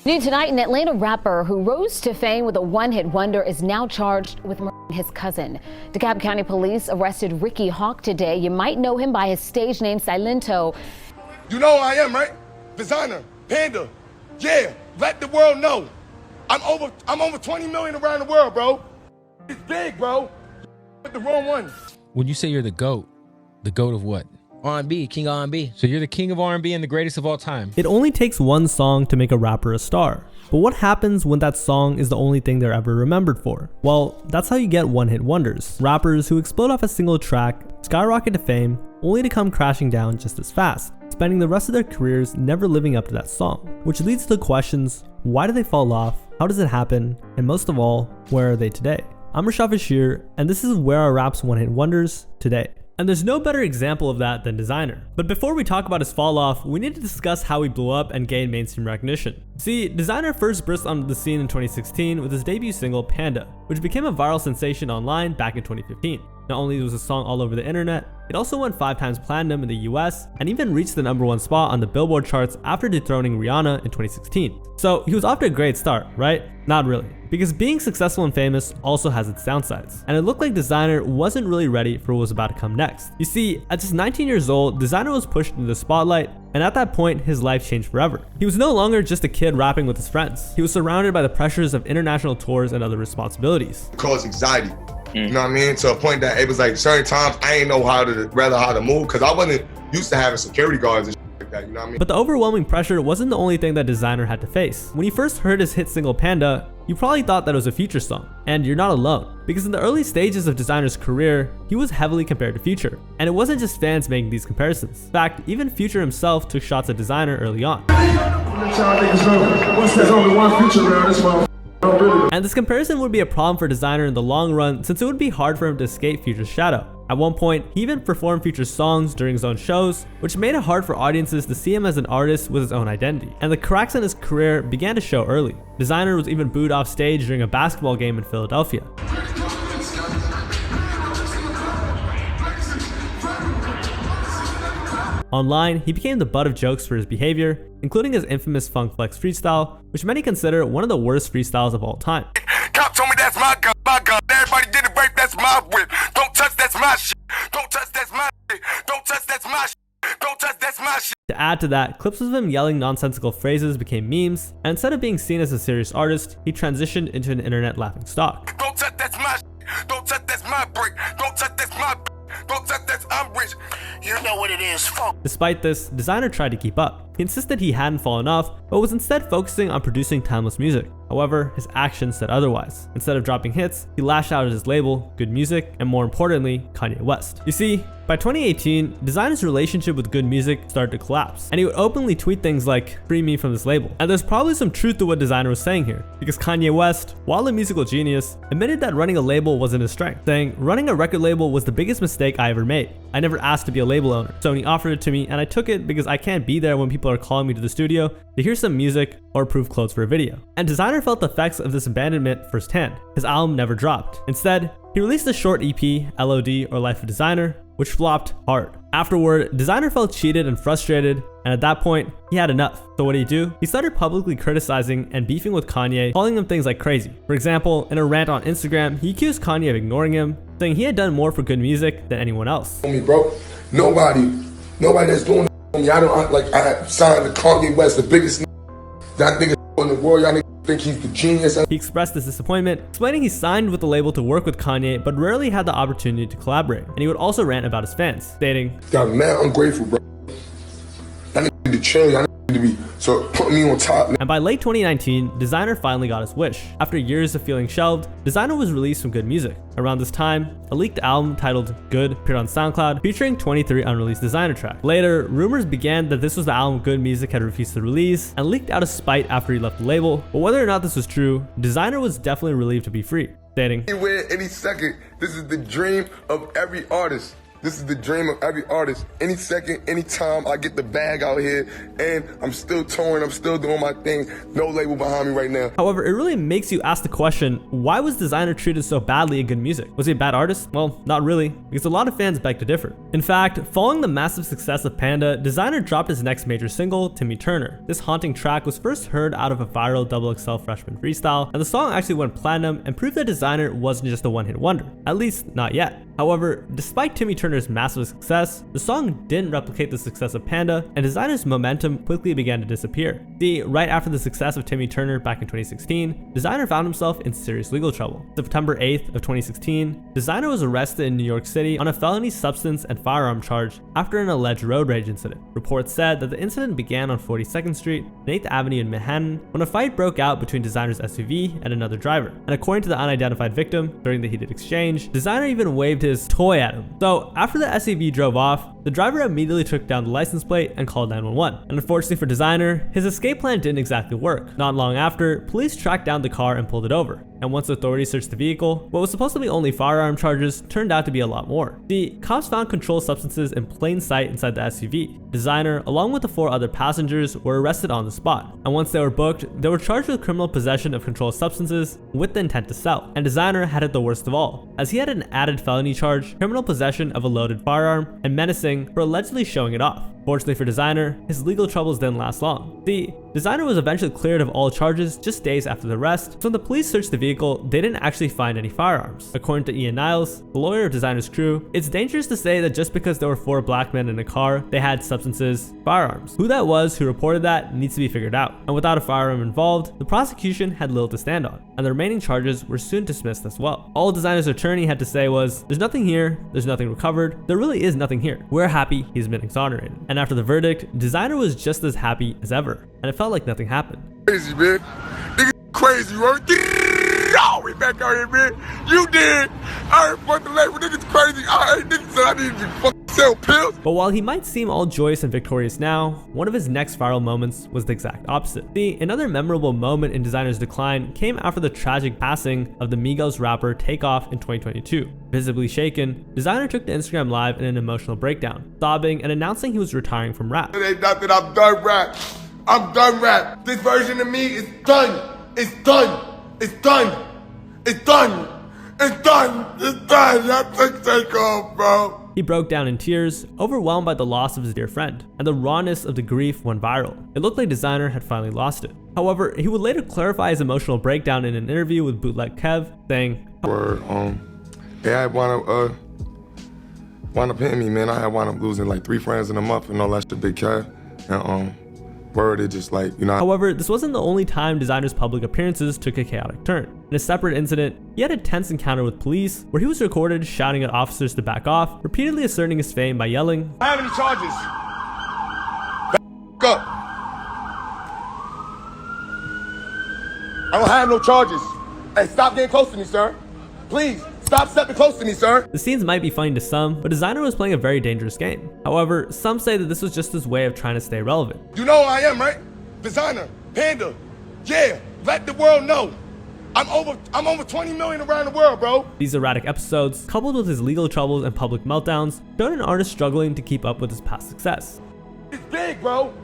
New tonight, an Atlanta rapper who rose to fame with a one-hit wonder is now charged with murdering his cousin. DeKalb County Police arrested Ricky Hawk today. You might know him by his stage name, Silento. You know who I am, right? Designer, Panda. Yeah, let the world know. I'm over 20 million around the world, bro. It's big, bro. With the wrong one. When you say you're the GOAT of what? R&B, king of R&B. So you're the king of R&B and the greatest of all time. It only takes one song to make a rapper a star. But what happens when that song is the only thing they're ever remembered for? Well, that's how you get one-hit wonders. Rappers who explode off a single track, skyrocket to fame, only to come crashing down just as fast, spending the rest of their careers never living up to that song. Which leads to the questions, why do they fall off? How does it happen? And most of all, where are they today? I'm Rashad Bashir, and this is Where Are Rap's One-Hit Wonders Today. And there's no better example of that than Designer. But before we talk about his fall off, we need to discuss how he blew up and gained mainstream recognition. See, Designer first burst onto the scene in 2016 with his debut single Panda, which became a viral sensation online back in 2015. Not only was the song all over the internet, it also went 5 times platinum in the US and even reached the #1 spot on the Billboard charts after dethroning Rihanna in 2016. So he was off to a great start, right? Not really, because being successful and famous also has its downsides. And it looked like Designer wasn't really ready for what was about to come next. You see, at just 19 years old, Designer was pushed into the spotlight, and at that point, his life changed forever. He was no longer just a kid rapping with his friends. He was surrounded by the pressures of international tours and other responsibilities. It caused anxiety. You know what I mean? To a point that it was like certain times I ain't know how to move because I wasn't used to having security guards and shit like that, you know what I mean? But the overwhelming pressure wasn't the only thing that Designer had to face. When you first heard his hit single Panda, you probably thought that it was a Future song. And you're not alone, because in the early stages of Designer's career, he was heavily compared to Future. And it wasn't just fans making these comparisons. In fact, even Future himself took shots at Designer early on. There's only one Future around this motherfucker. And this comparison would be a problem for Designer in the long run since it would be hard for him to escape Future's shadow. At one point, he even performed Future's songs during his own shows, which made it hard for audiences to see him as an artist with his own identity. And the cracks in his career began to show early. Designer was even booed off stage during a basketball game in Philadelphia. Online, he became the butt of jokes for his behavior, including his infamous Funk Flex freestyle, which many consider one of the worst freestyles of all time. Cop told me that's my gun, my gun. Everybody did it rape, that's my whip. Don't touch, that's my shit. Don't touch, that's my shit. Don't touch, that's my shit. Don't touch, that's my shit. To add to that, clips of him yelling nonsensical phrases became memes, and instead of being seen as a serious artist, he transitioned into an internet laughingstock. Don't touch, that's my shit. Don't touch, that's my brick. Don't touch, that's my brick. Don't touch, that's I'm rich. You know what it is, fuck. Despite this, Designer tried to keep up. He insisted he hadn't fallen off, but was instead focusing on producing timeless music. However, his actions said otherwise. Instead of dropping hits, he lashed out at his label, Good Music, and more importantly, Kanye West. You see, by 2018, Designer's relationship with Good Music started to collapse, and he would openly tweet things like, "Free me from this label." And there's probably some truth to what Designer was saying here, because Kanye West, while a musical genius, admitted that running a label wasn't his strength, saying, "Running a record label was the biggest mistake I ever made. I never asked to be a label owner. Sony offered it to me, and I took it because I can't be there when people are calling me to the studio to hear some music or approve clothes for a video." And Designer felt the effects of this abandonment firsthand. His album never dropped. Instead, he released a short EP, LOD or Life of Designer, which flopped hard. Afterward, Designer felt cheated and frustrated, and at that point, he had enough. So what did he do? He started publicly criticizing and beefing with Kanye, calling him things like crazy. For example, in a rant on Instagram, he accused Kanye of ignoring him, saying he had done more for Good Music than anyone else. Bro, nobody that's doing that. I signed to Kanye West, the biggest that nigga in the world. Y'all niggas think he's the genius. He expressed his disappointment, explaining he signed with the label to work with Kanye, but rarely had the opportunity to collaborate. And he would also rant about his fans, stating, "Y'all mad ungrateful, bro. Y'all need to chill. Y'all need to be so put me on top." And by late 2019, Designer finally got his wish. After years of feeling shelved, Designer was released from Good Music. Around this time, a leaked album titled Good appeared on SoundCloud, featuring 23 unreleased Designer tracks. Later, rumors began that this was the album Good Music had refused to release and leaked out of spite after he left the label. But whether or not this was true, Designer was definitely relieved to be free, stating, "Anywhere, any second, this is the dream of every artist. This is the dream of every artist. Any second, any time, I get the bag out here, and I'm still touring, I'm still doing my thing. No label behind me right now. However, it really makes you ask the question, why was Designer treated so badly in Good Music? Was he a bad artist? Well, not really, because a lot of fans beg to differ. In fact, following the massive success of Panda, Designer dropped his next major single, Timmy Turner. This haunting track was first heard out of a viral XXL freshman freestyle, and the song actually went platinum and proved that Designer wasn't just a one-hit wonder, at least not yet. However, despite Timmy Turner's massive success, the song didn't replicate the success of Panda, and Designer's momentum quickly began to disappear. See, right after the success of Timmy Turner back in 2016, Designer found himself in serious legal trouble. September 8th of 2016, Designer was arrested in New York City on a felony substance and firearm charge after an alleged road rage incident. Reports said that the incident began on 42nd Street and 8th Avenue in Manhattan when a fight broke out between Designer's SUV and another driver. And according to the unidentified victim, during the heated exchange, Designer even waved his toy at him. So after the SUV drove off, the driver immediately took down the license plate and called 911. And unfortunately for Designer, his escape plan didn't exactly work. Not long after, police tracked down the car and pulled it over. And once authorities searched the vehicle, what was supposed to be only firearm charges turned out to be a lot more. The cops found controlled substances in plain sight inside the SUV. Designer, along with the 4 other passengers, were arrested on the spot. And once they were booked, they were charged with criminal possession of controlled substances with the intent to sell. And Designer had it the worst of all, as he had an added felony charge, criminal possession of a loaded firearm, and menacing for allegedly showing it off. Fortunately for Designer, his legal troubles didn't last long. The Designer was eventually cleared of all charges just days after the arrest, so when the police searched the vehicle, they didn't actually find any firearms. According to Ian Niles, the lawyer of Designer's crew, it's dangerous to say that just because there were 4 black men in a car, they had substances, firearms. Who that was who reported that needs to be figured out. And without a firearm involved, the prosecution had little to stand on, and the remaining charges were soon dismissed as well. All Designer's attorney had to say was, there's nothing here, there's nothing recovered, there really is nothing here. We're happy he's been exonerated. And after the verdict, Designer was just as happy as ever, and it felt like nothing happened. Crazy, man. Nigga crazy, right? Oh, we back out here, man. You did. I heard fuck the label. Niggas crazy. I heard niggas said I need to fucking sell pills. But while he might seem all joyous and victorious now, one of his next viral moments was the exact opposite. See, another memorable moment in Designer's decline came after the tragic passing of the Migos rapper Takeoff in 2022. Visibly shaken, Designer took to Instagram Live in an emotional breakdown, sobbing and announcing he was retiring from rap. It ain't nothing. I'm done rap. I'm done rap. This version of me is done. It's done. It's done. It's done. It's done. It's done. I took Takeoff, bro. He broke down in tears, overwhelmed by the loss of his dear friend, and the rawness of the grief went viral. It looked like Designer had finally lost it. However, he would later clarify his emotional breakdown in an interview with Bootleg Kev, saying, Yeah, I wound up hitting me, man. I had wound up losing like 3 friends in a month and all that shit, Big Kev. And word, it just like, you know. However, this wasn't the only time Designer's public appearances took a chaotic turn. In a separate incident, he had a tense encounter with police where he was recorded shouting at officers to back off, repeatedly asserting his fame by yelling, I have any charges? Back up. I don't have no charges. Hey, stop getting close to me, sir. Please, stop stepping close to me, sir. The scenes might be funny to some, but Designer was playing a very dangerous game. However, some say that this was just his way of trying to stay relevant. You know who I am, right? Designer, Panda. Yeah, let the world know. I'm over 20 million around the world, bro. These erratic episodes, coupled with his legal troubles and public meltdowns, showed an artist struggling to keep up with his past success. It's big, bro.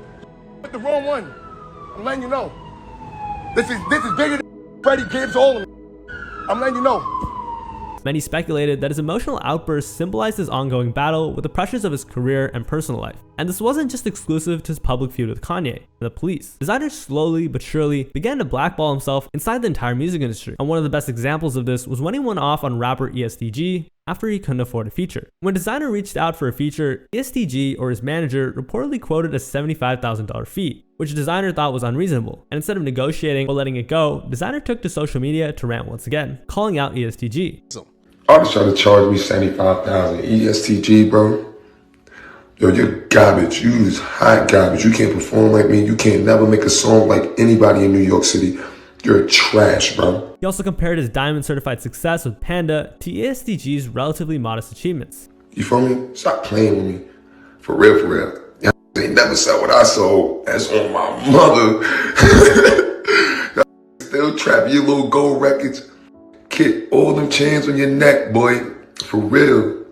With the wrong one. I'm letting you know. This is bigger than Freddie Gibbs, all of it. I'm letting you know. Many speculated that his emotional outbursts symbolized his ongoing battle with the pressures of his career and personal life. And this wasn't just exclusive to his public feud with Kanye and the police. Designer slowly but surely began to blackball himself inside the entire music industry. And one of the best examples of this was when he went off on rapper ESTG after he couldn't afford a feature. When Designer reached out for a feature, ESTG or his manager reportedly quoted a $75,000 fee, which Designer thought was unreasonable. And instead of negotiating or letting it go, Designer took to social media to rant once again, calling out ESTG. Artists try to charge me $75,000. ESTG, bro. Yo, you're garbage. You is hot garbage. You can't perform like me. You can't never make a song like anybody in New York City. You're trash, bro. He also compared his diamond certified success with Panda to ESTG's relatively modest achievements. You feel me? Stop playing with me. For real, for real. Y'all ain't never saw what I saw. That's on my mother. Still trap your little gold records. Kick all them chains on your neck, boy. For real.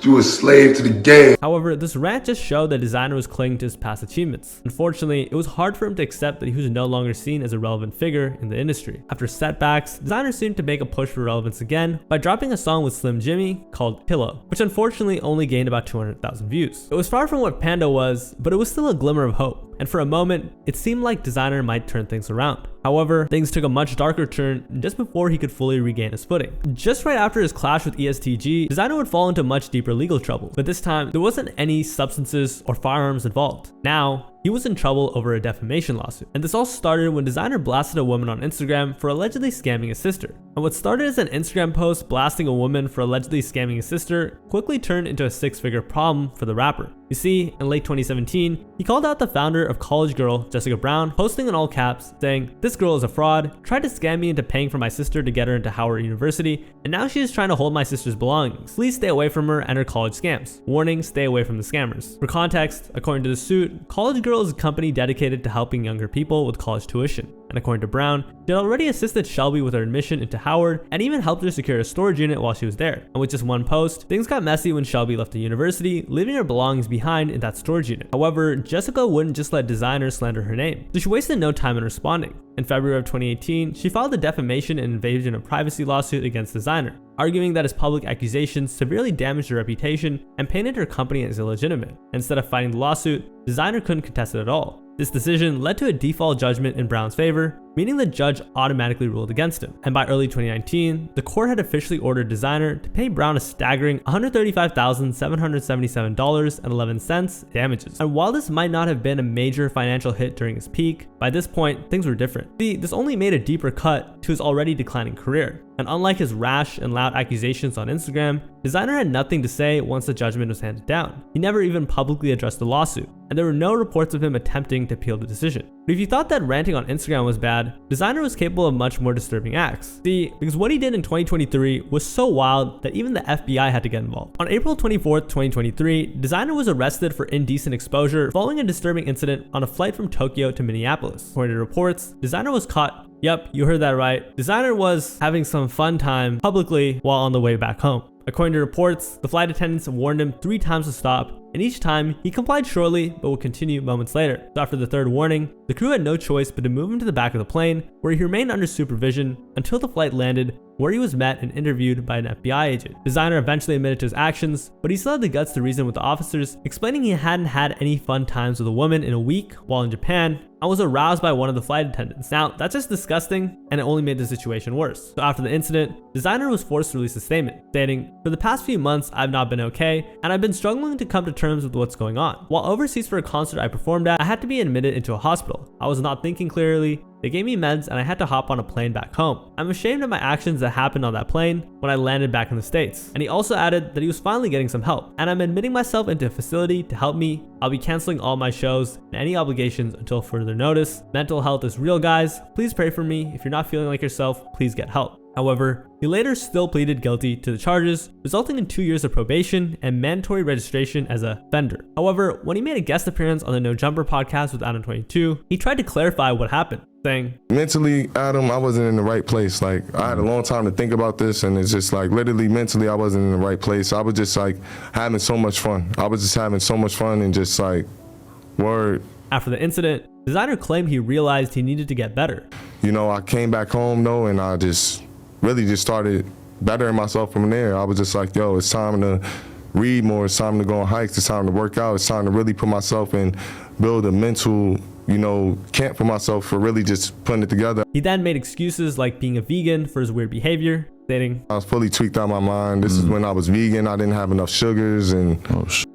You a slave to the game. However, this rant just showed that Designer was clinging to his past achievements. Unfortunately, it was hard for him to accept that he was no longer seen as a relevant figure in the industry. After setbacks, Designer seemed to make a push for relevance again by dropping a song with Slim Jimmy called Pillow, which unfortunately only gained about 200,000 views. It was far from what Panda was, but it was still a glimmer of hope. And for a moment, it seemed like Designer might turn things around. However, things took a much darker turn just before he could fully regain his footing. Just right after his clash with ESTG, Designer would fall into much deeper legal trouble, but this time there wasn't any substances or firearms involved. Now, he was in trouble over a defamation lawsuit. And this all started when Designer blasted a woman on Instagram for allegedly scamming his sister. And what started as an Instagram post blasting a woman for allegedly scamming his sister quickly turned into a six-figure problem for the rapper. You see, in late 2017, he called out the founder of College Girl, Jessica Brown, posting in all caps, saying, "This girl is a fraud, tried to scam me into paying for my sister to get her into Howard University, and now she is trying to hold my sister's belongings. Please stay away from her and her college scams. Warning, stay away from the scammers." For context, according to the suit, College Girl is a company dedicated to helping younger people with college tuition. And according to Brown, they had already assisted Shelby with her admission into Howard and even helped her secure a storage unit while she was there. And with just one post, things got messy when Shelby left the university, leaving her belongings behind in that storage unit. However, Jessica wouldn't just let Designer slander her name, so she wasted no time in responding. In February of 2018, she filed a defamation and invasion of privacy lawsuit against Designer, arguing that his public accusations severely damaged her reputation and painted her company as illegitimate. Instead of fighting the lawsuit, Designer couldn't contest it at all. This decision led to a default judgment in Brown's favor, meaning the judge automatically ruled against him. And by early 2019, the court had officially ordered Designer to pay Brown a staggering $135,777.11 damages. And while this might not have been a major financial hit during his peak, by this point, things were different. See, this only made a deeper cut to his already declining career. And unlike his rash and loud accusations on Instagram, Designer had nothing to say once the judgment was handed down. He never even publicly addressed the lawsuit, and there were no reports of him attempting to appeal the decision. But if you thought that ranting on Instagram was bad, Designer was capable of much more disturbing acts. See, because what he did in 2023 was so wild that even the FBI had to get involved. On April 24th, 2023, Designer was arrested for indecent exposure following a disturbing incident on a flight from Tokyo to Minneapolis. According to reports, Designer was caught. Yep, you heard that right. Designer was having some fun time publicly while on the way back home. According to reports, the flight attendants warned him 3 times to stop, and each time he complied shortly but would continue moments later. So after the 3rd warning, the crew had no choice but to move him to the back of the plane, where he remained under supervision until the flight landed, where he was met and interviewed by an FBI agent. Designer eventually admitted to his actions, but he still had the guts to reason with the officers, explaining he hadn't had any fun times with a woman in a week while in Japan, and was aroused by one of the flight attendants. Now, that's just disgusting, and it only made the situation worse. So after the incident, Designer was forced to release a statement, stating, "For the past few months, I've not been okay, and I've been struggling to come to terms with what's going on. While overseas for a concert I performed at, I had to be admitted into a hospital. I was not thinking clearly. They gave me meds and I had to hop on a plane back home. I'm ashamed of my actions that happened on that plane when I landed back in the States." And he also added that he was finally getting some help. "And I'm admitting myself into a facility to help me. I'll be canceling all my shows and any obligations until further notice. Mental health is real, guys. Please pray for me. If you're not feeling like yourself, please get help." However, he later still pleaded guilty to the charges, resulting in 2 years of probation and mandatory registration as a offender. However, when he made a guest appearance on the No Jumper podcast with Adam 22, he tried to clarify what happened, saying, Mentally, Adam, I wasn't in the right place. Like, I had a long time to think about this, and it's just like, literally, mentally, I wasn't in the right place. I was just like having so much fun. I was just having so much fun and just like, word. After the incident, Designer claimed he realized he needed to get better. You know, I came back home though, and I just really just started bettering myself from there. I was just like, yo, it's time to read more. It's time to go on hikes. It's time to work out. It's time to really put myself in, build a mental, camp for myself for really just putting it together. He then made excuses like being a vegan for his weird behavior, stating, "I was fully tweaked out of my mind. This is when I was vegan. I didn't have enough sugars and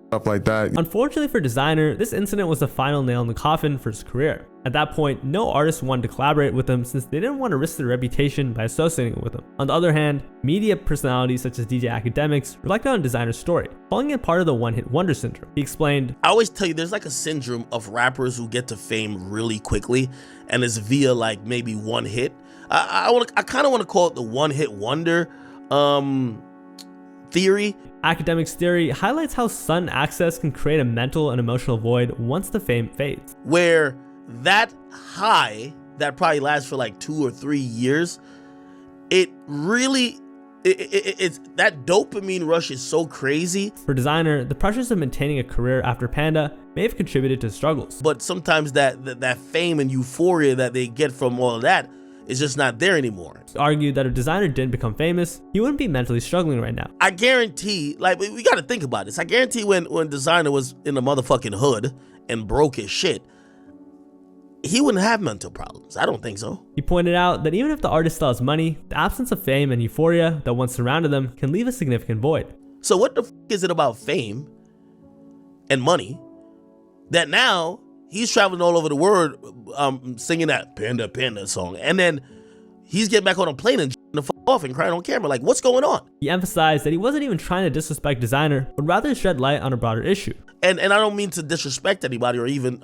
stuff like that." Unfortunately for Designer, this incident was the final nail in the coffin for his career. At that point, no artist wanted to collaborate with him since they didn't want to risk their reputation by associating with him. On the other hand, media personalities such as DJ Academics reflected on Designer's story, calling it part of the one-hit wonder syndrome. He explained, "I always tell you there's like a syndrome of rappers who get to fame really quickly, and it's via like maybe one hit. I kind of want to call it the one-hit wonder theory." Academics' theory highlights how sudden access can create a mental and emotional void once the fame fades. Where that high that probably lasts for like 2 or 3 years, it really It's that dopamine rush is so crazy. For Designer, the pressures of maintaining a career after Panda may have contributed to his struggles. But sometimes that fame and euphoria that they get from all of that is just not there anymore. He argued that if Designer didn't become famous, he wouldn't be mentally struggling right now. I guarantee, like, we got to think about this. I guarantee when Designer was in the motherfucking hood and broke his shit, he wouldn't have mental problems. I don't think so. He pointed out that even if the artist still has money, the absence of fame and euphoria that once surrounded them can leave a significant void. So what the is it about fame and money that now he's traveling all over the world singing that Panda Panda song, and then he's getting back on a plane and the fuck off and crying on camera? Like, what's going on? He emphasized that he wasn't even trying to disrespect Designer, but rather shed light on a broader issue. And I don't mean to disrespect anybody or even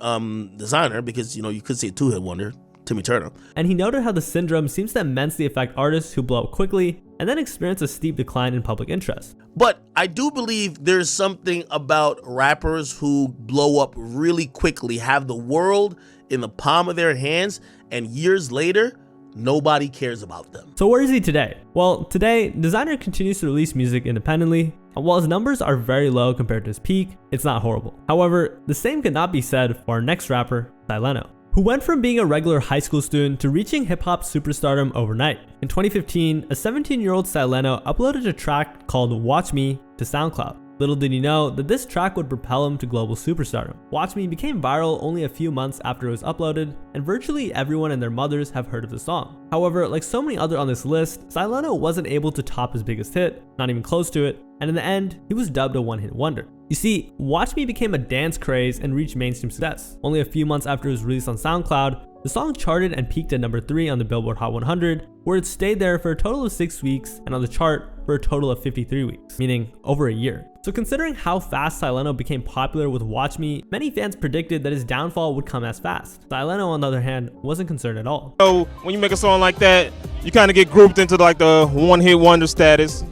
Designer, because, you know, you could say two-hit wonder, Timmy Turner. And he noted how the syndrome seems to immensely affect artists who blow up quickly and then experience a steep decline in public interest. But I do believe there's something about rappers who blow up really quickly, have the world in the palm of their hands, and years later, nobody cares about them. So where is he today? Well, today, Designer continues to release music independently, and while his numbers are very low compared to his peak, it's not horrible. However, the same could not be said for our next rapper, Sai Leno, who went from being a regular high school student to reaching hip-hop superstardom overnight. In 2015, a 17-year-old Sai Leno uploaded a track called Watch Me to SoundCloud. Little did he know that this track would propel him to global superstardom. Watch Me became viral only a few months after it was uploaded, and virtually everyone and their mothers have heard of the song. However, like so many others on this list, Sai Leno wasn't able to top his biggest hit, not even close to it, and in the end, he was dubbed a one-hit wonder. You see, Watch Me became a dance craze and reached mainstream success. Only a few months after it was released on SoundCloud, the song charted and peaked at number 3 on the Billboard Hot 100, where it stayed there for a total of 6 weeks and on the chart for a total of 53 weeks, meaning over a year. So considering how fast Sai Leno became popular with Watch Me, many fans predicted that his downfall would come as fast. Sai Leno, on the other hand, wasn't concerned at all. So when you make a song like that, you kind of get grouped into like the one-hit wonder status.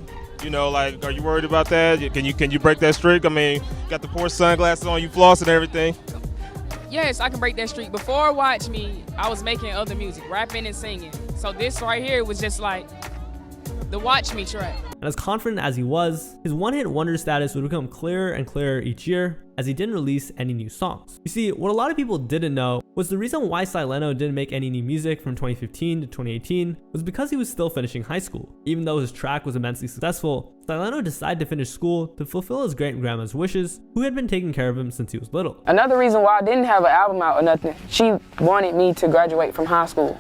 You know, like, are you worried about that? Can you break that streak? I mean, you got the poor sunglasses on, you floss and everything. Yes, I can break that streak. Before Watch Me, I was making other music, rapping and singing. So this right here was just like the Watch Me track. And as confident as he was, his one-hit wonder status would become clearer and clearer each year as he didn't release any new songs. You see, what a lot of people didn't know was the reason why Sai Leno didn't make any new music from 2015 to 2018 was because he was still finishing high school. Even though his track was immensely successful, Sai Leno decided to finish school to fulfill his great-grandma's wishes, who had been taking care of him since he was little. Another reason why I didn't have an album out or nothing, she wanted me to graduate from high school.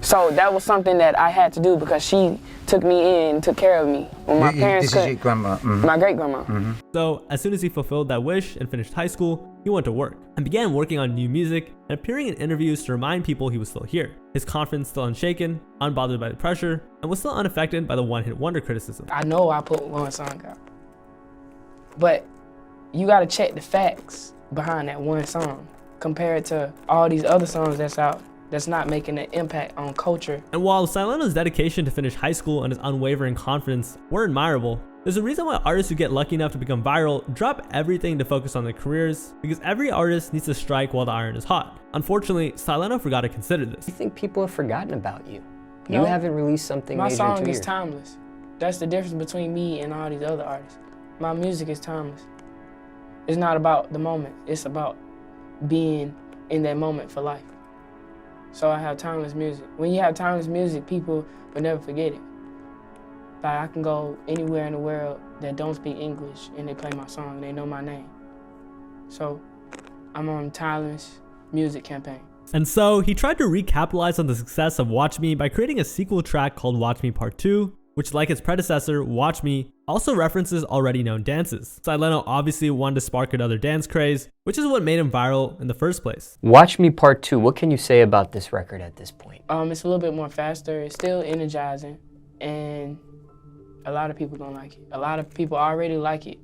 So that was something that I had to do because she took me in, took care of me. When my parents This is your grandma. My great-grandma. So as soon as he fulfilled that wish and finished high school, he went to work and began working on new music and appearing in interviews to remind people he was still here. His confidence still unshaken, unbothered by the pressure, and was still unaffected by the one-hit wonder criticism. I know I put one song out, but you gotta check the facts behind that one song compared to all these other songs that's out that's not making an impact on culture. And while Sai Leno's dedication to finish high school and his unwavering confidence were admirable, there's a reason why artists who get lucky enough to become viral drop everything to focus on their careers, because every artist needs to strike while the iron is hot. Unfortunately, Sai Leno forgot to consider this. I think people have forgotten about you. No, you haven't released something my major song in 2 is years. timeless. That's the difference between me and all these other artists. My music is timeless. It's not about the moment. It's about being in that moment for life. So I have timeless music. When you have timeless music, people will never forget it. Like, I can go anywhere in the world that don't speak English and they play my song and they know my name. So I'm on timeless music campaign. And so he tried to recapitalize on the success of Watch Me by creating a sequel track called Watch Me Part 2, which, like its predecessor, Watch Me, also references already known dances. Sai Leno obviously wanted to spark another dance craze, which is what made him viral in the first place. Watch Me Part 2, what can you say about this record at this point? It's a little bit more faster. It's still energizing, and a lot of people gonna like it. A lot of people already like it.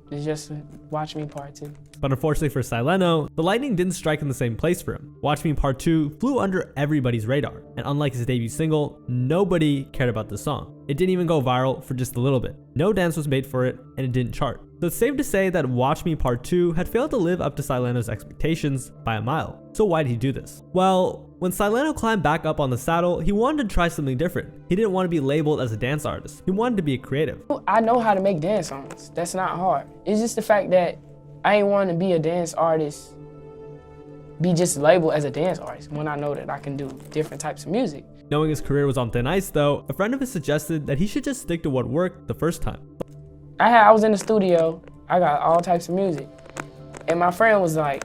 It's just Watch Me Part 2. released. But unfortunately for Sileno, the lightning didn't strike in the same place for him. Watch Me Part 2 flew under everybody's radar, and unlike his debut single, nobody cared about the song. It didn't even go viral for just a little bit. No dance was made for it, and it didn't chart. So it's safe to say that Watch Me Part 2 had failed to live up to Sileno's expectations by a mile. So why did he do this? Well, when Sileno climbed back up on the saddle, he wanted to try something different. He didn't want to be labeled as a dance artist. He wanted to be a creative. I know how to make dance songs. That's not hard. It's just the fact that I ain't want to be a dance artist, be just labeled as a dance artist when I know that I can do different types of music. Knowing his career was on thin ice though, a friend of his suggested that he should just stick to what worked the first time. I was in the studio, I got all types of music, and my friend was like,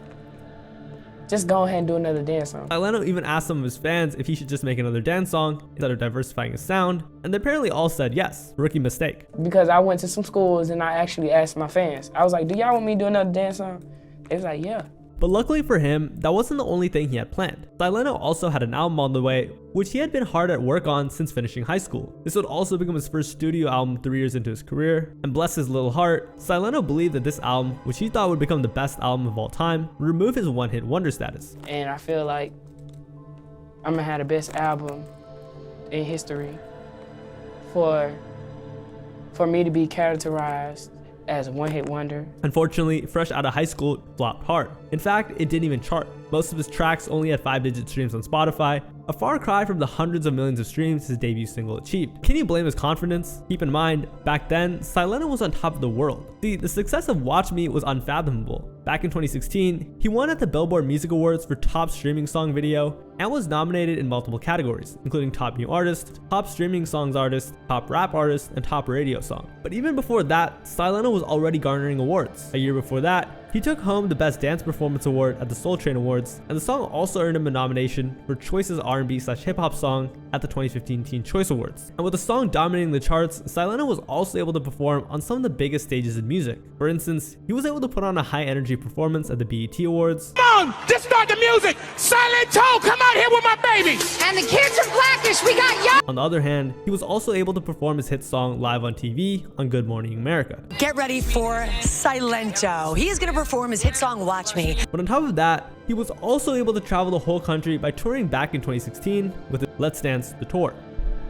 just go ahead and do another dance song. Sileno even asked some of his fans if he should just make another dance song instead of diversifying his sound, and they apparently all said yes. Rookie mistake. Because I went to some schools and I actually asked my fans, I was like, do y'all want me to do another dance song? They was like, yeah. But luckily for him, that wasn't the only thing he had planned. Sileno also had an album on the way, which he had been hard at work on since finishing high school. This would also become his first studio album 3 years into his career, and bless his little heart, Sileno believed that this album, which he thought would become the best album of all time, would remove his one-hit wonder status. And I feel like I'm gonna have the best album in history for me to be characterized as a one-hit wonder. Unfortunately, fresh out of high school, it flopped hard. In fact, it didn't even chart. Most of his tracks only had 5-digit streams on Spotify, a far cry from the hundreds of millions of streams his debut single achieved. Can you blame his confidence? Keep in mind, back then, Sileno was on top of the world. See, the success of Watch Me was unfathomable. Back in 2016, he won at the Billboard Music Awards for Top Streaming Song Video and was nominated in multiple categories, including Top New Artist, Top Streaming Songs Artist, Top Rap Artist, and Top Radio Song. But even before that, Sileno was already garnering awards. A year before that, he took home the Best Dance Performance Award at the Soul Train Awards, and the song also earned him a nomination for Choice's R&B/Hip Hop Song at the 2015 Teen Choice Awards. And with the song dominating the charts, Sileno was also able to perform on some of the biggest stages in music. For instance, he was able to put on a high-energy performance at the BET Awards. Come on, just start the music. Silento, come out here with my baby. And the kids are Blackish, we got young. On the other hand, he was also able to perform his hit song live on TV on Good Morning America. Get ready for Silento. He is going to perform his hit song Watch Me. But on top of that, he was also able to travel the whole country by touring back in 2016 with Let's Dance the Tour.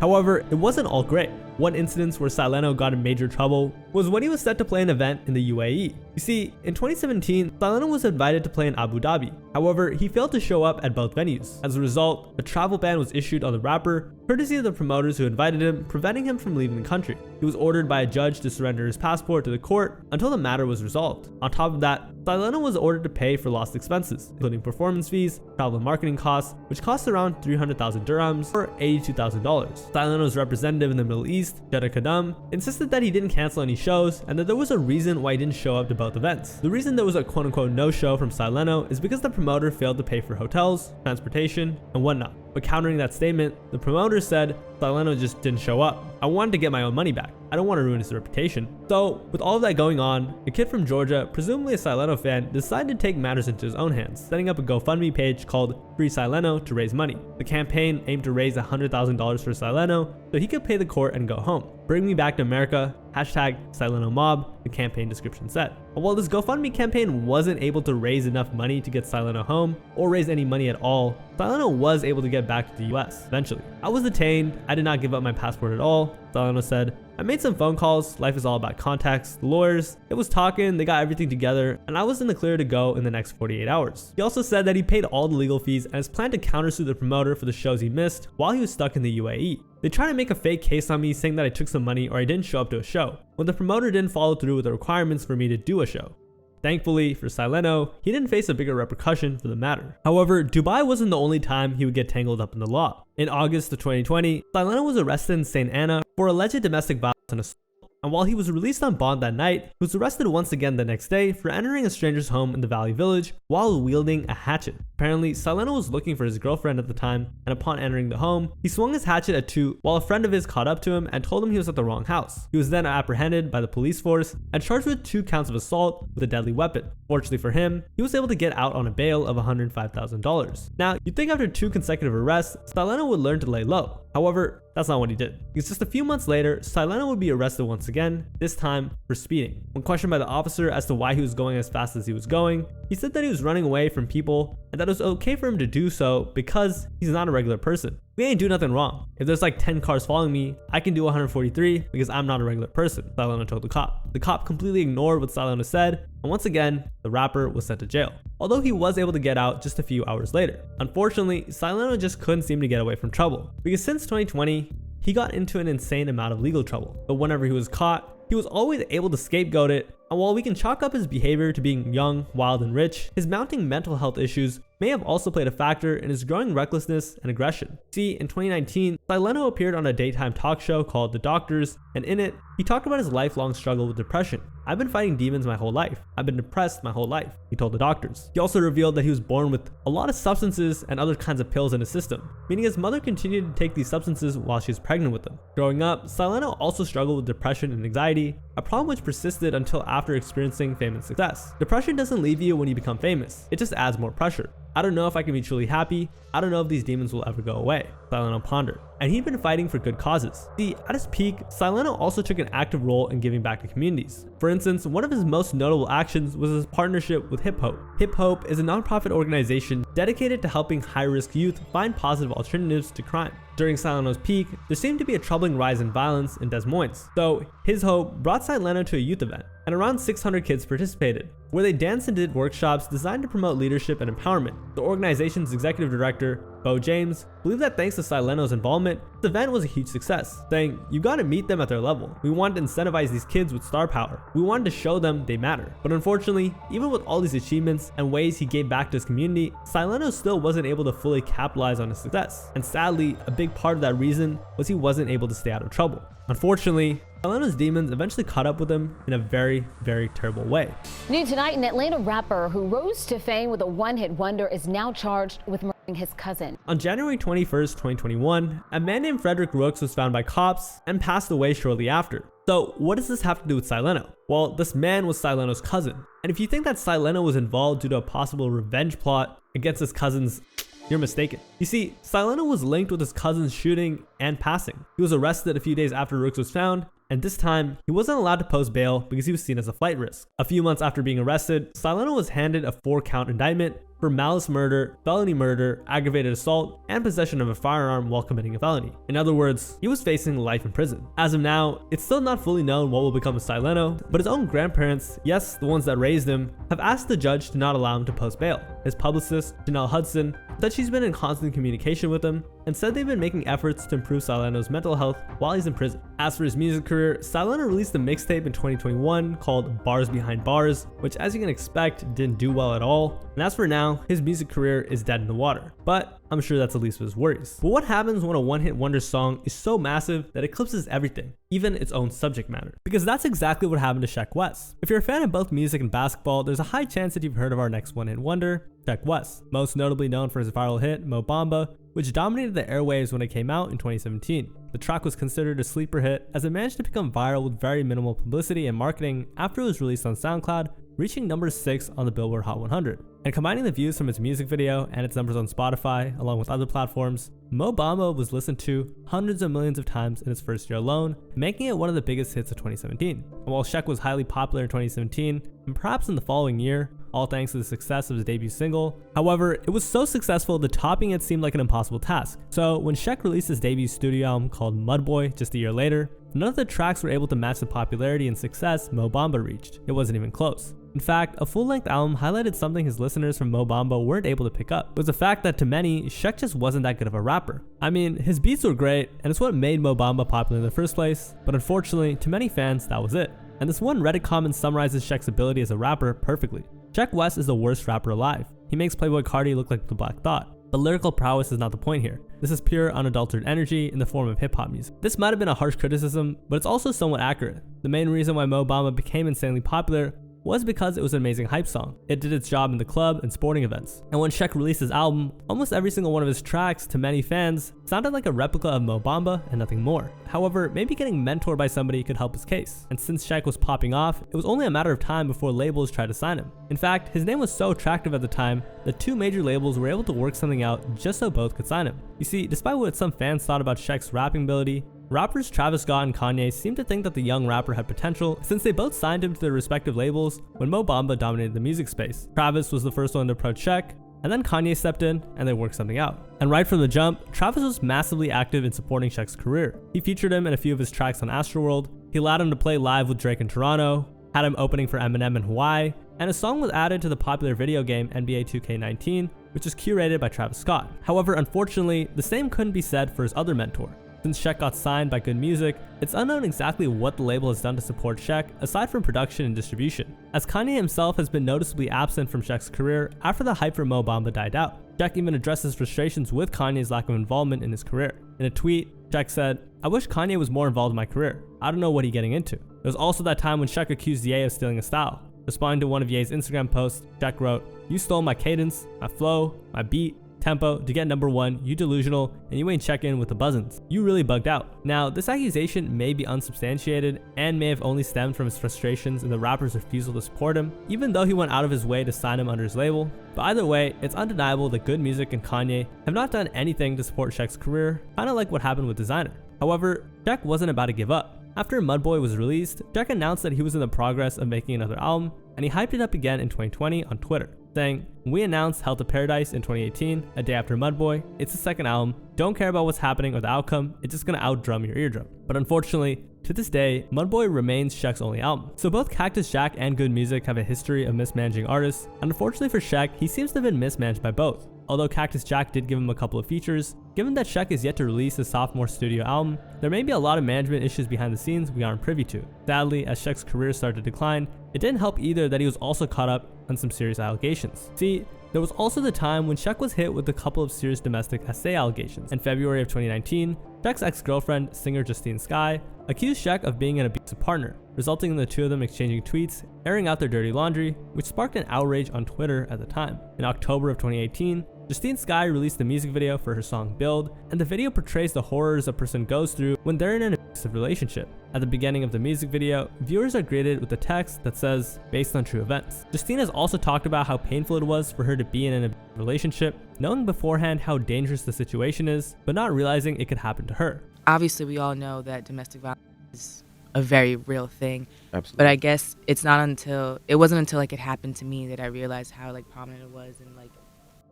However, it wasn't all great. One instance where Sileno got in major trouble was when he was set to play an event in the UAE. You see, in 2017, Sileno was invited to play in Abu Dhabi. However, he failed to show up at both venues. As a result, a travel ban was issued on the rapper, courtesy of the promoters who invited him, preventing him from leaving the country. He was ordered by a judge to surrender his passport to the court until the matter was resolved. On top of that, Sileno was ordered to pay for lost expenses, including performance fees, travel and marketing costs, which cost around 300,000 dirhams or $82,000. Sileno's representative in the Middle East, Jeddah Kadam, insisted that he didn't cancel any shows and that there was a reason why he didn't show up to both events. The reason there was a quote-unquote no-show from Sileno is because the promoter failed to pay for hotels, transportation, and whatnot. But countering that statement, the promoter said Sileno just didn't show up. I wanted to get my own money back. I don't want to ruin his reputation. So, with all of that going on, a kid from Georgia, presumably a Sileno fan, decided to take matters into his own hands, setting up a GoFundMe page called Free Sileno to raise money. The campaign aimed to raise $100,000 for Sileno so he could pay the court and go home. Bring me back to America, #SilenoMob, the campaign description said. And while this GoFundMe campaign wasn't able to raise enough money to get Sileno home, or raise any money at all, Sileno was able to get back to the US eventually. I was detained, I did not give up my passport at all, Sileno said. I made some phone calls, life is all about contacts, the lawyers, it was talking, they got everything together, and I was in the clear to go in the next 48 hours. He also said that he paid all the legal fees and has planned to countersue the promoter for the shows he missed while he was stuck in the UAE. They tried to make a fake case on me saying that I took some money or I didn't show up to a show, when the promoter didn't follow through with the requirements for me to do a show. Thankfully for Sileno, he didn't face a bigger repercussion for the matter. However, Dubai wasn't the only time he would get tangled up in the law. In August of 2020, Sileno was arrested in St. Anna for alleged domestic violence and assault. And while he was released on bond that night, he was arrested once again the next day for entering a stranger's home in the Valley Village while wielding a hatchet. Apparently, Sileno was looking for his girlfriend at the time, and upon entering the home, he swung his hatchet at 2 while a friend of his caught up to him and told him he was at the wrong house. He was then apprehended by the police force and charged with 2 counts of assault with a deadly weapon. Fortunately for him, he was able to get out on a bail of $105,000. Now, you'd think after 2 consecutive arrests, Sileno would learn to lay low. However, that's not what he did. Because just a few months later, Sileno would be arrested once again, this time for speeding. When questioned by the officer as to why he was going as fast as he was going, he said that he was running away from people and that it was okay for him to do so because he's not a regular person. We ain't do nothing wrong. If there's like 10 cars following me, I can do 143 because I'm not a regular person, Sileno told the cop. The cop completely ignored what Sileno said, and once again, the rapper was sent to jail. Although he was able to get out just a few hours later. Unfortunately, Sileno just couldn't seem to get away from trouble, because since 2020, he got into an insane amount of legal trouble. But whenever he was caught, he was always able to scapegoat it, and while we can chalk up his behavior to being young, wild, and rich, his mounting mental health issues may have also played a factor in his growing recklessness and aggression. See, in 2019, Sileno appeared on a daytime talk show called The Doctors, and in it, he talked about his lifelong struggle with depression. "I've been fighting demons my whole life. I've been depressed my whole life," he told The Doctors. He also revealed that he was born with a lot of substances and other kinds of pills in his system, meaning his mother continued to take these substances while she was pregnant with him. Growing up, Sileno also struggled with depression and anxiety, a problem which persisted until after experiencing fame and success. Depression doesn't leave you when you become famous, it just adds more pressure. "I don't know if I can be truly happy. I don't know if these demons will ever go away," Sileno pondered. And he'd been fighting for good causes. See, at his peak, Sileno also took an active role in giving back to communities. For instance, one of his most notable actions was his partnership with Hip Hope. Hip Hope is a nonprofit organization dedicated to helping high-risk youth find positive alternatives to crime. During Sileno's peak, there seemed to be a troubling rise in violence in Des Moines. So, his hope brought Sileno to a youth event, and around 600 kids participated, where they danced and did workshops designed to promote leadership and empowerment. The organization's executive director, Bo James, believed that thanks to Sileno's involvement, the event was a huge success, saying, "You gotta meet them at their level. We wanted to incentivize these kids with star power. We wanted to show them they matter." But unfortunately, even with all these achievements and ways he gave back to his community, Sileno still wasn't able to fully capitalize on his success. And sadly, a big part of that reason was he wasn't able to stay out of trouble. Unfortunately, Sileno's demons eventually caught up with him in a very, very terrible way. New tonight, an Atlanta rapper who rose to fame with a one-hit wonder is now charged with murdering his cousin. On January 21st, 2021, a man named Frederick Rooks was found by cops and passed away shortly after. So what does this have to do with Sileno? Well, this man was Sileno's cousin. And if you think that Sileno was involved due to a possible revenge plot against his cousins, you're mistaken. You see, Sileno was linked with his cousin's shooting and passing. He was arrested a few days after Rooks was found, and this time, he wasn't allowed to post bail because he was seen as a flight risk. A few months after being arrested, Sileno was handed a 4-count indictment for malice murder, felony murder, aggravated assault, and possession of a firearm while committing a felony. In other words, he was facing life in prison. As of now, it's still not fully known what will become of Sileno, but his own grandparents, yes, the ones that raised him, have asked the judge to not allow him to post bail. His publicist, Janelle Hudson, said she's been in constant communication with him and said they've been making efforts to improve Sileno's mental health while he's in prison. As for his music career, Sileno released a mixtape in 2021 called Bars Behind Bars, which as you can expect didn't do well at all. And as for now, his music career is dead in the water. But I'm sure that's the least of his worries. But what happens when a one-hit wonder song is so massive that it eclipses everything, even its own subject matter? Because that's exactly what happened to Sheck Wes. If you're a fan of both music and basketball, there's a high chance that you've heard of our next one-hit wonder, Sheck Wes, most notably known for his viral hit, Mo Bamba, which dominated the airwaves when it came out in 2017. The track was considered a sleeper hit as it managed to become viral with very minimal publicity and marketing after it was released on SoundCloud, reaching number 6 on the Billboard Hot 100. And combining the views from its music video and its numbers on Spotify, along with other platforms, Mo Bamba was listened to hundreds of millions of times in its first year alone, making it one of the biggest hits of 2017. And while Sheck was highly popular in 2017, and perhaps in the following year, all thanks to the success of his debut single. However, it was so successful that topping it seemed like an impossible task. So when Sheck released his debut studio album called Mudboy just a year later, none of the tracks were able to match the popularity and success Mo Bamba reached. It wasn't even close. In fact, a full-length album highlighted something his listeners from Mo Bamba weren't able to pick up. It was the fact that to many, Sheck just wasn't that good of a rapper. I mean, his beats were great, and it's what made Mo Bamba popular in the first place, but unfortunately, to many fans, that was it. And this one Reddit comment summarizes Sheck's ability as a rapper perfectly. Sheck Wes is the worst rapper alive. He makes Playboi Carti look like the Black Thought. But lyrical prowess is not the point here. This is pure, unadulterated energy in the form of hip-hop music. This might have been a harsh criticism, but it's also somewhat accurate. The main reason why Mo Bamba became insanely popular was because it was an amazing hype song. It did its job in the club and sporting events. And when Sheck released his album, almost every single one of his tracks, to many fans, sounded like a replica of Mo Bamba and nothing more. However, maybe getting mentored by somebody could help his case. And since Sheck was popping off, it was only a matter of time before labels tried to sign him. In fact, his name was so attractive at the time that 2 major labels were able to work something out just so both could sign him. You see, despite what some fans thought about Sheck's rapping ability, rappers Travis Scott and Kanye seemed to think that the young rapper had potential since they both signed him to their respective labels when Mo Bamba dominated the music space. Travis was the first one to approach Sheck, and then Kanye stepped in and they worked something out. And right from the jump, Travis was massively active in supporting Sheck's career. He featured him in a few of his tracks on Astroworld, he allowed him to play live with Drake in Toronto, had him opening for Eminem in Hawaii, and a song was added to the popular video game NBA 2K19, which is curated by Travis Scott. However, unfortunately, the same couldn't be said for his other mentor. Since Sheck got signed by Good Music, it's unknown exactly what the label has done to support Sheck aside from production and distribution, as Kanye himself has been noticeably absent from Sheck's career after the hype for Mo Bamba died out. Sheck even addressed his frustrations with Kanye's lack of involvement in his career. In a tweet, Sheck said, "I wish Kanye was more involved in my career. I don't know what he's getting into." There was also that time when Sheck accused Ye of stealing his style. Responding to one of Ye's Instagram posts, Sheck wrote, "You stole my cadence, my flow, my beat, tempo to get #1, you delusional, and you ain't checking with the buzzins. You really bugged out." Now, this accusation may be unsubstantiated and may have only stemmed from his frustrations and the rapper's refusal to support him, even though he went out of his way to sign him under his label. But either way, it's undeniable that Good Music and Kanye have not done anything to support Sheck's career, kinda like what happened with Designer. However, Sheck wasn't about to give up. After Mudboy was released, Sheck announced that he was in the progress of making another album, and he hyped it up again in 2020 on Twitter, saying, "We announced Hell to Paradise in 2018, a day after Mudboy. It's the second album. Don't care about what's happening or the outcome. It's just gonna outdrum your eardrum." But unfortunately, to this day, Mudboy remains Sheck's only album. So both Cactus Jack and Good Music have a history of mismanaging artists, and unfortunately for Sheck, he seems to have been mismanaged by both. Although Cactus Jack did give him a couple of features, given that Sheck is yet to release his sophomore studio album, there may be a lot of management issues behind the scenes we aren't privy to. Sadly, as Sheck's career started to decline, it didn't help either that he was also caught up on some serious allegations. See, there was also the time when Sheck was hit with a couple of serious domestic SA allegations. In February of 2019, Sheck's ex-girlfriend, singer Justine Skye, accused Sheck of being an abusive partner, resulting in the two of them exchanging tweets, airing out their dirty laundry, which sparked an outrage on Twitter at the time. In October of 2018, Justine Skye released a music video for her song Build, and the video portrays the horrors a person goes through when they're in an abusive relationship. At the beginning of the music video, viewers are greeted with a text that says, "Based on true events." Justine has also talked about how painful it was for her to be in an abusive relationship, knowing beforehand how dangerous the situation is, but not realizing it could happen to her. Obviously, we all know that domestic violence is a very real thing. Absolutely. But I guess it wasn't until like it happened to me that I realized how like prominent it was and like.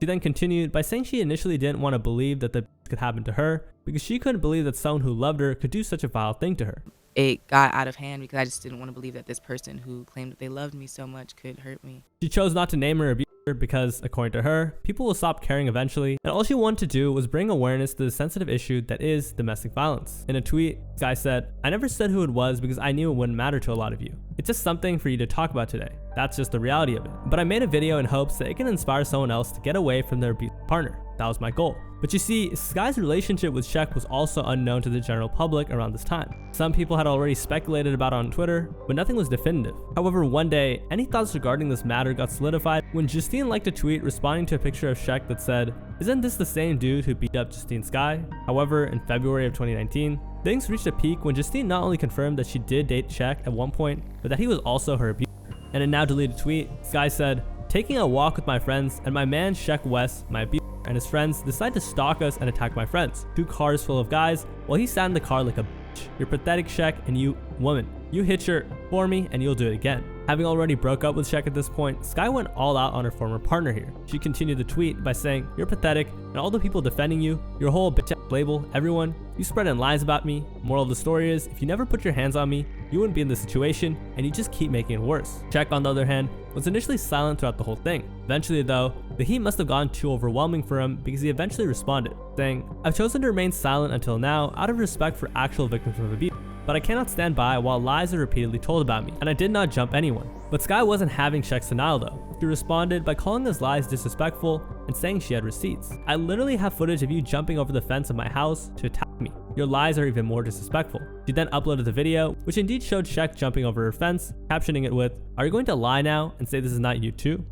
She then continued by saying she initially didn't want to believe that the could happen to her because she couldn't believe that someone who loved her could do such a vile thing to her. It got out of hand because I just didn't want to believe that this person who claimed that they loved me so much could hurt me. She chose not to name her abuser because, according to her, people will stop caring eventually, and all she wanted to do was bring awareness to the sensitive issue that is domestic violence. In a tweet, Skye said, "I never said who it was because I knew it wouldn't matter to a lot of you. It's just something for you to talk about today. That's just the reality of it. But I made a video in hopes that it can inspire someone else to get away from their abusive partner. That was my goal." But you see, Skye's relationship with Sheck was also unknown to the general public around this time. Some people had already speculated about it on Twitter, but nothing was definitive. However, one day, any thoughts regarding this matter got solidified when Justine liked a tweet responding to a picture of Sheck that said, "Isn't this the same dude who beat up Justine Skye?" However, in February of 2019, things reached a peak when Justine not only confirmed that she did date Sheck at one point, but that he was also her abuser. In a now deleted tweet, Skye said, "Taking a walk with my friends and my man Sheck West, my abuser, and his friends decide to stalk us and attack my friends. 2 cars full of guys while he sat in the car like a bitch. You're pathetic, Sheck, and you, woman. You hit your for me and you'll do it again." Having already broke up with Sheck at this point, Skye went all out on her former partner here. She continued the tweet by saying, "You're pathetic, and all the people defending you, your whole bitch label, everyone, you spreading lies about me. Moral of the story is, if you never put your hands on me, you wouldn't be in this situation, and you just keep making it worse." Sheck, on the other hand, was initially silent throughout the whole thing. Eventually though, the heat must have gotten too overwhelming for him because he eventually responded, saying, "I've chosen to remain silent until now out of respect for actual victims of abuse. But I cannot stand by while lies are repeatedly told about me, and I did not jump anyone." But Skye wasn't having Sheck's denial though. She responded by calling his lies disrespectful and saying she had receipts. I literally have footage of you jumping over the fence of my house to attack me. Your lies are even more disrespectful. She then uploaded the video, which indeed showed Sheck jumping over her fence, captioning it with, "Are you going to lie now and say this is not you too?"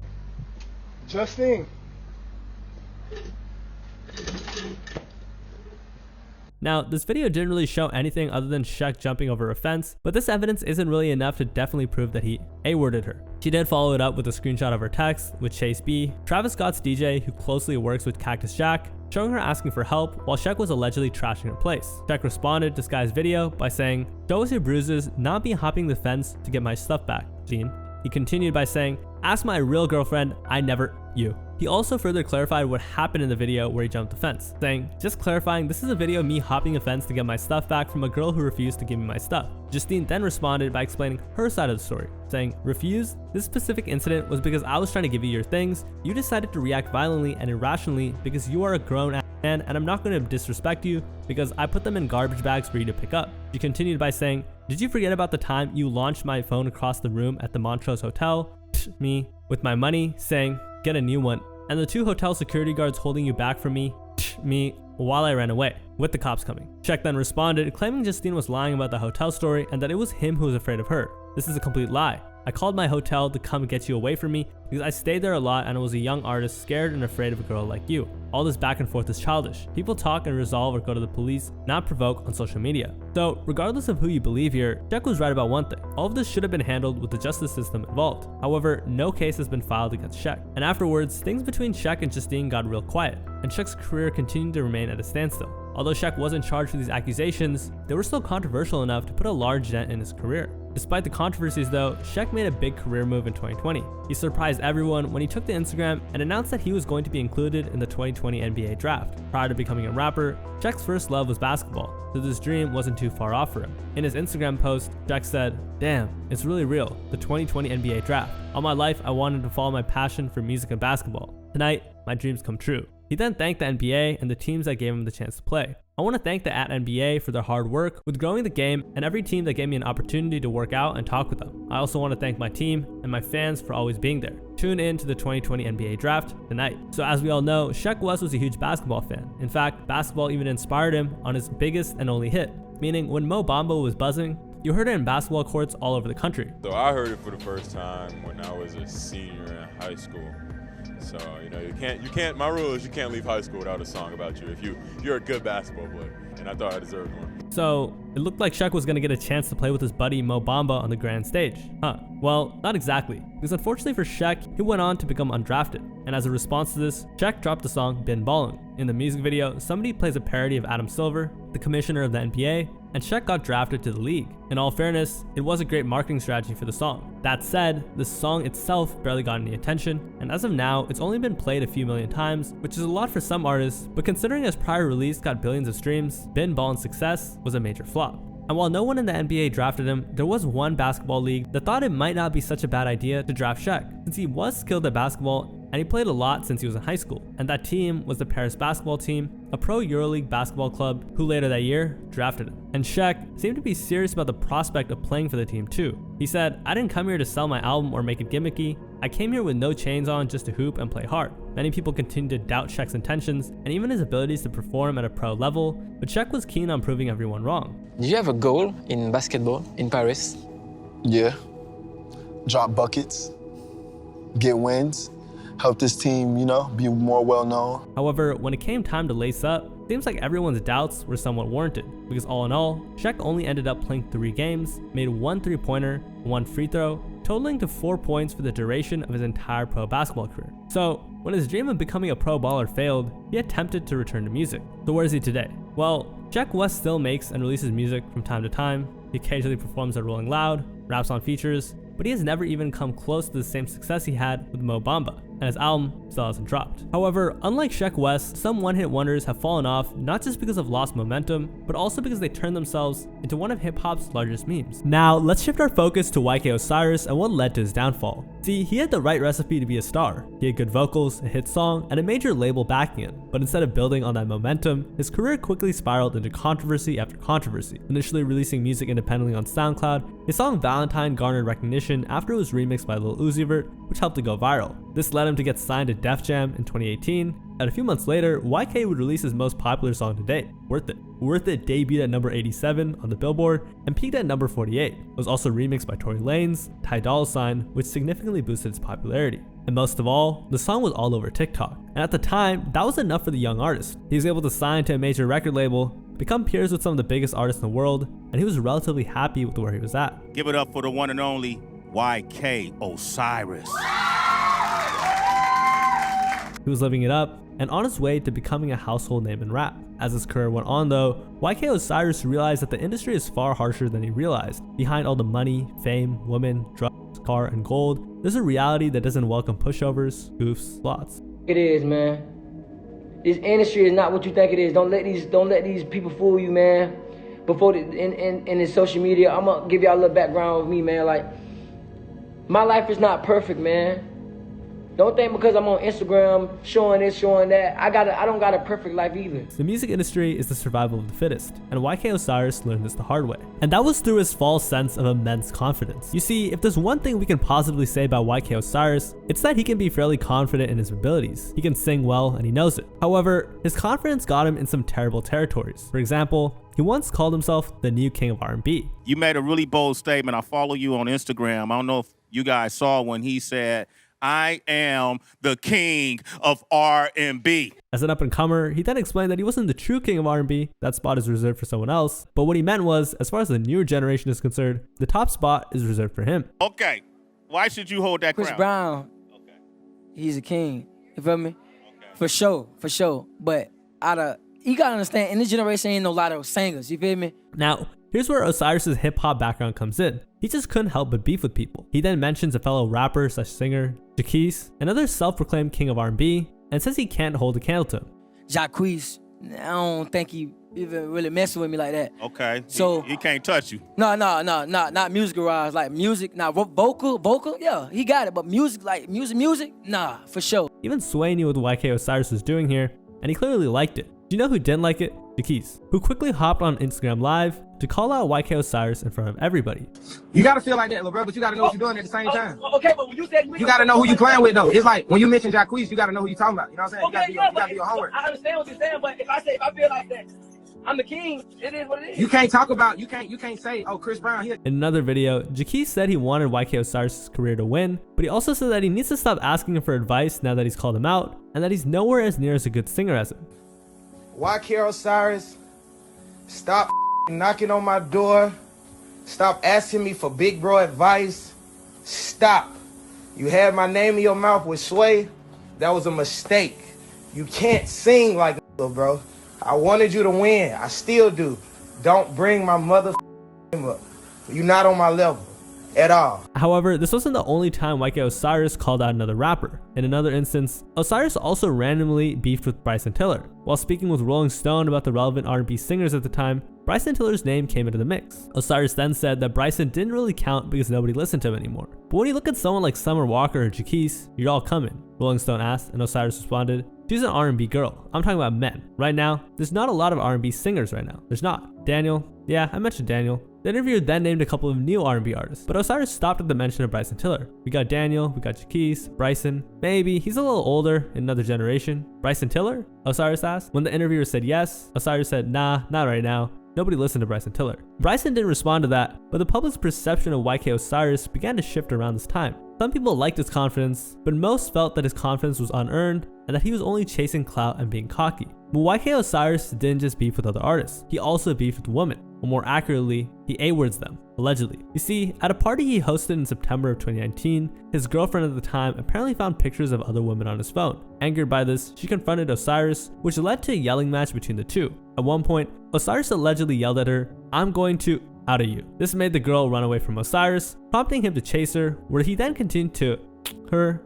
Justine. Now, this video didn't really show anything other than Sheck jumping over a fence, but this evidence isn't really enough to definitely prove that he A-worded her. She did follow it up with a screenshot of her text with Chase B, Travis Scott's DJ who closely works with Cactus Jack, showing her asking for help while Sheck was allegedly trashing her place. Sheck responded to Sky's video by saying, "Show us your bruises, not be hopping the fence to get my stuff back, Gene." He continued by saying, "Ask my real girlfriend, I never you." He also further clarified what happened in the video where he jumped the fence, saying, "Just clarifying, this is a video of me hopping a fence to get my stuff back from a girl who refused to give me my stuff." Justine then responded by explaining her side of the story, saying, "Refused? This specific incident was because I was trying to give you your things. You decided to react violently and irrationally because you are a grown-ass man and I'm not going to disrespect you because I put them in garbage bags for you to pick up." She continued by saying, "Did you forget about the time you launched my phone across the room at the Montrose Hotel? Me, with my money, saying, get a new one. And the 2 hotel security guards holding you back from me, me, while I ran away, with the cops coming." Sheck then responded, claiming Justine was lying about the hotel story and that it was him who was afraid of her. "This is a complete lie. I called my hotel to come get you away from me because I stayed there a lot and I was a young artist scared and afraid of a girl like you. All this back and forth is childish. People talk and resolve or go to the police, not provoke on social media." So regardless of who you believe here, Sheck was right about one thing. All of this should have been handled with the justice system involved. However, no case has been filed against Sheck. And afterwards, things between Sheck and Justine got real quiet, and Sheck's career continued to remain at a standstill. Although Sheck wasn't charged for these accusations, they were still controversial enough to put a large dent in his career. Despite the controversies though, Sheck made a big career move in 2020. He surprised everyone when he took to Instagram and announced that he was going to be included in the 2020 NBA draft. Prior to becoming a rapper, Sheck's first love was basketball, so this dream wasn't too far off for him. In his Instagram post, Sheck said, "Damn, it's really real, the 2020 NBA draft. All my life I wanted to follow my passion for music and basketball. Tonight, my dreams come true." He then thanked the NBA and the teams that gave him the chance to play. "I want to thank the @NBA for their hard work with growing the game and every team that gave me an opportunity to work out and talk with them. I also want to thank my team and my fans for always being there. Tune in to the 2020 NBA draft tonight." So as we all know, Sheck West was a huge basketball fan. In fact, basketball even inspired him on his biggest and only hit, meaning when Mo Bamba was buzzing, you heard it in basketball courts all over the country. So I heard it for the first time when I was a senior in high school. So, you can't, my rule is you can't leave high school without a song about you if you're a good basketball player, and I thought I deserved one. So, it looked like Sheck was going to get a chance to play with his buddy Mo Bamba on the grand stage. Well, not exactly, because unfortunately for Sheck, he went on to become undrafted, and as a response to this, Sheck dropped the song Been Ballin'. In the music video, somebody plays a parody of Adam Silver, the commissioner of the NBA, and Sheck got drafted to the league. In all fairness, it was a great marketing strategy for the song. That said, the song itself barely got any attention, and as of now, it's only been played a few million times, which is a lot for some artists, but considering his prior release got billions of streams, Been Ballin's success was a major flop. And while no one in the NBA drafted him, there was one basketball league that thought it might not be such a bad idea to draft Sheck, since he was skilled at basketball and he played a lot since he was in high school. And that team was the Paris basketball team, a pro EuroLeague basketball club who later that year drafted him. And Sheck seemed to be serious about the prospect of playing for the team too. He said, "I didn't come here to sell my album or make it gimmicky. I came here with no chains on just to hoop and play hard." Many people continued to doubt Sheck's intentions and even his abilities to perform at a pro level, but Sheck was keen on proving everyone wrong. Did you have a goal in basketball in Paris? Yeah. Drop buckets, get wins, help this team, be more well-known. However, when it came time to lace up, it seems like everyone's doubts were somewhat warranted, because all in all, Sheck only ended up playing 3 games, made 1 3-pointer, 1 free throw, totaling to 4 points for the duration of his entire pro basketball career. So, when his dream of becoming a pro baller failed, he attempted to return to music. So where is he today? Well, Sheck West still makes and releases music from time to time. He occasionally performs at Rolling Loud, raps on features, but he has never even come close to the same success he had with Mo Bamba, and his album still hasn't dropped. However, unlike Sheck West, some one-hit wonders have fallen off not just because of lost momentum, but also because they turned themselves into one of hip-hop's largest memes. Now, let's shift our focus to YK Osiris and what led to his downfall. See, he had the right recipe to be a star. He had good vocals, a hit song, and a major label backing him, but instead of building on that momentum, his career quickly spiraled into controversy after controversy. Initially releasing music independently on SoundCloud, his song Valentine garnered recognition after it was remixed by Lil Uzi Vert, which helped to go viral. This led him to get signed to Def Jam in 2018, and a few months later, YK would release his most popular song to date, Worth It. Worth It debuted at number 87 on the Billboard and peaked at number 48. It was also remixed by Tory Lanez, Ty Dolla $ign, which significantly boosted its popularity. And most of all, the song was all over TikTok. And at the time, that was enough for the young artist. He was able to sign to a major record label, become peers with some of the biggest artists in the world, and he was relatively happy with where he was at. Give it up for the one and only YK Osiris. He was living it up and on his way to becoming a household name in rap. As his career went on though, YK Osiris realized that the industry is far harsher than he realized. Behind all the money, fame, women, drugs, car, and gold, there's a reality that doesn't welcome pushovers, goofs, slots. It is, man. This industry is not what you think it is. Don't let these people fool you, man. Before in the social media, I'm gonna give y'all a little background of me, man. Like, my life is not perfect, man. Don't think because I'm on Instagram showing this, showing that, I don't got a perfect life either. The music industry is the survival of the fittest, and YK Osiris learned this the hard way. And that was through his false sense of immense confidence. You see, if there's one thing we can positively say about YK Osiris, it's that he can be fairly confident in his abilities. He can sing well, and he knows it. However, his confidence got him in some terrible territories. For example, he once called himself the new king of R&B. You made a really bold statement. I follow you on Instagram. I don't know if you guys saw when he said, I am the king of R&B. As an up-and-comer, he then explained that he wasn't the true king of R&B, that spot is reserved for someone else. But what he meant was, as far as the newer generation is concerned, the top spot is reserved for him. Okay, why should you hold that Chris crown? Brown, he's a king, you feel me? For sure. But you gotta understand, in this generation ain't no lot of singers, you feel me? Now, here's where Osiris's hip-hop background comes in. He just couldn't help but beef with people. He then mentions a fellow rapper / singer, Jacquees, another self-proclaimed king of R&B, and says he can't hold a candle to him. Jacquees, I don't think he even really messing with me like that. Okay, so he can't touch you. No, not music-wise, like music, vocal, yeah, he got it, but music, like music, nah, for sure. Even Sway knew what YK Osiris was doing here, and he clearly liked it. Do you know who didn't like it? Jacquees, who quickly hopped on Instagram Live to call out YK Osiris in front of everybody. You gotta feel like that, little bro, but you gotta know what you're doing at the same time. Okay, but when you said you gotta know who you playing with, though. It's like when you mention Jacquees, you gotta know who you talking about. You know what I'm saying? You gotta do your homework. I understand what you're saying, but if I feel like that, I'm the king, it is what it is. You can't talk about, you can't say, oh, Chris Brown here. In another video, Jacquees said he wanted YK Osiris' career to win, but he also said that he needs to stop asking him for advice now that he's called him out, and that he's nowhere as near as a good singer as him. YK Osiris, stop knocking on my door. Stop asking me for big bro advice. Stop. You had my name in your mouth with Sway. That was a mistake. You can't sing like a little bro. I wanted you to win. I still do. Don't bring my mother up. You're not on my level at all. However, this wasn't the only time YK Osiris called out another rapper. In another instance, Osiris also randomly beefed with Bryson Tiller. While speaking with Rolling Stone about the relevant R&B singers at the time, Bryson Tiller's name came into the mix. Osiris then said that Bryson didn't really count because nobody listened to him anymore. But when you look at someone like Summer Walker or Jacquees, you're all coming. Rolling Stone asked, and Osiris responded, she's an R&B girl. I'm talking about men. Right now, there's not a lot of R&B singers right now. There's not. Daniel, yeah, I mentioned Daniel. The interviewer then named a couple of new R&B artists, but Osiris stopped at the mention of Bryson Tiller. We got Daniel, we got Jacquees, Bryson. Maybe he's a little older in another generation. Bryson Tiller? Osiris asked. When the interviewer said yes, Osiris said, nah, not right now. Nobody listened to Bryson Tiller. Bryson didn't respond to that, but the public's perception of YK Osiris began to shift around this time. Some people liked his confidence, but most felt that his confidence was unearned and that he was only chasing clout and being cocky. But YK Osiris didn't just beef with other artists, he also beefed with women. Or more accurately, he A-words them, allegedly. You see, at a party he hosted in September of 2019, his girlfriend at the time apparently found pictures of other women on his phone. Angered by this, she confronted Osiris, which led to a yelling match between the two. At one point, Osiris allegedly yelled at her, "I'm going to out of you." This made the girl run away from Osiris, prompting him to chase her, where he then continued to her,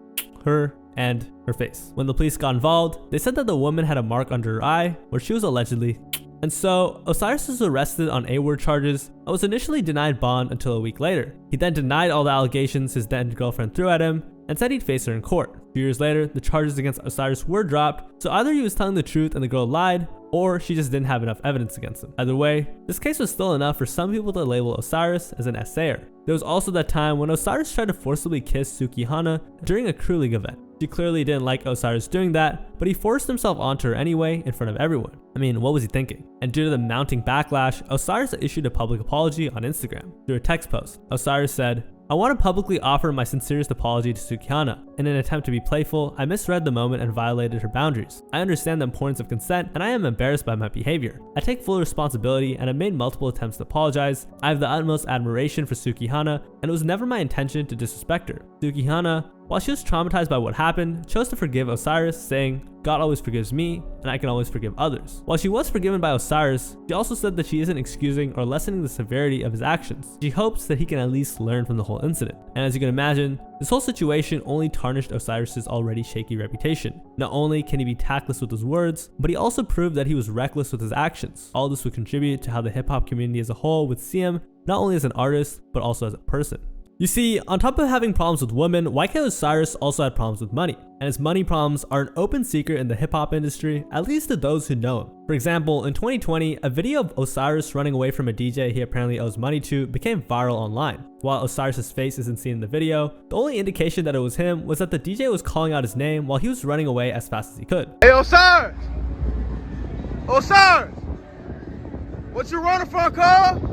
and her face. When the police got involved, they said that the woman had a mark under her eye, where she was allegedly. And so, Osiris was arrested on A-word charges and was initially denied bond until a week later. He then denied all the allegations his then girlfriend threw at him and said he'd face her in court. A few years later, the charges against Osiris were dropped, so either he was telling the truth and the girl lied, or she just didn't have enough evidence against him. Either way, this case was still enough for some people to label Osiris as an essayer. There was also that time when Osiris tried to forcibly kiss Suki Hana during a Crew League event. She clearly didn't like Osiris doing that, but he forced himself onto her anyway in front of everyone. I mean, what was he thinking? And due to the mounting backlash, Osiris issued a public apology on Instagram. Through a text post, Osiris said, "I want to publicly offer my sincerest apology to Sukihana. In an attempt to be playful, I misread the moment and violated her boundaries. I understand the importance of consent, and I am embarrassed by my behavior. I take full responsibility and have made multiple attempts to apologize. I have the utmost admiration for Sukihana, and it was never my intention to disrespect her." Sukihana, while she was traumatized by what happened, chose to forgive Osiris, saying, "God always forgives me, and I can always forgive others." While she was forgiven by Osiris, she also said that she isn't excusing or lessening the severity of his actions. She hopes that he can at least learn from the whole incident. And as you can imagine, this whole situation only tarnished Osiris's already shaky reputation. Not only can he be tactless with his words, but he also proved that he was reckless with his actions. All this would contribute to how the hip-hop community as a whole would see him not only as an artist, but also as a person. You see, on top of having problems with women, YK Osiris also had problems with money, and his money problems are an open secret in the hip-hop industry, at least to those who know him. For example, in 2020, a video of Osiris running away from a DJ he apparently owes money to became viral online. While Osiris's face isn't seen in the video, the only indication that it was him was that the DJ was calling out his name while he was running away as fast as he could. Hey, Osiris! Osiris! What you running from, cuz?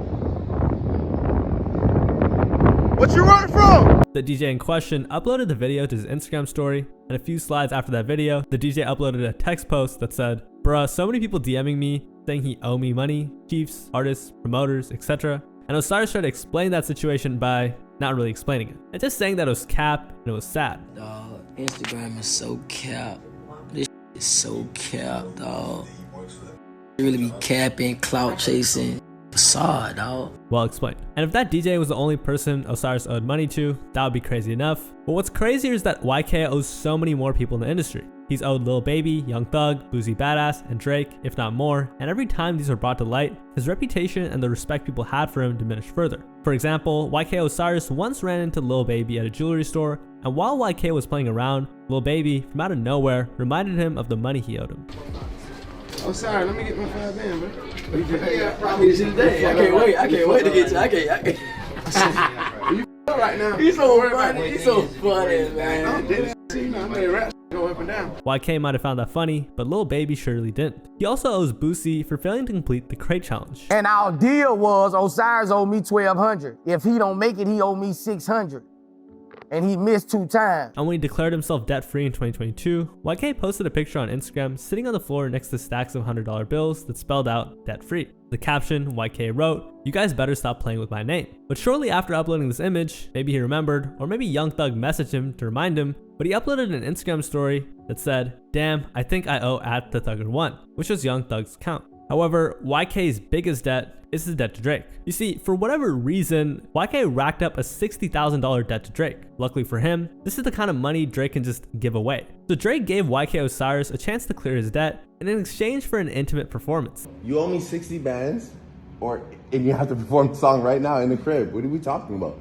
What you running from? The DJ in question uploaded the video to his Instagram story, and a few slides after that video, the DJ uploaded a text post that said, "Bruh, so many people DMing me saying he owe me money, chiefs, artists, promoters, etc." And Osiris tried to explain that situation by not really explaining it, and just saying that it was cap and it was sad. Dog, Instagram is so cap. This is so cap, dog. Really be capping, clout chasing. Facade, dog. Well explained. And if that DJ was the only person Osiris owed money to, that would be crazy enough. But what's crazier is that YK owes so many more people in the industry. He's owed Lil Baby, Young Thug, Boosie Badass, and Drake, if not more, and every time these are brought to light, his reputation and the respect people had for him diminished further. For example, YK Osiris once ran into Lil Baby at a jewelry store, and while YK was playing around, Lil Baby, from out of nowhere, reminded him of the money he owed him. Oh, sorry, let me get my 5 band, bro. Yeah, probably today. I can't wait to get you. I can't. You right now. He's so funny. He's so funny, man. I made rap go up and down. YK might have found that funny, but Lil Baby surely didn't. He also owes Boosie for failing to complete the crate challenge. And our deal was Osiris owed me $1,200. If he don't make it, he owe me $600. And he missed 2 times. And when he declared himself debt-free in 2022, YK posted a picture on Instagram sitting on the floor next to stacks of $100 bills that spelled out debt-free. The caption, YK wrote, "You guys better stop playing with my name." But shortly after uploading this image, maybe he remembered, or maybe Young Thug messaged him to remind him, but he uploaded an Instagram story that said, "Damn, I think I owe @TheThugger1," which was Young Thug's account. However, YK's biggest debt is his debt to Drake. You see, for whatever reason, YK racked up a $60,000 debt to Drake. Luckily for him, this is the kind of money Drake can just give away. So Drake gave YK Osiris a chance to clear his debt in exchange for an intimate performance. You owe me 60 bands, and you have to perform the song right now in the crib. What are we talking about?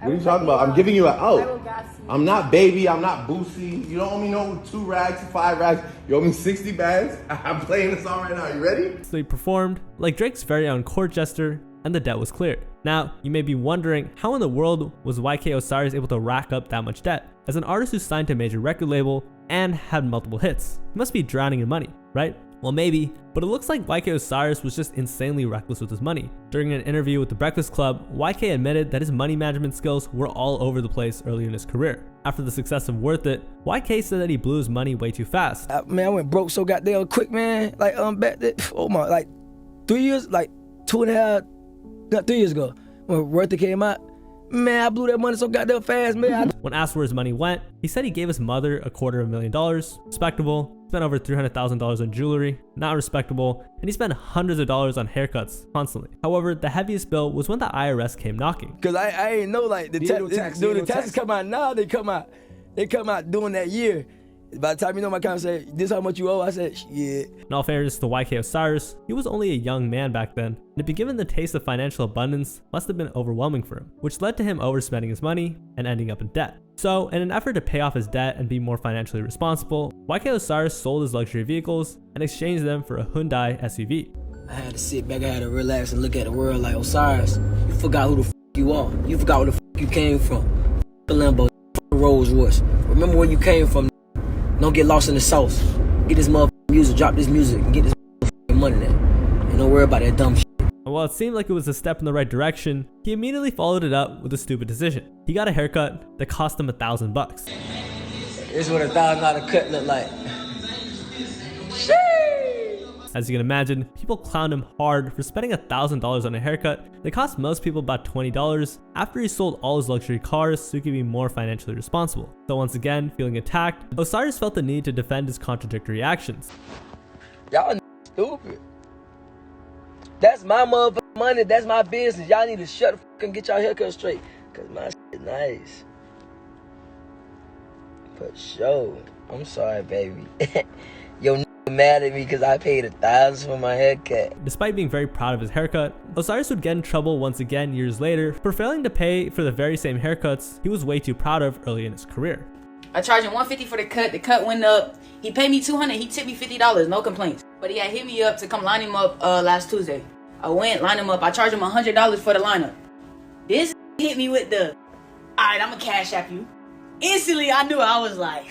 What are you talking about? I'm giving you an out. I'm not Baby. I'm not Boosie. You don't owe me no 2 rags, 5 rags. You owe me 60 bands. I'm playing the song right now. You ready? So he performed like Drake's very own court jester, and the debt was cleared. Now, you may be wondering, how in the world was YK Osiris able to rack up that much debt? As an artist who signed to a major record label and had multiple hits, he must be drowning in money, right? Well, maybe, but it looks like YK Osiris was just insanely reckless with his money. During an interview with The Breakfast Club, YK admitted that his money management skills were all over the place early in his career. After the success of Worth It, YK said that he blew his money way too fast. Man, I went broke so goddamn quick, man. Like, back then, oh my, like 3 years, like 2.5, not 3 years ago, when Worth It came out, man, I blew that money so goddamn fast, man. When asked where his money went, he said he gave his mother $250,000, respectable, spent over $300,000 on jewelry, not respectable, and he spent hundreds of dollars on haircuts constantly. However, the heaviest bill was when the IRS came knocking. Cause I ain't know like the taxes come out now, they come out during that year. By the time you know my account say, "This how much you owe," I said, "Yeah." In all fairness to YK Osiris, he was only a young man back then, and to be given the taste of financial abundance must have been overwhelming for him, which led to him overspending his money and ending up in debt. So, in an effort to pay off his debt and be more financially responsible, YK Osiris sold his luxury vehicles and exchanged them for a Hyundai SUV. I had to sit back, I had to relax and look at the world like, "Osiris, you forgot who the f you are. You forgot where the f you came from. Lambo, Rolls Royce. Remember where you came from. Don't get lost in the sauce. Get this motherfucking music, drop this music, and get this motherfucking money there. And don't worry about that dumb shit. And while it seemed like it was a step in the right direction, he immediately followed it up with a stupid decision. He got a haircut that cost him $1,000. This is what $1,000 cut look like. As you can imagine, people clowned him hard for spending $1,000 on a haircut that cost most people about $20 after he sold all his luxury cars so he could be more financially responsible. So once again, feeling attacked, Osiris felt the need to defend his contradictory actions. Y'all stupid. That's my motherfucking money, that's my business. Y'all need to shut the fuck and get y'all haircut straight. Cause my shit nice. For sure. I'm sorry, baby. Yo, mad at me because I paid $1,000 for my haircut. Despite being very proud of his haircut, Osiris would get in trouble once again years later for failing to pay for the very same haircuts he was way too proud of early in his career. I charged him $150 for the cut went up. He paid me $200, he tipped me $50, no complaints. But he had hit me up to come line him up last Tuesday. I went, line him up, I charged him $100 for the lineup. This hit me with the, alright, I'ma cash app you. Instantly I knew, I was like,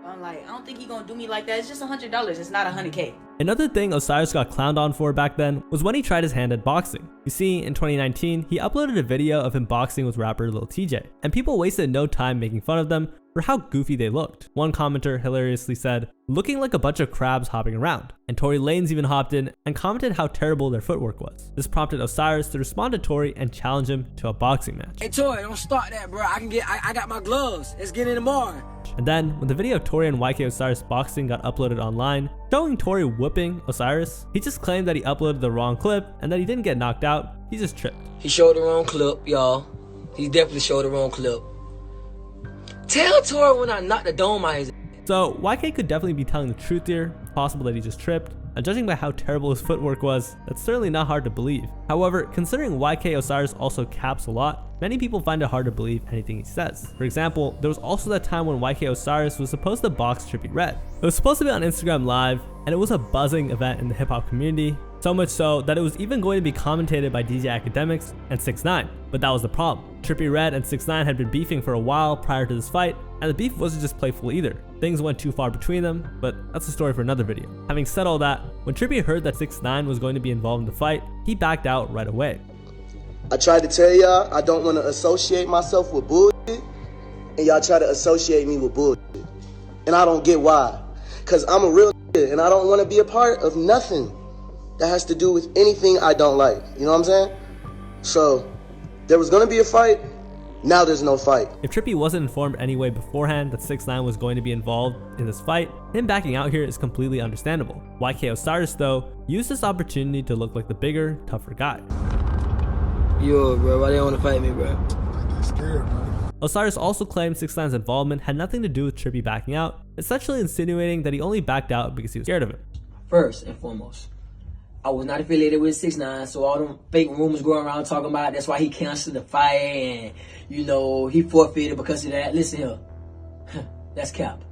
I'm like, I don't think he gonna do me like that. It's just $100. It's not $100K. Another thing Osiris got clowned on for back then was when he tried his hand at boxing. You see, in 2019, he uploaded a video of him boxing with rapper Lil TJ, and people wasted no time making fun of them for how goofy they looked. One commenter hilariously said, looking like a bunch of crabs hopping around, and Tory Lanez even hopped in and commented how terrible their footwork was. This prompted Osiris to respond to Tory and challenge him to a boxing match. Hey Tory, don't start that, bro. I got my gloves. Let's get in tomorrow. And then, when the video of Tory and YK Osiris boxing got uploaded online, showing Tory whooping Osiris, he just claimed that he uploaded the wrong clip and that he didn't get knocked out, he just tripped. He showed the wrong clip, y'all. He definitely showed the wrong clip. Tell Tory when I knocked the dome out his. So YK could definitely be telling the truth here. It's possible that he just tripped, and judging by how terrible his footwork was, that's certainly not hard to believe. However, considering YK Osiris also caps a lot, many people find it hard to believe anything he says. For example, there was also that time when YK Osiris was supposed to box Trippie Redd. It was supposed to be on Instagram Live, and it was a buzzing event in the hip-hop community, so much so that it was even going to be commentated by DJ Academics and 6ix9ine. But that was the problem. Trippie Redd and 6ix9ine had been beefing for a while prior to this fight, and the beef wasn't just playful either. Things went too far between them, but that's a story for another video. Having said all that, when Trippie heard that 6ix9ine was going to be involved in the fight, he backed out right away. I tried to tell y'all I don't want to associate myself with bullshit, and y'all try to associate me with bullshit. And I don't get why. Cause I'm a real nigga, and I don't want to be a part of nothing that has to do with anything I don't like. You know what I'm saying? So, there was gonna be a fight, now there's no fight. If Trippie wasn't informed anyway beforehand that 6ix9ine was going to be involved in this fight, him backing out here is completely understandable. YK Osiris though, used this opportunity to look like the bigger, tougher guy. Yo, bro, why they want to fight me, bro? I'm scared, man. Osiris also claimed 6ix9ine's involvement had nothing to do with Trippie backing out, essentially insinuating that he only backed out because he was scared of him. First and foremost, I was not affiliated with 6ix9ine, so all them fake rumors going around talking about that's why he canceled the fight and, you know, he forfeited because of that. Listen here, that's cap.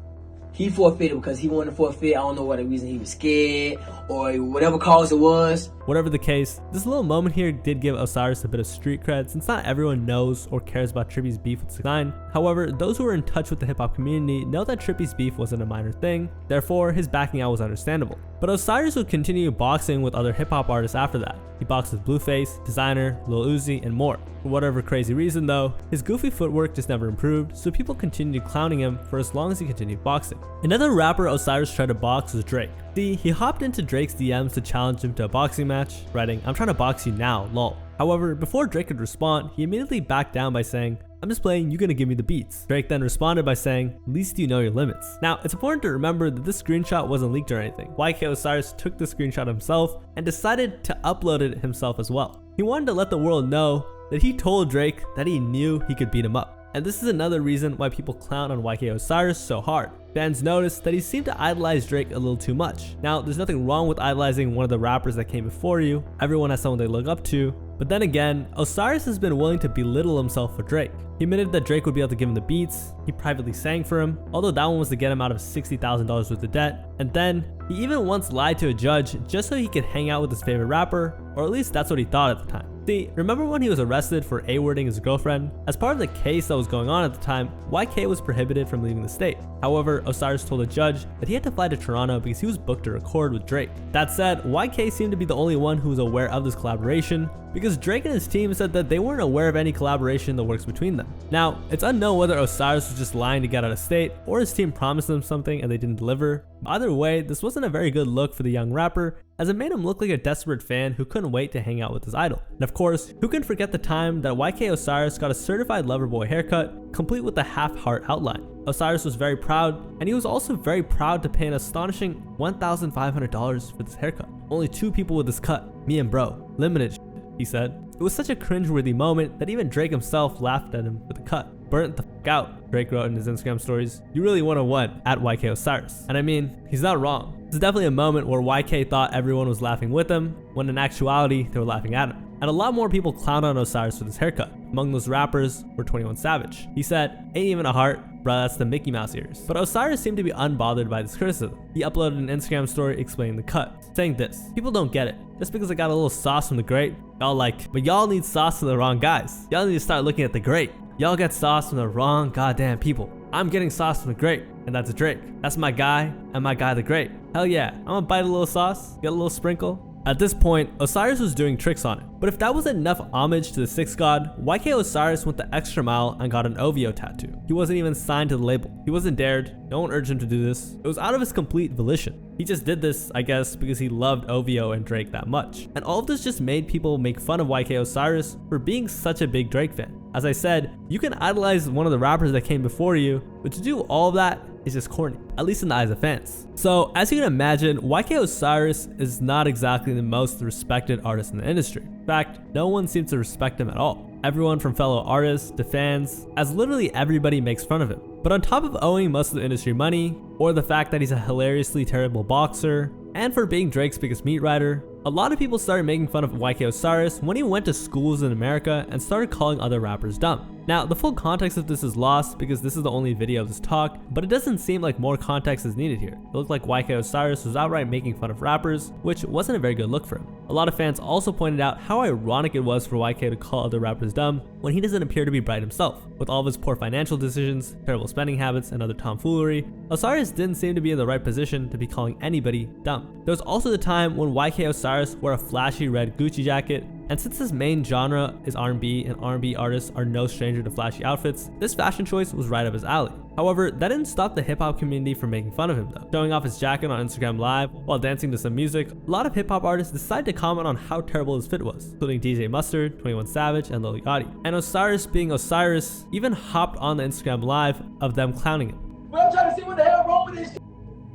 He forfeited because he wanted to forfeit. I don't know what the reason he was scared or whatever cause it was. Whatever the case, this little moment here did give Osiris a bit of street cred since not everyone knows or cares about Trippie's beef with 6ix9ine. However, those who are in touch with the hip hop community know that Trippie's beef wasn't a minor thing, therefore his backing out was understandable. But Osiris would continue boxing with other hip hop artists after that. He boxed with Blueface, Designer, Lil Uzi, and more. For whatever crazy reason though, his goofy footwork just never improved, so people continued clowning him for as long as he continued boxing. Another rapper Osiris tried to box was Drake. See, he hopped into Drake's DMs to challenge him to a boxing match, writing, "I'm trying to box you now, lol." However, before Drake could respond, he immediately backed down by saying, "I'm just playing, you gonna give me the beats." Drake then responded by saying, "At least you know your limits." Now, it's important to remember that this screenshot wasn't leaked or anything. YK Osiris took the screenshot himself and decided to upload it himself as well. He wanted to let the world know that he told Drake that he knew he could beat him up. And this is another reason why people clown on YK Osiris so hard. Fans noticed that he seemed to idolize Drake a little too much. Now, there's nothing wrong with idolizing one of the rappers that came before you. Everyone has someone they look up to. But then again, Osiris has been willing to belittle himself for Drake. He admitted that Drake would be able to give him the beats, he privately sang for him, although that one was to get him out of $60,000 worth of debt, and then he even once lied to a judge just so he could hang out with his favorite rapper, or at least that's what he thought at the time. See, remember when he was arrested for A-wording his girlfriend? As part of the case that was going on at the time, YK was prohibited from leaving the state. However, Osiris told a judge that he had to fly to Toronto because he was booked to record with Drake. That said, YK seemed to be the only one who was aware of this collaboration, because Drake and his team said that they weren't aware of any collaboration in the works between them. Now, it's unknown whether Osiris was just lying to get out of state, or his team promised them something and they didn't deliver. Either way, this wasn't a very good look for the young rapper, as it made him look like a desperate fan who couldn't wait to hang out with his idol. And of course, who can forget the time that YK Osiris got a certified Loverboy haircut, complete with the half-heart outline. Osiris was very proud, and he was also very proud to pay an astonishing $1,500 for this haircut. Only 2 people with this cut, me and bro. Limited, he said. It was such a cringeworthy moment that even Drake himself laughed at him for the cut. Burnt the f out, Drake wrote in his Instagram stories. You really 101 at YK Osiris. And I mean, he's not wrong. It's definitely a moment where YK thought everyone was laughing with him, when in actuality, they were laughing at him. And a lot more people clowned on Osiris with his haircut. Among those rappers were 21 Savage. He said, ain't even a heart, bruh, that's the Mickey Mouse ears. But Osiris seemed to be unbothered by this criticism. He uploaded an Instagram story explaining the cut, saying this: people don't get it. Just because I got a little sauce from the great, y'all like, but y'all need sauce from the wrong guys. Y'all need to start looking at the great. Y'all get sauce from the wrong goddamn people. I'm getting sauce from the great, and that's Drake. That's my guy, and my guy the great. Hell yeah, I'm gonna bite a little sauce, get a little sprinkle. At this point, Osiris was doing tricks on it. But if that wasn't enough homage to the Sixth God, YK Osiris went the extra mile and got an OVO tattoo. He wasn't even signed to the label. He wasn't dared. No one urged him to do this. It was out of his complete volition. He just did this, I guess, because he loved OVO and Drake that much. And all of this just made people make fun of YK Osiris for being such a big Drake fan. As I said, you can idolize one of the rappers that came before you, but to do all of that is just corny, at least in the eyes of fans. So as you can imagine, YK Osiris is not exactly the most respected artist in the industry. In fact, no one seems to respect him at all. Everyone from fellow artists to fans, as literally everybody makes fun of him. But on top of owing most of the industry money, or the fact that he's a hilariously terrible boxer, and for being Drake's biggest meat rider, a lot of people started making fun of YK Osiris when he went to schools in America and started calling other rappers dumb. Now, the full context of this is lost because this is the only video of this talk, but it doesn't seem like more context is needed here. It looked like YK Osiris was outright making fun of rappers, which wasn't a very good look for him. A lot of fans also pointed out how ironic it was for YK to call other rappers dumb when he doesn't appear to be bright himself. With all of his poor financial decisions, terrible spending habits, and other tomfoolery, Osiris didn't seem to be in the right position to be calling anybody dumb. There was also the time when YK Osiris wore a flashy red Gucci jacket, and since his main genre is R&B and R&B artists are no stranger to flashy outfits, this fashion choice was right up his alley. However, that didn't stop the hip-hop community from making fun of him though. Showing off his jacket on Instagram Live while dancing to some music, a lot of hip-hop artists decided to comment on how terrible his fit was, including DJ Mustard, 21 Savage, and Lil Yachty. And Osiris, being Osiris, even hopped on the Instagram Live of them clowning him. Well, I'm trying to see what the hell wrong with this shit.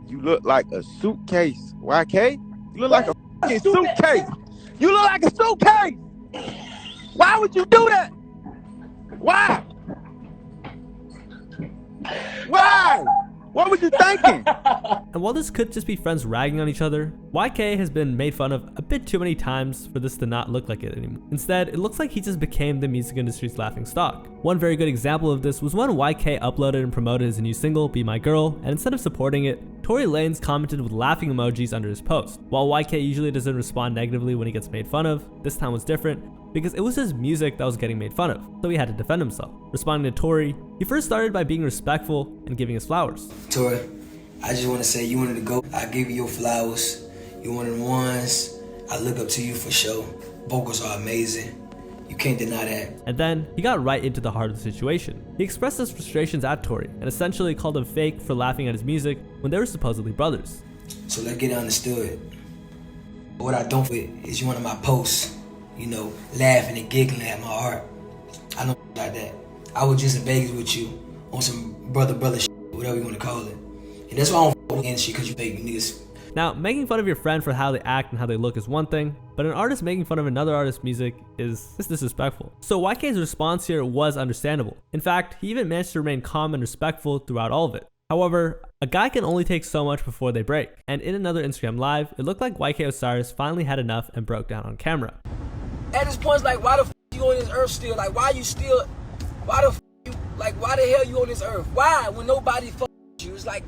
You look like a suitcase, YK. You look like a fucking suitcase. You look like a suitcase. Why would you do that? Why? Why? What was you thinking? And while this could just be friends ragging on each other, YK has been made fun of a bit too many times for this to not look like it anymore. Instead, it looks like he just became the music industry's laughing stock. One very good example of this was when YK uploaded and promoted his new single, Be My Girl, and instead of supporting it, Tory Lanez commented with laughing emojis under his post. While YK usually doesn't respond negatively when he gets made fun of, this time was different because it was his music that was getting made fun of, so he had to defend himself. Responding to Tory, he first started by being respectful and giving his flowers. Tory, I just want to say you wanted to go. I gave you your flowers. You're one of the ones. I look up to you for sure. Vocals are amazing. You can't deny that. And then he got right into the heart of the situation. He expressed his frustrations at Tory and essentially called him fake for laughing at his music when they were supposedly brothers. So let's get it understood. What I don't fit is you one of my posts, you know, laughing and giggling at my art. I don't like that. I was just in Vegas with you on some brother shit, whatever you want to call it. And that's why I don't fuck against shit, because you fake niggas. Now, making fun of your friend for how they act and how they look is one thing, but an artist making fun of another artist's music is just disrespectful. So YK's response here was understandable. In fact, he even managed to remain calm and respectful throughout all of it. However, a guy can only take so much before they break. And in another Instagram Live, it looked like YK Osiris finally had enough and broke down on camera. At this point, it's like, why the f you on this earth still? Like, why the f Like, why the hell you on this earth? Why? When nobody fuck you? It's like,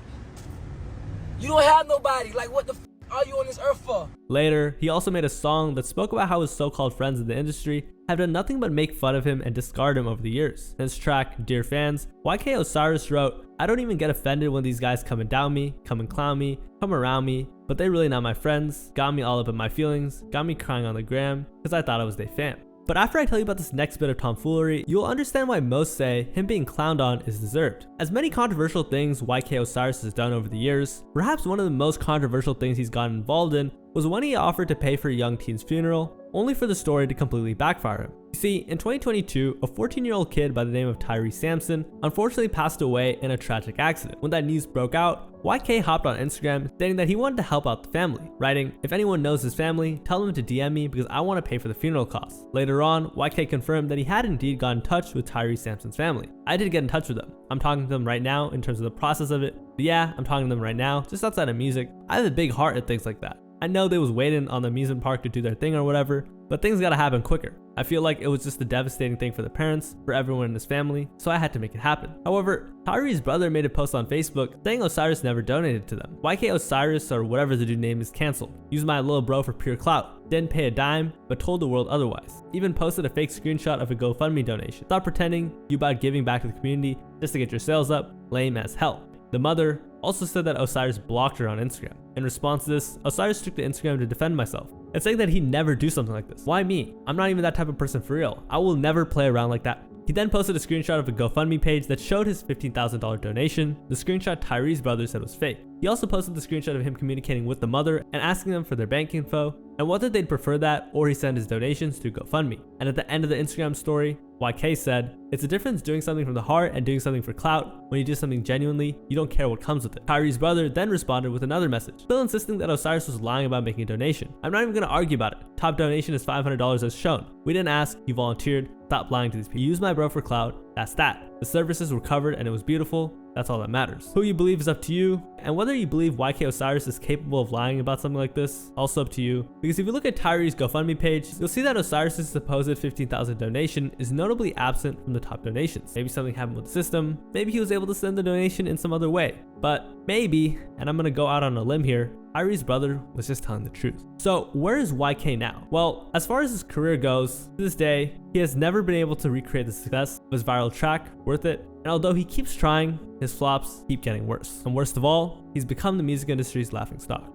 you don't have nobody. Like, what the f are you on this earth for? Later, he also made a song that spoke about how his so-called friends in the industry have done nothing but make fun of him and discard him over the years. In his track, Dear Fans, YK Osiris wrote, "I don't even get offended when these guys come and down me, come and clown me, come around me, but they really not my friends, got me all up in my feelings, got me crying on the gram, cause I thought I was they fam." But after I tell you about this next bit of tomfoolery, you'll understand why most say him being clowned on is deserved. As many controversial things YK Osiris has done over the years, perhaps one of the most controversial things he's gotten involved in was when he offered to pay for a young teen's funeral, only for the story to completely backfire him. You see, in 2022, a 14-year-old kid by the name of Tyrese Sampson unfortunately passed away in a tragic accident. When that news broke out, YK hopped on Instagram stating that he wanted to help out the family, writing, "If anyone knows his family, tell them to DM me because I want to pay for the funeral costs." Later on, YK confirmed that he had indeed got in touch with Tyrese Sampson's family. I did get in touch with them. I'm talking to them right now in terms of the process of it. But yeah, I'm talking to them right now, just outside of music. I have a big heart at things like that. I know they was waiting on the amusement park to do their thing or whatever, but things gotta happen quicker. I feel like it was just a devastating thing for the parents, for everyone in his family, so I had to make it happen. However, Tyrese's brother made a post on Facebook saying Osiris never donated to them. YK Osiris, or whatever the dude name is, canceled. Used my little bro for pure clout. Didn't pay a dime, but told the world otherwise. Even posted a fake screenshot of a GoFundMe donation. Stop pretending you about giving back to the community just to get your sales up. Lame as hell. The mother also said that Osiris blocked her on Instagram. In response to this, Osiris took to Instagram to defend myself and saying that he'd never do something like this. Why me? I'm not even that type of person for real. I will never play around like that. He then posted a screenshot of a GoFundMe page that showed his $15,000 donation. The screenshot Tyrese's brother said was fake. He also posted the screenshot of him communicating with the mother and asking them for their bank info and whether they'd prefer that or he send his donations to GoFundMe. And at the end of the Instagram story, YK said, "It's a difference doing something from the heart and doing something for clout. When you do something genuinely, you don't care what comes with it." Tyrese's brother then responded with another message, still insisting that Osiris was lying about making a donation. "I'm not even gonna argue about it. Top donation is $500 as shown. We didn't ask, you volunteered. Stop lying to these people. You used my bro for clout, that's that. The services were covered and it was beautiful. That's all that matters." Who you believe is up to you, and whether you believe YK Osiris is capable of lying about something like this, also up to you. Because if you look at Tyrese's GoFundMe page, you'll see that Osiris' supposed $15,000 donation is notably absent from the top donations. Maybe something happened with the system, maybe he was able to send the donation in some other way. But maybe, and I'm gonna go out on a limb here, Tyrese's brother was just telling the truth. So where is YK now? Well, as far as his career goes, to this day, he has never been able to recreate the success of his viral track, Worth It. And although he keeps trying, his flops keep getting worse. And worst of all, he's become the music industry's laughingstock.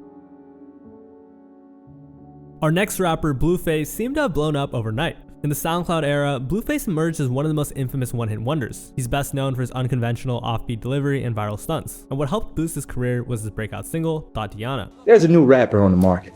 Our next rapper, Blueface, seemed to have blown up overnight. In the SoundCloud era, Blueface emerged as one of the most infamous one-hit wonders. He's best known for his unconventional offbeat delivery and viral stunts. And what helped boost his career was his breakout single, Tatiana. There's a new rapper on the market.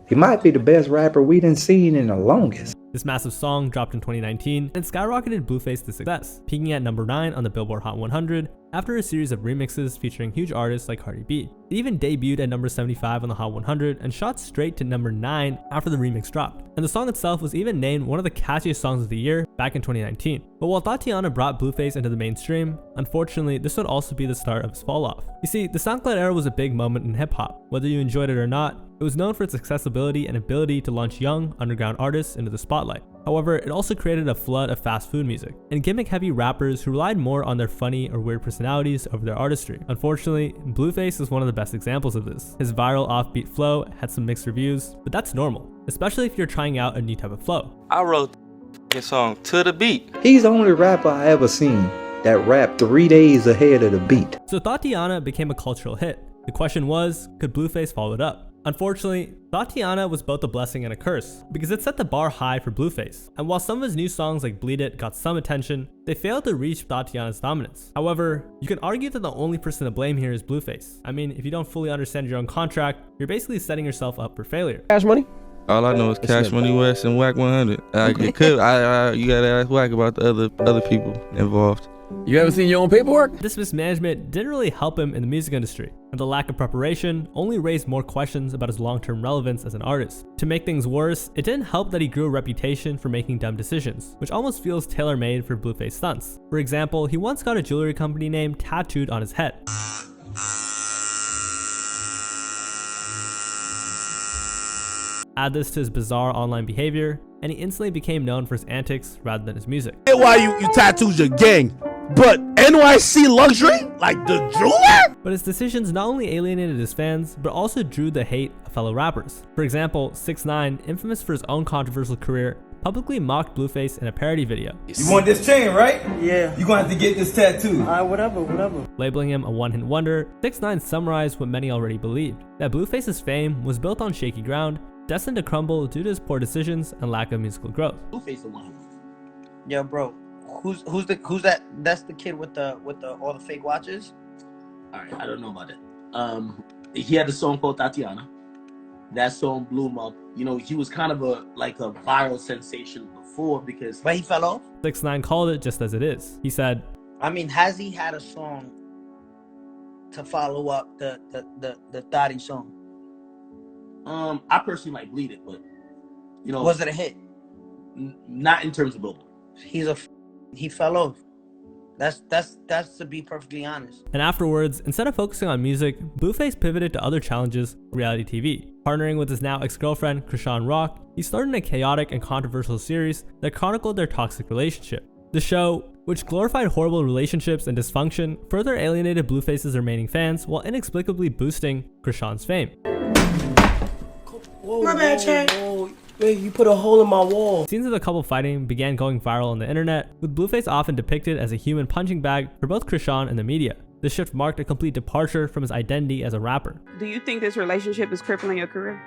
He might be the best rapper we done seen in the longest. This massive song dropped in 2019 and skyrocketed Blueface to success, peaking at number 9 on the Billboard Hot 100 after a series of remixes featuring huge artists like Cardi B. It even debuted at number 75 on the Hot 100 and shot straight to number 9 after the remix dropped. And the song itself was even named one of the catchiest songs of the year back in 2019. But while Tatiana brought Blueface into the mainstream, unfortunately, this would also be the start of his fall off. You see, the SoundCloud era was a big moment in hip hop. Whether you enjoyed it or not, it was known for its accessibility and ability to launch young, underground artists into the spotlight. However, it also created a flood of fast food music and gimmick-heavy rappers who relied more on their funny or weird personalities over their artistry. Unfortunately, Blueface is one of the best examples of this. His viral offbeat flow had some mixed reviews, but that's normal, especially if you're trying out a new type of flow. I wrote a song to the beat. He's the only rapper I ever seen that rapped 3 days ahead of the beat. So Tatiana became a cultural hit. The question was, could Blueface follow it up? Unfortunately, Tatiana was both a blessing and a curse, because it set the bar high for Blueface, and while some of his new songs like Bleed It got some attention, they failed to reach Tatiana's dominance. However, you can argue that the only person to blame here is Blueface. I mean, if you don't fully understand your own contract, you're basically setting yourself up for failure. Cash Money? All I know is Cash Money West and Wack 100. You gotta ask Wack about the other people involved. You haven't seen your own paperwork? This mismanagement didn't really help him in the music industry, and the lack of preparation only raised more questions about his long-term relevance as an artist. To make things worse, it didn't help that he grew a reputation for making dumb decisions, which almost feels tailor-made for Blueface stunts. For example, he once got a jewelry company name tattooed on his head. Add this to his bizarre online behavior, and he instantly became known for his antics rather than his music. Why you tattoos your gang, but NYC luxury? Like the jeweler? But his decisions not only alienated his fans, but also drew the hate of fellow rappers. For example, 6ix9ine, infamous for his own controversial career, publicly mocked Blueface in a parody video. You want this chain, right? Yeah. You gonna have to get this tattoo. Alright, whatever. Labeling him a one-hit wonder, 6ix9ine summarized what many already believed, that Blueface's fame was built on shaky ground, destined to crumble due to his poor decisions and lack of musical growth. Blueface the one. Yeah, bro. Who's that? That's the kid with the all the fake watches. All right, I don't know about that. He had a song called Tatiana. That song blew him up. You know, he was kind of a viral sensation before because. But he fell off. 6ix9ine called it just as it is. He said, I mean, has he had a song to follow up the Thotty song? I personally like Bleed It, but you know, was it a hit? Not in terms of Billboard. He fell off. That's to be perfectly honest. And afterwards, instead of focusing on music, Blueface pivoted to other challenges, reality TV. Partnering with his now ex-girlfriend, Chrisean Rock, he starred in a chaotic and controversial series that chronicled their toxic relationship. The show, which glorified horrible relationships and dysfunction, further alienated Blueface's remaining fans while inexplicably boosting Chrisean's fame. Whoa, my bad, Chad. Wait, you put a hole in my wall. Scenes of the couple fighting began going viral on the internet, with Blueface often depicted as a human punching bag for both Chrisean and the media. This shift marked a complete departure from his identity as a rapper. Do you think this relationship is crippling your career?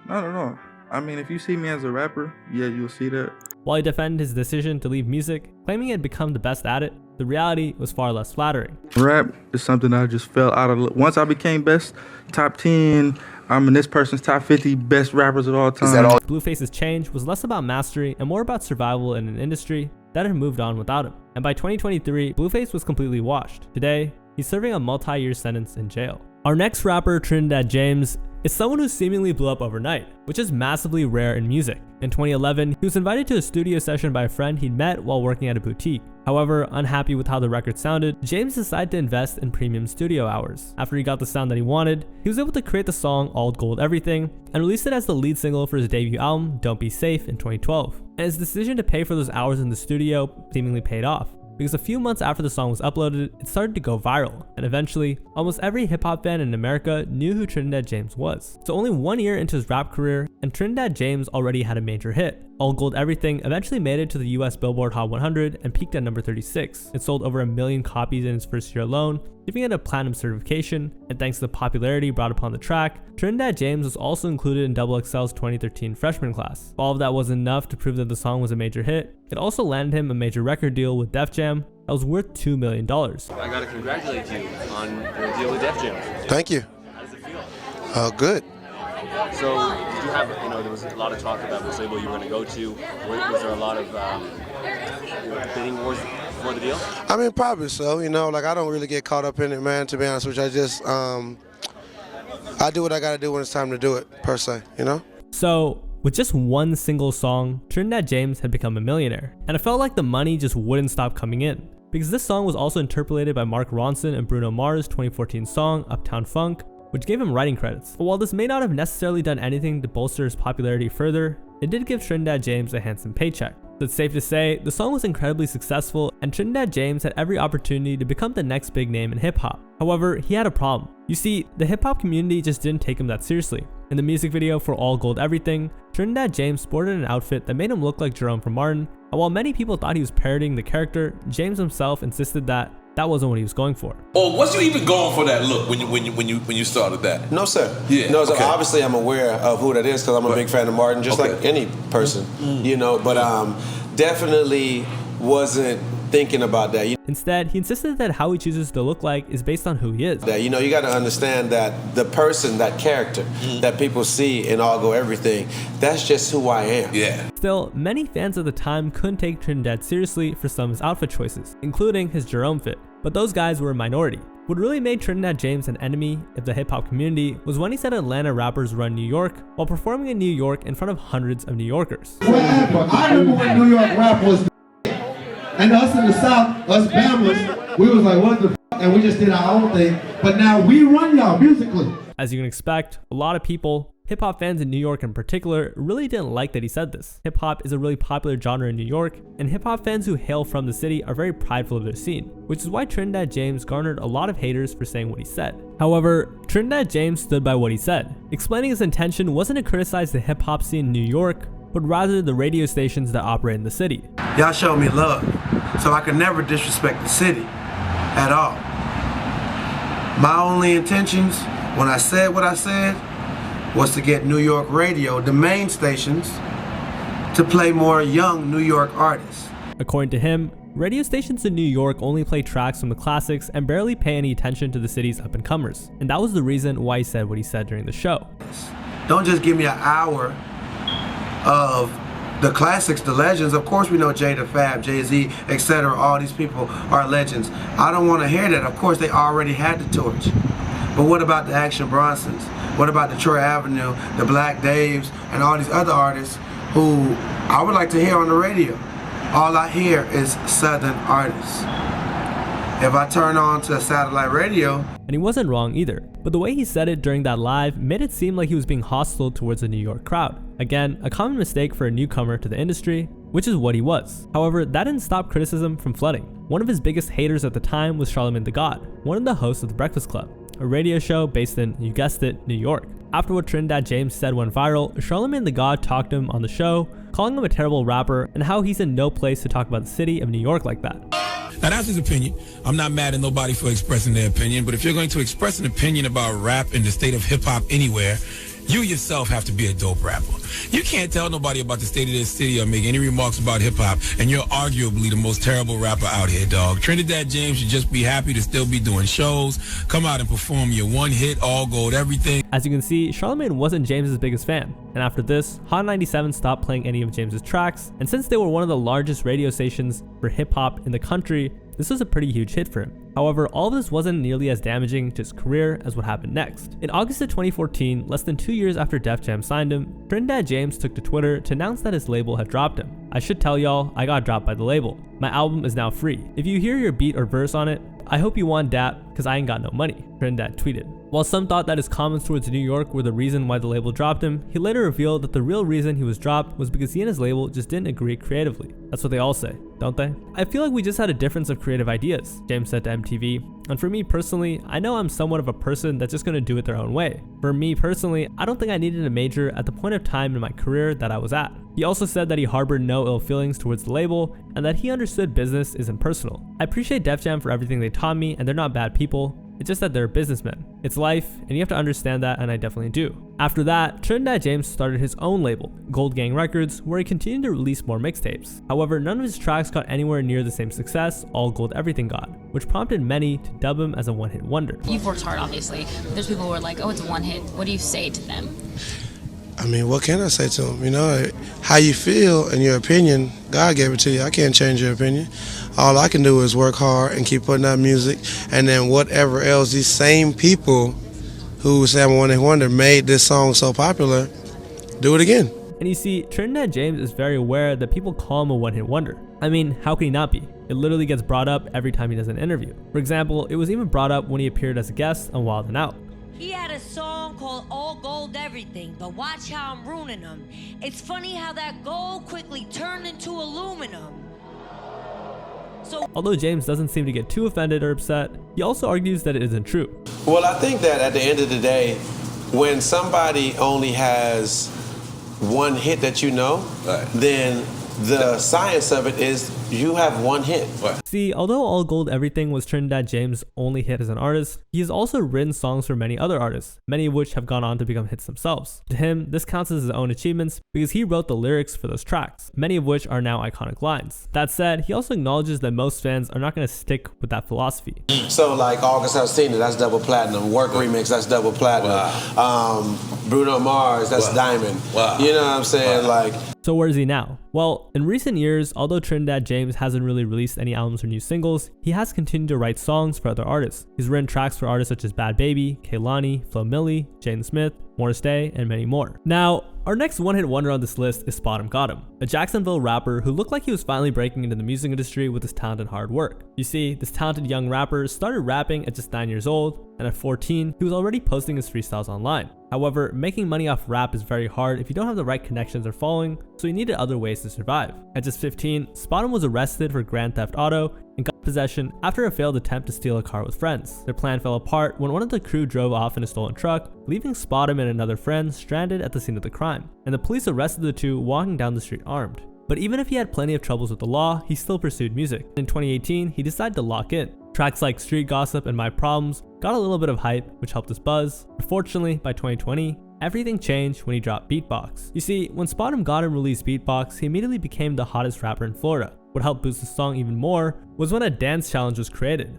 I don't know. I mean, if you see me as a rapper, yeah, you'll see that. While he defended his decision to leave music, claiming he had become the best at it, the reality was far less flattering. Rap is something I just fell out of. Once I became best top 10, I'm in this person's top 50 best rappers of all time. Blueface's change was less about mastery and more about survival in an industry that had moved on without him. And by 2023, Blueface was completely washed. Today, he's serving a multi-year sentence in jail. Our next rapper, Trinidad James, is someone who seemingly blew up overnight, which is massively rare in music. In 2011, he was invited to a studio session by a friend he'd met while working at a boutique. However, unhappy with how the record sounded, James decided to invest in premium studio hours. After he got the sound that he wanted, he was able to create the song All Gold Everything and released it as the lead single for his debut album, Don't Be Safe, in 2012. And his decision to pay for those hours in the studio seemingly paid off, because a few months after the song was uploaded, it started to go viral, and eventually, almost every hip-hop fan in America knew who Trinidad James was. So only 1 year into his rap career, and Trinidad James already had a major hit. All Gold Everything eventually made it to the US Billboard Hot 100 and peaked at number 36. It sold over 1 million copies in its first year alone, giving it a platinum certification, and thanks to the popularity brought upon the track, Trinidad James was also included in XXL's 2013 freshman class. If all of that wasn't enough to prove that the song was a major hit, it also landed him a major record deal with Def Jam that was worth $2 million. I gotta congratulate you on your deal with Def Jam. Thank you. How does it feel? Good. So, did you have, there was a lot of talk about which label you were going to go to. Was there a lot of bidding wars for the deal? I mean, probably so. I don't really get caught up in it, man, to be honest with you. I just, I do what I got to do when it's time to do it, per se, So, with just one single song, Trinidad James had become a millionaire. And it felt like the money just wouldn't stop coming in, because this song was also interpolated by Mark Ronson and Bruno Mars' 2014 song, Uptown Funk, which gave him writing credits. But while this may not have necessarily done anything to bolster his popularity further, it did give Trinidad James a handsome paycheck. So it's safe to say, the song was incredibly successful, and Trinidad James had every opportunity to become the next big name in hip-hop. However, he had a problem. You see, the hip-hop community just didn't take him that seriously. In the music video for All Gold Everything, Trinidad James sported an outfit that made him look like Jerome from Martin, and while many people thought he was parodying the character, James himself insisted that wasn't what he was going for. Or was you even going for that look when you started that? No, sir. Yeah. No, so okay. obviously I'm aware of who that is because I'm a big fan of Martin, just like any person, but definitely wasn't thinking about that. Instead, he insisted that how he chooses to look like is based on who he is. You got to understand that the person, that character that people see in All Go Everything, that's just who I am. Yeah. Still, many fans at the time couldn't take Trinidad seriously for some of his outfit choices, including his Jerome fit. But those guys were a minority. What really made Trinidad James an enemy of the hip-hop community was when he said Atlanta rappers run New York while performing in New York in front of hundreds of New Yorkers. Whatever. I remember when New York rap was and us in the South, us Bammers, we was like, what the f***, and we just did our own thing. But now we run y'all musically. As you can expect, a lot of people, Hip-hop fans in New York in particular really didn't like that he said this. Hip-hop is a really popular genre in New York, and hip-hop fans who hail from the city are very prideful of their scene, which is why Trinidad James garnered a lot of haters for saying what he said. However, Trinidad James stood by what he said, explaining his intention wasn't to criticize the hip-hop scene in New York, but rather the radio stations that operate in the city. Y'all showed me love, so I could never disrespect the city at all. My only intentions when I said what I said was to get New York radio, the main stations, to play more young New York artists. According to him, radio stations in New York only play tracks from the classics and barely pay any attention to the city's up-and-comers. And that was the reason why he said what he said during the show. Don't just give me an hour of the classics, the legends. Of course we know Jada, Fab, Jay-Z, etc. All these people are legends. I don't want to hear that. Of course they already had the torch. But what about the Action Bronsons? What about the Troy Avenue, the Black Daves, and all these other artists who I would like to hear on the radio? All I hear is Southern artists. If I turn on to satellite radio. And he wasn't wrong either, but the way he said it during that live made it seem like he was being hostile towards the New York crowd. Again, a common mistake for a newcomer to the industry, which is what he was. However, that didn't stop criticism from flooding. One of his biggest haters at the time was Charlamagne tha God, one of the hosts of The Breakfast Club, a radio show based in, you guessed it, New York. After what Trinidad James said went viral, Charlamagne tha God talked to him on the show, calling him a terrible rapper and how he's in no place to talk about the city of New York like that. Now that's his opinion. I'm not mad at nobody for expressing their opinion, but if you're going to express an opinion about rap in the state of hip-hop anywhere, you yourself have to be a dope rapper. You can't tell nobody about the state of this city or make any remarks about hip-hop, and you're arguably the most terrible rapper out here, dog. Trinidad James should just be happy to still be doing shows, come out and perform your one hit, all gold, everything. As you can see, Charlamagne wasn't James's biggest fan, and after this, Hot 97 stopped playing any of James's tracks, and since they were one of the largest radio stations for hip-hop in the country, this was a pretty huge hit for him. However, all of this wasn't nearly as damaging to his career as what happened next. In August of 2014, less than 2 years after Def Jam signed him, Trinidad James took to Twitter to announce that his label had dropped him. I should tell y'all, I got dropped by the label. My album is now free. If you hear your beat or verse on it, I hope you want dat, cause I ain't got no money, Trinidad tweeted. While some thought that his comments towards New York were the reason why the label dropped him, he later revealed that the real reason he was dropped was because he and his label just didn't agree creatively. That's what they all say, don't they? I feel like we just had a difference of creative ideas, James said to MTV. And for me personally, I know I'm somewhat of a person that's just gonna do it their own way. For me personally, I don't think I needed a major at the point of time in my career that I was at. He also said that he harbored no ill feelings towards the label and that he understood business isn't personal. I appreciate Def Jam for everything they taught me, and they're not bad people. It's just that they're businessmen. It's life, and you have to understand that, and I definitely do. After that, Trinidad James started his own label, Gold Gang Records, where he continued to release more mixtapes. However, none of his tracks got anywhere near the same success All Gold Everything got, which prompted many to dub him as a one-hit wonder. You've worked hard, obviously. There's people who are like, oh, it's a one hit. What do you say to them? I mean, what can I say to them? You know, how you feel and your opinion, God gave it to you. I can't change your opinion. All I can do is work hard and keep putting out music, and then whatever else these same people who say I'm a one-hit wonder made this song so popular, do it again. And you see, Trinidad James is very aware that people call him a one-hit wonder. I mean, how can he not be? It literally gets brought up every time he does an interview. For example, it was even brought up when he appeared as a guest on Wild 'N Out. He had a song called All Gold Everything, but watch how I'm ruining them. It's funny how that gold quickly turned into aluminum. Although James doesn't seem to get too offended or upset, he also argues that it isn't true. Well, I think that at the end of the day, when somebody only has one hit that you know, then the science of it is you have one hit. See, although All Gold Everything was Trinidad James' only hit as an artist, he has also written songs for many other artists, many of which have gone on to become hits themselves. To him, this counts as his own achievements because he wrote the lyrics for those tracks, many of which are now iconic lines. That said, he also acknowledges that most fans are not going to stick with that philosophy. So like August Alsina, that's double platinum. Work Remix, that's double platinum. Bruno Mars, that's diamond. You know what I'm saying? Like. So where is he now? Well, in recent years, although Trinidad James hasn't really released any albums or new singles, he has continued to write songs for other artists. He's written tracks for artists such as Bad Baby, Kehlani, Flo Milli, Jaden Smith, Morris Day, and many more. Now, Our next one-hit wonder on this list is Spot 'Em Got 'Em, a Jacksonville rapper who looked like he was finally breaking into the music industry with his talent and hard work. You see, this talented young rapper started rapping at just 9 years old, and at 14, he was already posting his freestyles online. However, making money off rap is very hard if you don't have the right connections or following, so he needed other ways to survive. At just 15, Spot 'Em was arrested for grand theft auto and got possession after a failed attempt to steal a car with friends. Their plan fell apart when one of the crew drove off in a stolen truck, leaving Spot 'Em and another friend stranded at the scene of the crime, and the police arrested the two walking down the street armed. But even if he had plenty of troubles with the law, he still pursued music. In 2018, he decided to lock in. Tracks like Street Gossip and My Problems got a little bit of hype, which helped his buzz. Unfortunately, by 2020, everything changed when he dropped Beatbox. You see, when Spot 'Em Got 'Em released Beatbox, he immediately became the hottest rapper in Florida. What helped boost the song even more was when a dance challenge was created,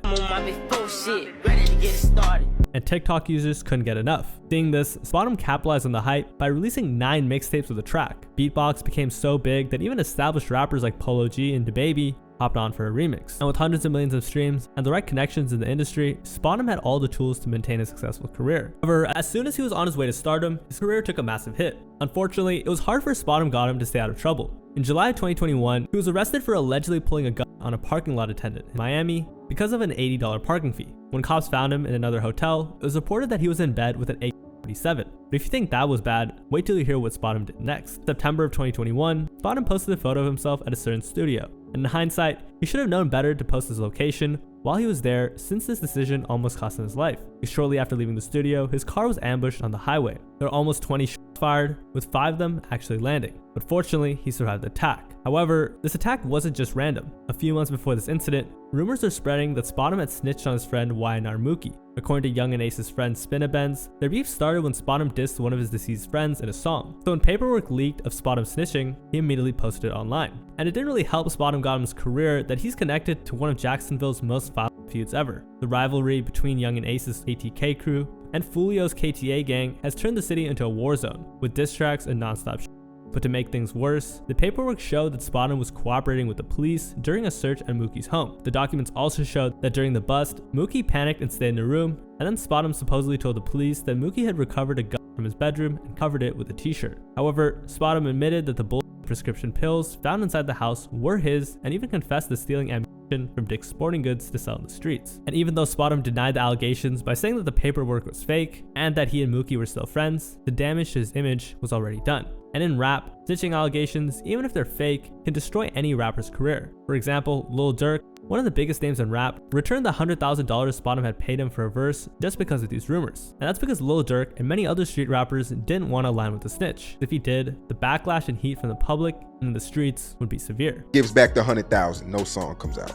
and TikTok users couldn't get enough. Seeing this, Spot 'Em capitalized on the hype by releasing 9 mixtapes with the track. Beatbox became so big that even established rappers like Polo G and DaBaby hopped on for a remix. And with hundreds of millions of streams and the right connections in the industry, Spot 'Em had all the tools to maintain a successful career. However, as soon as he was on his way to stardom, his career took a massive hit. Unfortunately, it was hard for Spot 'Em Got 'Em to stay out of trouble. In July of 2021, he was arrested for allegedly pulling a gun on a parking lot attendant in Miami because of an $80 parking fee. When cops found him in another hotel, it was reported that he was in bed with an AK-47. But if you think that was bad, wait till you hear what Spot 'Em did next. September of 2021, Spot 'Em posted a photo of himself at a certain studio. And in hindsight, he should have known better to post his location while he was there, since this decision almost cost him his life. Shortly after leaving the studio, his car was ambushed on the highway. There were almost 20 shots fired, with 5 of them actually landing. But fortunately, he survived the attack. However, this attack wasn't just random. A few months before this incident, rumors are spreading that Spot 'Em had snitched on his friend YNR Mookie. According to Young and Ace's friend Spinabenz, their beef started when Spot 'Em dissed one of his deceased friends in a song. So when paperwork leaked of Spot 'Em snitching, he immediately posted it online. And it didn't really help Spot 'Em Got 'Em's career that he's connected to one of Jacksonville's most violent feuds ever. The rivalry between Young and Ace's ATK crew and Fulio's KTA gang has turned the city into a war zone, with diss tracks and non-stop shit. But to make things worse, the paperwork showed that Spot 'Em was cooperating with the police during a search at Mookie's home. The documents also showed that during the bust, Mookie panicked and stayed in the room, and then Spot 'Em supposedly told the police that Mookie had recovered a gun from his bedroom and covered it with a t-shirt. However, Spot 'Em admitted that the bullshit prescription pills found inside the house were his, and even confessed to stealing ammunition from Dick's Sporting Goods to sell in the streets. And even though Spot 'Em denied the allegations by saying that the paperwork was fake and that he and Mookie were still friends, the damage to his image was already done. And in rap, snitching allegations, even if they're fake, can destroy any rapper's career. For example, Lil Durk, one of the biggest names in rap, returned the $100,000 Spot 'Em had paid him for a verse just because of these rumors. And that's because Lil Durk and many other street rappers didn't want to align with the snitch. If he did, the backlash and heat from the public and the streets would be severe. Gives back the 100,000, no song comes out.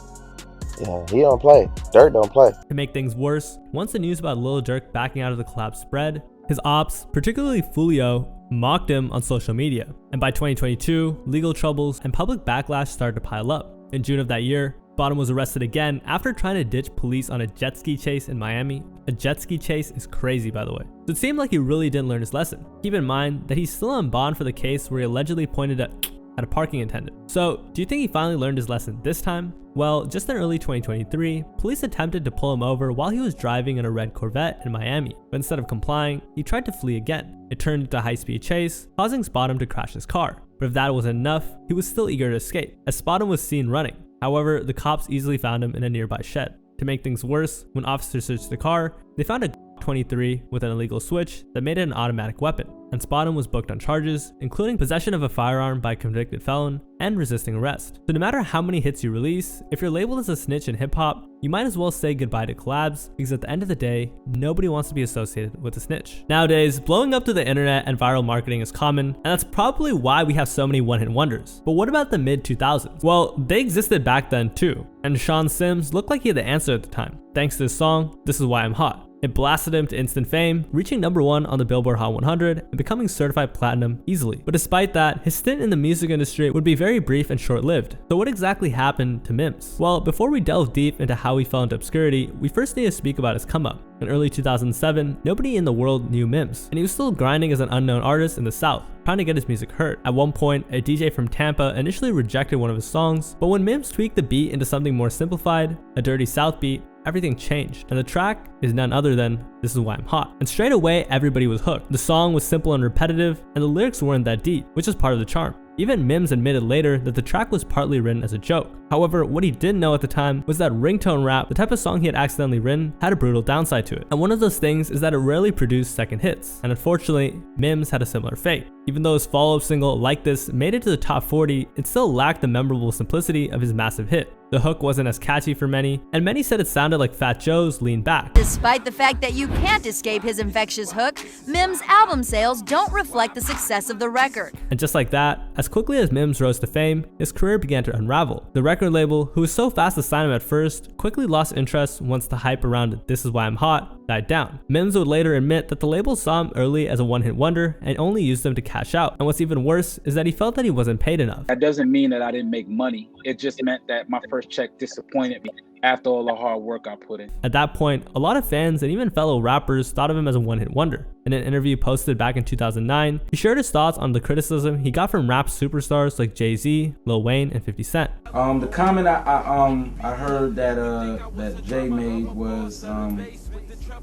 Yeah, he don't play. Durk don't play. To make things worse, once the news about Lil Durk backing out of the collab spread, his ops, particularly Fulio, mocked him on social media. And by 2022, legal troubles and public backlash started to pile up. In June of that year, Spot 'Em was arrested again after trying to ditch police on a jet ski chase in Miami. A jet ski chase is crazy, by the way. So it seemed like he really didn't learn his lesson. Keep in mind that he's still on bond for the case where he allegedly pointed at a parking attendant. So, do you think he finally learned his lesson this time? Well, just in early 2023, police attempted to pull him over while he was driving in a red Corvette in Miami, but instead of complying, he tried to flee again. It turned into a high-speed chase, causing Spot 'Em to crash his car. But if that wasn't enough, he was still eager to escape, as Spot 'Em was seen running. However, the cops easily found him in a nearby shed. To make things worse, when officers searched the car, they found a 23 with an illegal switch that made it an automatic weapon, and Spot 'Em was booked on charges, including possession of a firearm by a convicted felon and resisting arrest. So no matter how many hits you release, if you're labeled as a snitch in hip-hop, you might as well say goodbye to collabs, because at the end of the day, nobody wants to be associated with a snitch. Nowadays, blowing up to the internet and viral marketing is common, and that's probably why we have so many one-hit wonders. But what about the mid-2000s? Well, they existed back then too, and Sean Sims looked like he had the answer at the time. Thanks to this song, This Is Why I'm Hot. It blasted him to instant fame, reaching #1 on the Billboard Hot 100 and becoming certified platinum easily. But despite that, his stint in the music industry would be very brief and short-lived. So what exactly happened to Mims? Well, before we delve deep into how he fell into obscurity, we first need to speak about his come-up. In early 2007, nobody in the world knew Mims, and he was still grinding as an unknown artist in the South. trying to get his music heard. At one point, a DJ from Tampa initially rejected one of his songs, but when Mims tweaked the beat into something more simplified, a Dirty South beat, everything changed, and the track is none other than This Is Why I'm Hot. And straight away, everybody was hooked. The song was simple and repetitive, and the lyrics weren't that deep, which is part of the charm. Even Mims admitted later that the track was partly written as a joke. However, what he didn't know at the time was that ringtone rap, the type of song he had accidentally written, had a brutal downside to it. And one of those things is that it rarely produced second hits. And unfortunately, Mims had a similar fate. Even though his follow-up single, Like This, made it to the top 40, it still lacked the memorable simplicity of his massive hit. The hook wasn't as catchy for many, and many said it sounded like Fat Joe's Lean Back. Despite the fact that you can't escape his infectious hook, Mims' album sales don't reflect the success of the record. And just like that, as quickly as Mims rose to fame, his career began to unravel. The record label, who was so fast to sign him at first, quickly lost interest once the hype around This Is Why I'm Hot died down. Mims would later admit that the label saw him early as a one-hit wonder and only used him to cash out. And what's even worse is that he felt that he wasn't paid enough. That doesn't mean that I didn't make money. It just meant that my first check disappointed me after all the hard work I put in. At that point, a lot of fans and even fellow rappers thought of him as a one-hit wonder. In an interview posted back in 2009, he shared his thoughts on the criticism he got from rap superstars like Jay-Z, Lil Wayne, and 50 Cent. The comment I heard that Jay made was,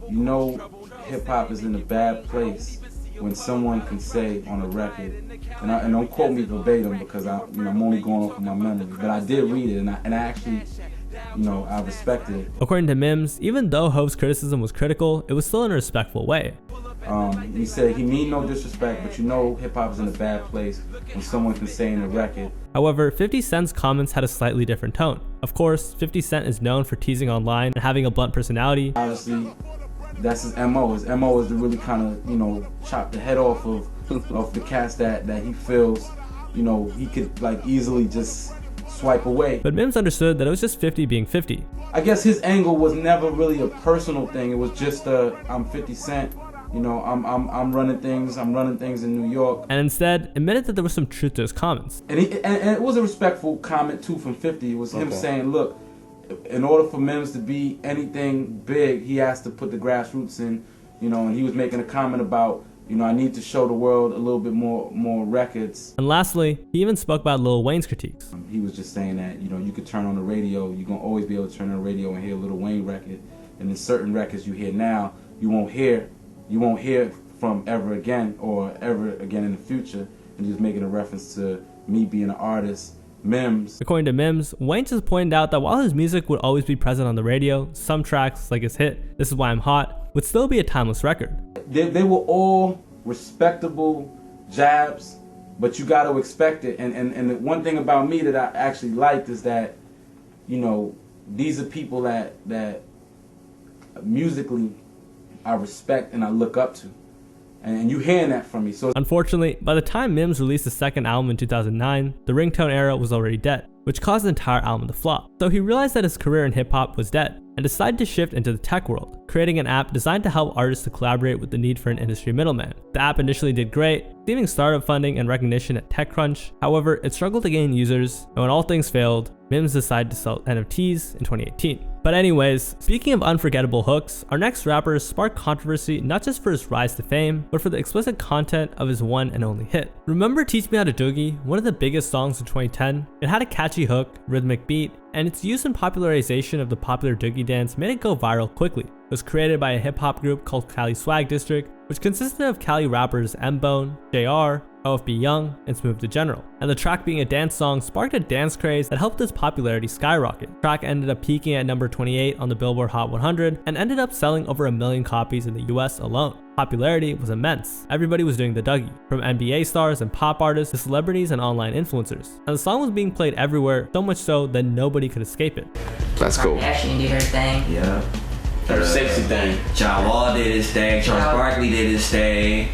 you know, hip hop is in a bad place when someone can say on a record, and don't quote me verbatim because I'm only going off of my memory, but I did read it and I actually, I respected it. According to Mims, even though Hov's criticism was critical, it was still in a respectful way. He said he mean no disrespect, but hip hop is in a bad place when someone can say in a record. However, 50 Cent's comments had a slightly different tone. Of course, 50 Cent is known for teasing online and having a blunt personality. Obviously, that's his MO. His MO is to really kind of, chop the head off of the cats that he feels, he could like easily just swipe away. But Mims understood that it was just 50 being 50. I guess his angle was never really a personal thing. It was just I'm 50 Cent. I'm running things. I'm running things in New York. And instead, admitted that there was some truth to his comments. And it was a respectful comment too from 50. It was him saying, look, in order for Mims to be anything big, he has to put the grassroots in, and he was making a comment about, I need to show the world a little bit more records. And lastly, he even spoke about Lil Wayne's critiques. He was just saying that, you could turn on the radio, you're going to always be able to turn on the radio and hear a Lil Wayne record. And in certain records you hear now, you won't hear from ever again or ever again in the future. And he was making a reference to me being an artist. Mims. According to Mims, Wayne just pointed out that while his music would always be present on the radio, some tracks, like his hit, This Is Why I'm Hot, would still be a timeless record. They were all respectable jabs, but you got to expect it. And the one thing about me that I actually liked is that, these are people that musically I respect and I look up to. And you hearing that from me. So unfortunately, by the time Mims released his second album in 2009, the ringtone era was already dead, which caused the entire album to flop. So he realized that his career in hip-hop was dead and decided to shift into the tech world, creating an app designed to help artists to collaborate with the need for an industry middleman. The app initially did great, receiving startup funding and recognition at TechCrunch. However, it struggled to gain users, and when all things failed, Mims decided to sell NFTs in 2018. But anyways, speaking of unforgettable hooks, our next rapper sparked controversy not just for his rise to fame, but for the explicit content of his one and only hit. Remember Teach Me How to Doogie, one of the biggest songs of 2010? It had a catchy hook, rhythmic beat, and its use and popularization of the popular Doogie dance made it go viral quickly. It was created by a hip-hop group called Cali Swag District, which consisted of Cali rappers M-Bone, JR, OFB Young, and Smooth the General. And the track being a dance song sparked a dance craze that helped its popularity skyrocket. The track ended up peaking at number 28 on the Billboard Hot 100 and ended up selling over 1 million copies in the US alone. Popularity was immense. Everybody was doing the Dougie, from NBA stars and pop artists to celebrities and online influencers. And the song was being played everywhere, so much so that nobody could escape it. Let's go. Ashley did her thing. Yeah. Her sexy thing. John Wall did his thing. Charles Barkley did his thing.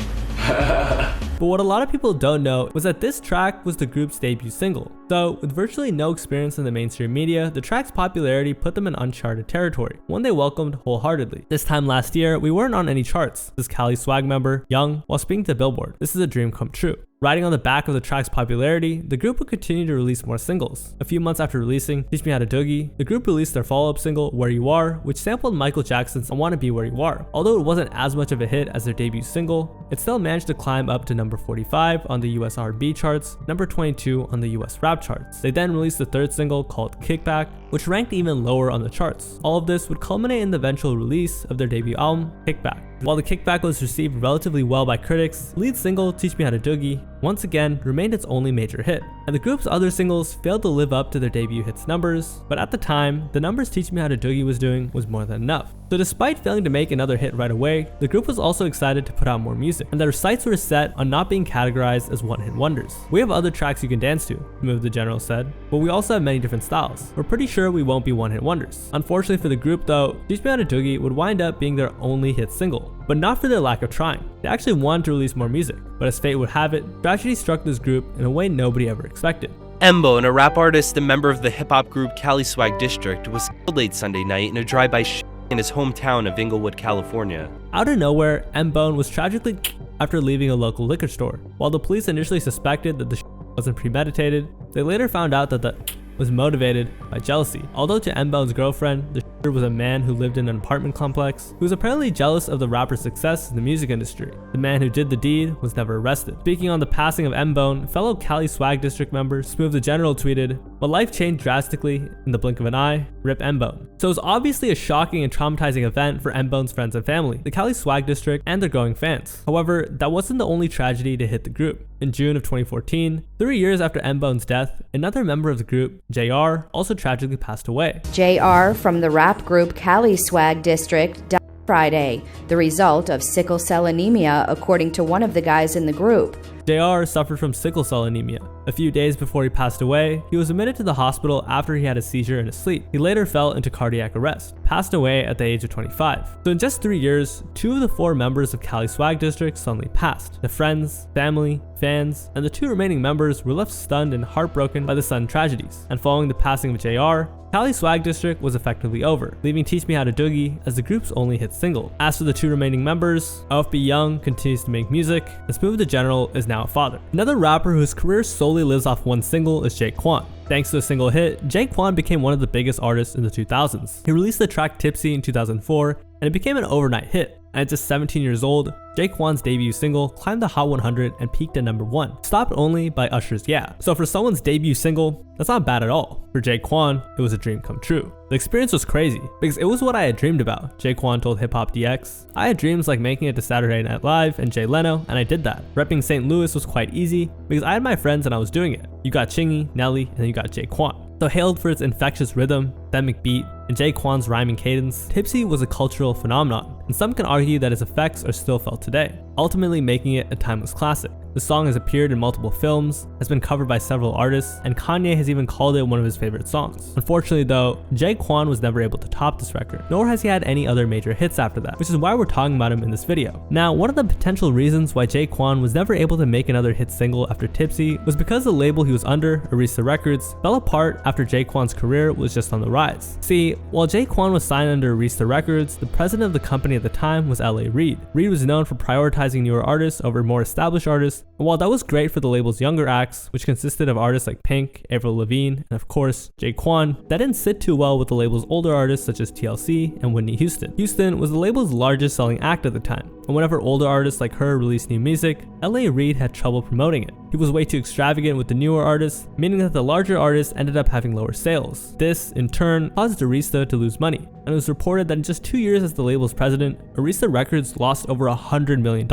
But what a lot of people don't know was that this track was the group's debut single. So, with virtually no experience in the mainstream media, the track's popularity put them in uncharted territory, one they welcomed wholeheartedly. This time last year, we weren't on any charts. This Cali Swag member, Young, while speaking to Billboard, this is a dream come true. Riding on the back of the track's popularity, the group would continue to release more singles. A few months after releasing Teach Me How to Doogie, the group released their follow-up single, Where You Are, which sampled Michael Jackson's I Wanna Be Where You Are. Although it wasn't as much of a hit as their debut single, it still managed to climb up to number 45 on the US R&B charts, number 22 on the US rap charts. They then released the third single called Kickback, which ranked even lower on the charts. All of this would culminate in the eventual release of their debut album, Kickback. While the Kickback was received relatively well by critics, the lead single, Teach Me How to Doogie, once again remained its only major hit. And the group's other singles failed to live up to their debut hits numbers, but at the time, the numbers Teach Me How to Doogie was doing was more than enough. So despite failing to make another hit right away, the group was also excited to put out more music, and their sights were set on not being categorized as one-hit wonders. We have other tracks you can dance to, Move the General said, but we also have many different styles. We're pretty sure we won't be one-hit wonders. Unfortunately for the group though, Teach Me How to Doogie would wind up being their only hit single, but not for their lack of trying. They actually wanted to release more music, but as fate would have it, tragedy struck this group in a way nobody ever expected. Mbone, a rap artist and member of the hip-hop group Cali Swag District, was killed late Sunday night in a drive-by in his hometown of Inglewood, California. Out of nowhere, Mbone was tragically after leaving a local liquor store. While the police initially suspected that the wasn't premeditated, they later found out that the was motivated by jealousy. Although to Mbone's girlfriend, the shooter was a man who lived in an apartment complex who was apparently jealous of the rapper's success in the music industry. The man who did the deed was never arrested. Speaking on the passing of Mbone, fellow Cali Swag District member Smooth the General tweeted, "But life changed drastically in the blink of an eye, rip Mbone." So it was obviously a shocking and traumatizing event for Mbone's friends and family, the Cali Swag District, and their growing fans. However, that wasn't the only tragedy to hit the group. In June of 2014, 3 years after Mbone's death, another member of the group, JR, also tragically passed away. JR from the rap group Cali Swag District died Friday, the result of sickle cell anemia, according to one of the guys in the group. JR suffered from sickle cell anemia. A few days before he passed away, he was admitted to the hospital after he had a seizure in his sleep. He later fell into cardiac arrest, passed away at the age of 25. So in just 3 years, 2 of the 4 members of Cali Swag District suddenly passed. The friends, family, fans, and the 2 remaining members were left stunned and heartbroken by the sudden tragedies. And following the passing of JR, Cali Swag District was effectively over, leaving Teach Me How to Doogie as the group's only hit single. As for the 2 remaining members, OFB Young continues to make music, and Smooth the General is now a father. Another rapper whose career solely lives off one single is Jayquan. Thanks to a single hit, Jayquan became one of the biggest artists in the 2000s. He released the track Tipsy in 2004, and it became an overnight hit. And at just 17 years old, Jayquan's debut single climbed the Hot 100 and peaked at number 1, stopped only by Usher's Yeah. So for someone's debut single, that's not bad at all. For Jayquan, it was a dream come true. The experience was crazy, because it was what I had dreamed about, Jayquan told Hip Hop DX. I had dreams like making it to Saturday Night Live and Jay Leno, and I did that. Repping St. Louis was quite easy, because I had my friends and I was doing it. You got Chingy, Nelly, and then you got Jayquan. So hailed for its infectious rhythm, rhythmic beat, and Jayquan's rhyming cadence, Tipsy was a cultural phenomenon, and some can argue that its effects are still felt today, ultimately making it a timeless classic. The song has appeared in multiple films, has been covered by several artists, and Kanye has even called it one of his favorite songs. Unfortunately though, Jayquan was never able to top this record, nor has he had any other major hits after that, which is why we're talking about him in this video. Now, one of the potential reasons why Jayquan was never able to make another hit single after Tipsy was because the label he was under, Arista Records, fell apart after Jayquan's career was just on the rise. See, while Jayquan was signed under Arista Records, the president of the company at the time was L.A. Reid. Reid was known for prioritizing newer artists over more established artists, and while that was great for the label's younger acts, which consisted of artists like Pink, Avril Lavigne, and of course, Jayquan, that didn't sit too well with the label's older artists such as TLC and Whitney Houston. Houston was the label's largest selling act at the time, and whenever older artists like her released new music, L.A. Reid had trouble promoting it. He was way too extravagant with the newer artists, meaning that the larger artists ended up having lower sales. This, in turn, caused Arista to lose money, and it was reported that in just 2 years as the label's president, Arista Records lost over $100 million.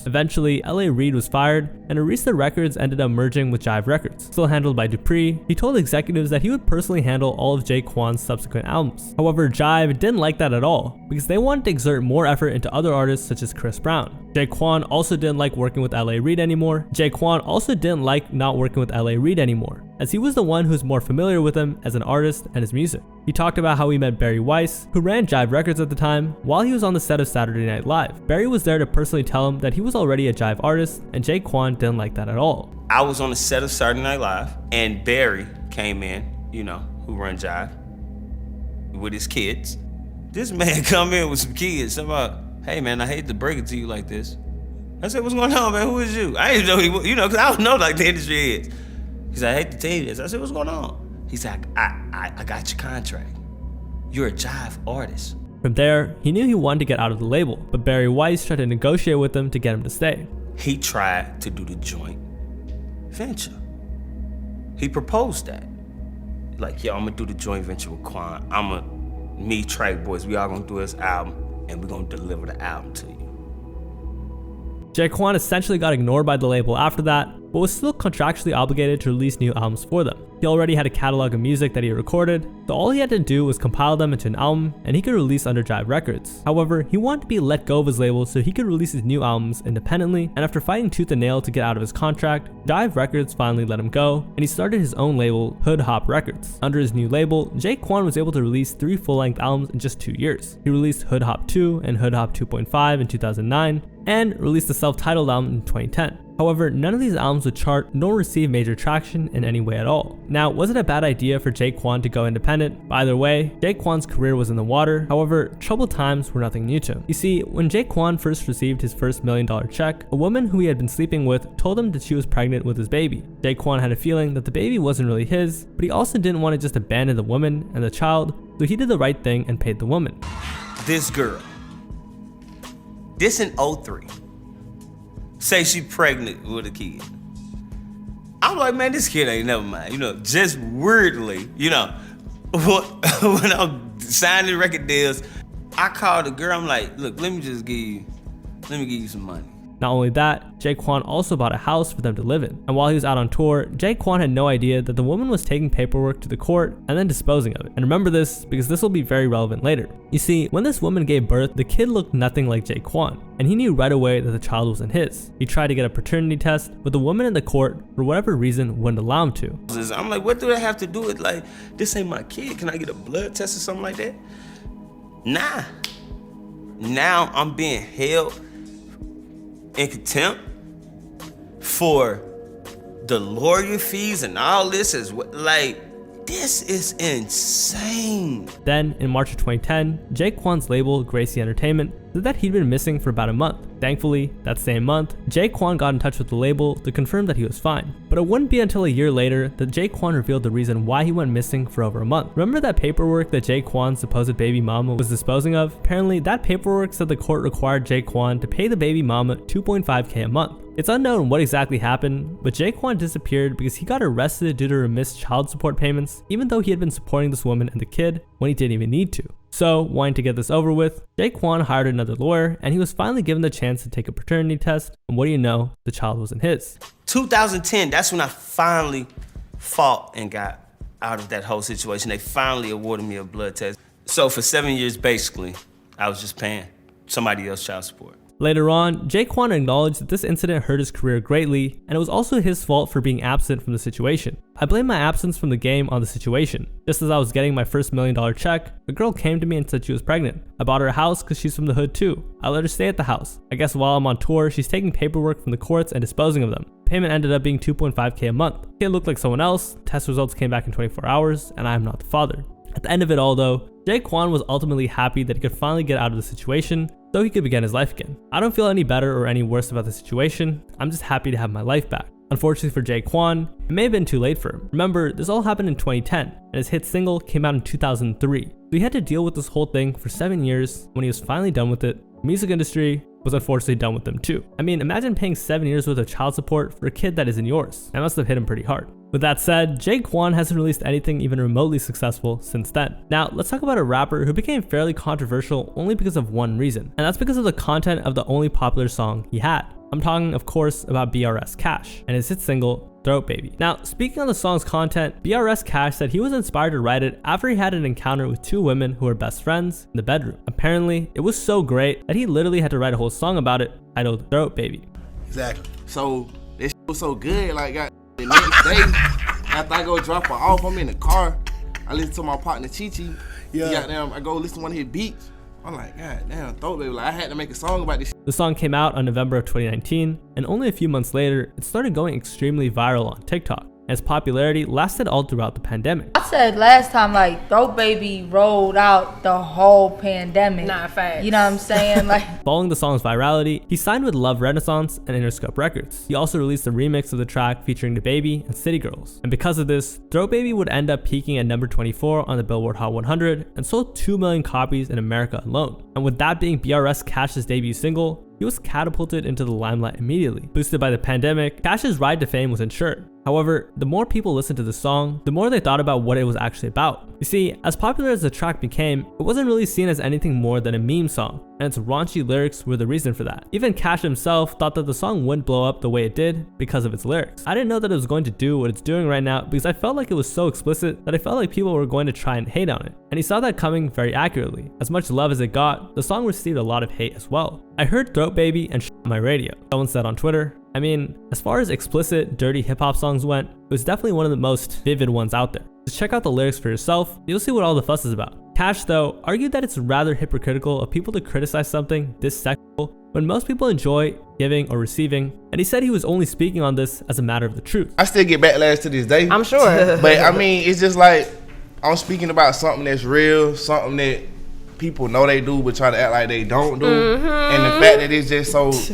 Eventually, L.A. Reid was fired, and Arista Records ended up merging with Jive Records. Still handled by Dupree, he told executives that he would personally handle all of Jayquan's subsequent albums. However, Jive didn't like that at all, because they wanted to exert more effort into other artists such as Chris Brown. Jayquan also didn't like working with L.A. Reid anymore. Jayquan also didn't like not working with L.A. Reid anymore, as he was the one who was more familiar with him as an artist and his music. He talked about how he met Barry Weiss, who ran Jive Records at the time, while he was on the set of Saturday Night Live. Barry was there to personally tell him that he was already a Jive artist, and Jayquan didn't like that at all. I was on the set of Saturday Night Live, and Barry came in, you know, who run Jive, with his kids. This man come in with some kids, about, hey man, I hate to break it to you like this, I said, what's going on, man? Who is you? I didn't know he, because I don't know like the industry is. He said, I hate to tell you this. I said, what's going on? He said, I got your contract. You're a jive artist. From there, he knew he wanted to get out of the label, but Barry Weiss tried to negotiate with him to get him to stay. He tried to do the joint venture. He proposed that. Like, yo, I'm gonna do the joint venture with Quan. Me, Track Boys, we all gonna do this album, and we're gonna deliver the album to you. Jay-Quan essentially got ignored by the label after that, but was still contractually obligated to release new albums for them. He already had a catalog of music that he recorded, so all he had to do was compile them into an album, and he could release under Jive Records. However, he wanted to be let go of his label so he could release his new albums independently, and after fighting tooth and nail to get out of his contract, Jive Records finally let him go, and he started his own label, Hood Hop Records. Under his new label, Jay-Quan was able to release 3 full-length albums in just 2 years. He released Hood Hop 2 and Hood Hop 2.5 in 2009, and released a self-titled album in 2010. However, none of these albums would chart nor receive major traction in any way at all. Now, was it a bad idea for Jay-Quan to go independent? Either way, Jay-Quan's career was in the water. However, troubled times were nothing new to him. You see, when Jay-Quan first received his first $1 million check, a woman who he had been sleeping with told him that she was pregnant with his baby. Jay-Quan had a feeling that the baby wasn't really his, but he also didn't want to just abandon the woman and the child, so he did the right thing and paid the woman. This girl, this in 03, say she pregnant with a kid. I'm like, man, this kid ain't never mind. Just weirdly, when I'm signing record deals, I called the girl, I'm like, look, let me give you some money. Not only that, Jay-Quan also bought a house for them to live in. And while he was out on tour, Jay-Quan had no idea that the woman was taking paperwork to the court and then disposing of it. And remember this, because this will be very relevant later. You see, when this woman gave birth, the kid looked nothing like Jay-Quan, and he knew right away that the child wasn't his. He tried to get a paternity test, but the woman in the court, for whatever reason, wouldn't allow him to. I'm like, what do they have to do with, like, this ain't my kid? Can I get a blood test or something like that? Nah. Now I'm being held in contempt for the lawyer fees and all this is this is insane. Then in March of 2010, Jay-Quan's label, Gracie Entertainment, said that he'd been missing for about a month. Thankfully, that same month, Jay-Quan got in touch with the label to confirm that he was fine. But it wouldn't be until a year later that Jay-Quan revealed the reason why he went missing for over a month. Remember that paperwork that Jay-Quan's supposed baby mama was disposing of? Apparently, that paperwork said the court required Jay-Quan to pay the baby mama $2.5K a month. It's unknown what exactly happened, but Jay-Quan disappeared because he got arrested due to remiss child support payments, even though he had been supporting this woman and the kid when he didn't even need to. So, wanting to get this over with, Jay-Quan hired another lawyer, and he was finally given the chance to take a paternity test, and what do you know, the child wasn't his. 2010, that's when I finally fought and got out of that whole situation. They finally awarded me a blood test. So for 7 years, basically, I was just paying somebody else's child support. Later on, Jay-Quan acknowledged that this incident hurt his career greatly, and it was also his fault for being absent from the situation. I blame my absence from the game on the situation. Just as I was getting my first $1 million check, a girl came to me and said she was pregnant. I bought her a house because she's from the hood too. I let her stay at the house. I guess while I'm on tour, she's taking paperwork from the courts and disposing of them. Payment ended up being $2.5K a month. It looked like someone else, test results came back in 24 hours, and I am not the father. At the end of it all though, Jay-Quan was ultimately happy that he could finally get out of the situation, so he could begin his life again. I don't feel any better or any worse about the situation, I'm just happy to have my life back. Unfortunately for Jay-Quan, it may have been too late for him. Remember, this all happened in 2010, and his hit single came out in 2003. So he had to deal with this whole thing for 7 years. When he was finally done with it, the music industry was unfortunately done with them too. I mean, imagine paying 7 years worth of child support for a kid that isn't yours. That must have hit him pretty hard. With that said, Jay-Quan hasn't released anything even remotely successful since then. Now, let's talk about a rapper who became fairly controversial only because of one reason, and that's because of the content of the only popular song he had. I'm talking, of course, about BRS Kash and his hit single, Throat Baby. Now, speaking on the song's content, BRS Kash said he was inspired to write it after he had an encounter with 2 women who were best friends in the bedroom. Apparently, it was so great that he literally had to write a whole song about it, titled Throat Baby. Exactly. So, this was so good, like, the next day, after I go drop her off, I'm in the car, I listen to my partner Chi-Chi. Yeah. I go listen to one of his beats. I'm like, God damn, Throat Baby. Like, I had to make a song about this. The song came out on November of 2019, and only a few months later, it started going extremely viral on TikTok. and its popularity lasted all throughout the pandemic. I said last time, like, Throat Baby rolled out the whole pandemic. Nah, facts. You know what I'm saying? Like, following the song's virality, he signed with Love Renaissance and Interscope Records. He also released a remix of the track featuring DaBaby and City Girls. And because of this, Throat Baby would end up peaking at number 24 on the Billboard Hot 100 and sold 2 million copies in America alone. And with that being BRS Cash's debut single, he was catapulted into the limelight immediately. Boosted by the pandemic, Cash's ride to fame was ensured. However, the more people listened to the song, the more they thought about what it was actually about. You see, as popular as the track became, it wasn't really seen as anything more than a meme song, and its raunchy lyrics were the reason for that. Even Cash himself thought that the song wouldn't blow up the way it did because of its lyrics. I didn't know that it was going to do what it's doing right now because I felt like it was so explicit that I felt like people were going to try and hate on it. And he saw that coming very accurately. As much love as it got, the song received a lot of hate as well. I heard Throat Baby and on my radio, someone said on Twitter. I mean, as far as explicit, dirty hip-hop songs went, it was definitely one of the most vivid ones out there. Just check out the lyrics for yourself, you'll see what all the fuss is about. Cash, though, argued that it's rather hypocritical of people to criticize something this sexual when most people enjoy giving or receiving, and he said he was only speaking on this as a matter of the truth. I still get backlash to this day. I'm sure. But I mean, it's just like, I'm speaking about something that's real, something that people know they do but try to act like they don't do. And the fact that it's just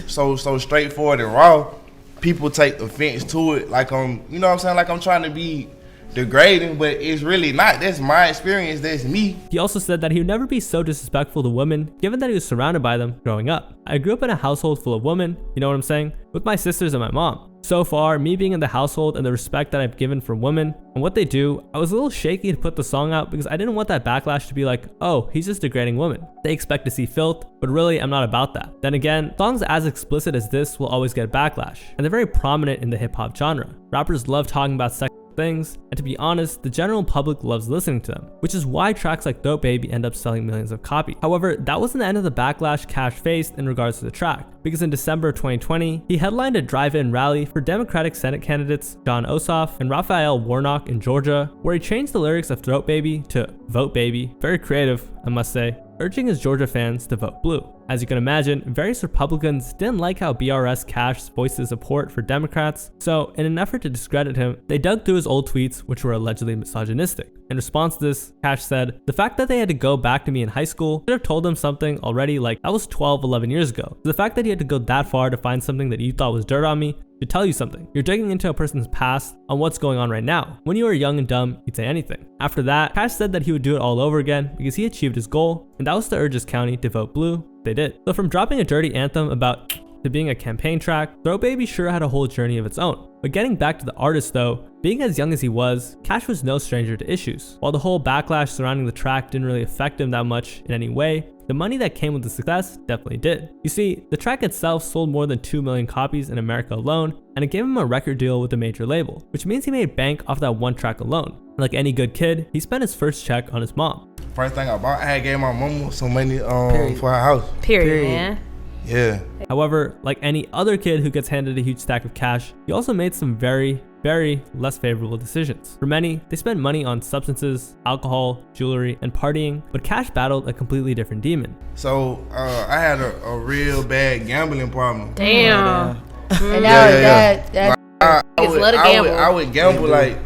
so straightforward and raw, people take offense to it like I'm, you know what I'm saying, like I'm trying to be degrading, but it's really not. That's my experience, that's me. He also said that he would never be so disrespectful to women given that he was surrounded by them growing up. I grew up in a household full of women, you know what I'm saying, with my sisters and my mom. So far, me being in the household and the respect that I've given for women and what they do, I was a little shaky to put the song out because I didn't want that backlash to be like, oh, he's just degrading women. They expect to see filth, but really I'm not about that. Then again, songs as explicit as this will always get backlash, and they're very prominent in the hip hop genre. Rappers love talking about sex things, and to be honest, the general public loves listening to them, which is why tracks like Throat Baby end up selling millions of copies. However, that wasn't the end of the backlash Cash faced in regards to the track, because in December of 2020, he headlined a drive-in rally for Democratic Senate candidates Jon Ossoff and Raphael Warnock in Georgia, where he changed the lyrics of Throat Baby to Vote Baby, very creative, I must say, urging his Georgia fans to vote blue. As you can imagine, various Republicans didn't like how BRS Cash voiced his support for Democrats, so in an effort to discredit him, they dug through his old tweets, which were allegedly misogynistic. In response to this, Cash said, "The fact that they had to go back to me in high school should have told them something already, like that was 12, 11 years ago. The fact that he had to go that far to find something that you thought was dirt on me should tell you something. You're digging into a person's past on what's going on right now. When you were young and dumb, you'd say anything." After that, Cash said that he would do it all over again because he achieved his goal, and that was to urge his county to vote blue. They did. So from dropping a dirty anthem about to being a campaign track, Throat Baby sure had a whole journey of its own. But getting back to the artist though, being as young as he was, Cash was no stranger to issues. While the whole backlash surrounding the track didn't really affect him that much in any way, the money that came with the success definitely did. You see, the track itself sold more than 2 million copies in America alone, and it gave him a record deal with a major label, which means he made bank off that one track alone. And like any good kid, he spent his first check on his mom. First thing I bought, I had gave my mom some money for her house. Period, man. Yeah. However, like any other kid who gets handed a huge stack of cash, he also made some very less favorable decisions. For many, they spent money on substances, alcohol, jewelry, and partying, but Cash battled a completely different demon. So I had a real bad gambling problem. Damn. And that I would gamble like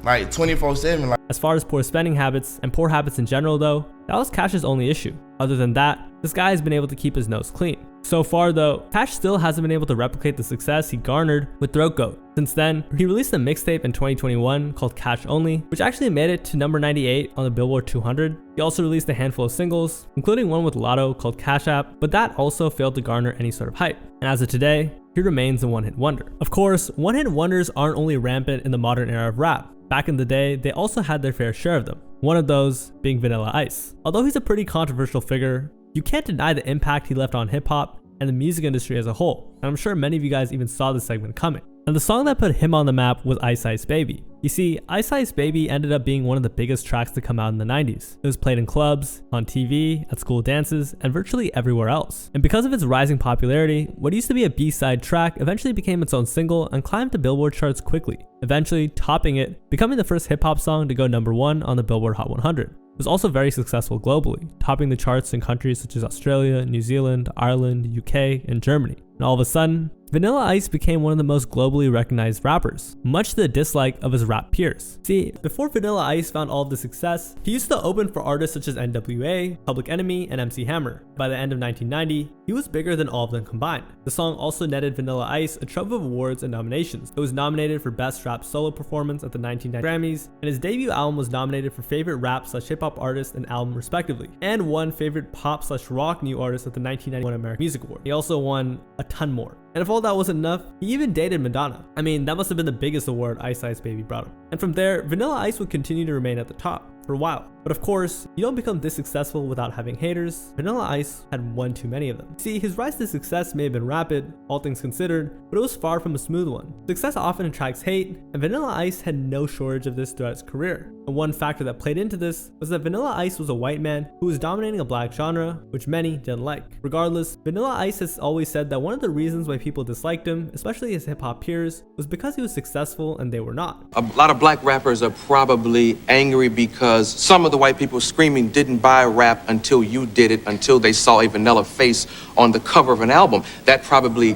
24/7. Like. As far as poor spending habits and poor habits in general though, that was Cash's only issue. Other than that, this guy has been able to keep his nose clean. So far though, Cash still hasn't been able to replicate the success he garnered with Throat Goat. Since then, he released a mixtape in 2021 called Cash Only, which actually made it to number 98 on the Billboard 200. He also released a handful of singles, including one with Lotto called Cash App, but that also failed to garner any sort of hype. And as of today, he remains a one-hit wonder. Of course, one-hit wonders aren't only rampant in the modern era of rap. Back in the day, they also had their fair share of them. One of those being Vanilla Ice. Although he's a pretty controversial figure, you can't deny the impact he left on hip-hop and the music industry as a whole, and I'm sure many of you guys even saw this segment coming. And the song that put him on the map was Ice Ice Baby. You see, Ice Ice Baby ended up being one of the biggest tracks to come out in the 90s. It was played in clubs, on TV, at school dances, and virtually everywhere else. And because of its rising popularity, what used to be a B-side track eventually became its own single and climbed the Billboard charts quickly, eventually topping it, becoming the first hip-hop song to go number 1 on the Billboard Hot 100. It was also very successful globally, topping the charts in countries such as Australia, New Zealand, Ireland, UK, and Germany. And all of a sudden, Vanilla Ice became one of the most globally recognized rappers, much to the dislike of his rap peers. See, before Vanilla Ice found all of the success, he used to open for artists such as NWA, Public Enemy, and MC Hammer. By the end of 1990, he was bigger than all of them combined. The song also netted Vanilla Ice a trove of awards and nominations. It was nominated for Best Rap Solo Performance at the 1990 Grammys, and his debut album was nominated for Favorite Rap/Hip Hop Artist and Album respectively, and won Favorite Pop/Rock New Artist at the 1991 American Music Award. He also won a ton more. And if all that wasn't enough, he even dated Madonna. I mean, that must have been the biggest award Ice Ice Baby brought him. And from there, Vanilla Ice would continue to remain at the top for a while. But of course, you don't become this successful without having haters. Vanilla Ice had one too many of them. See, his rise to success may have been rapid, all things considered, but it was far from a smooth one. Success often attracts hate, and Vanilla Ice had no shortage of this throughout his career. And one factor that played into this was that Vanilla Ice was a white man who was dominating a black genre, which many didn't like. Regardless, Vanilla Ice has always said that one of the reasons why people disliked him, especially his hip-hop peers, was because he was successful and they were not. A lot of black rappers are probably angry because some of the white people screaming didn't buy rap until you did it, until they saw a vanilla face on the cover of an album. That probably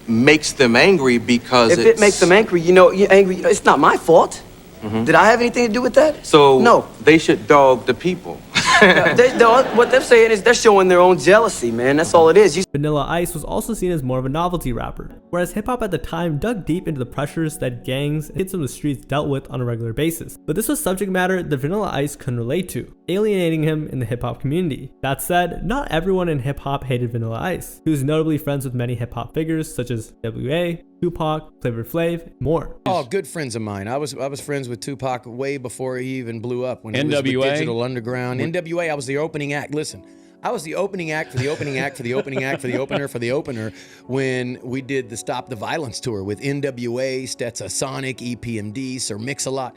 makes them angry because if it makes them angry, you're angry. It's not my fault. Did I have anything to do with that? So no. They should dog the people. What they're saying is they're showing their own jealousy, man. That's all it is. Vanilla Ice was also seen as more of a novelty rapper, whereas hip-hop at the time dug deep into the pressures that gangs and kids from the streets dealt with on a regular basis. But this was subject matter that Vanilla Ice couldn't relate to, alienating him in the hip-hop community. That said, not everyone in hip-hop hated Vanilla Ice. He was notably friends with many hip-hop figures such as NWA, Tupac, Flavor Flav, and more. Oh, good friends of mine. I was friends with Tupac way before he even blew up, when he was with NWA? Digital Underground. NWA, I was the opening act. Listen, I was the opening act for the opening act for the opening act for the opener for the opener when we did the Stop the Violence tour with NWA, Stetsasonic, EPMD, Sir Mix-a-Lot.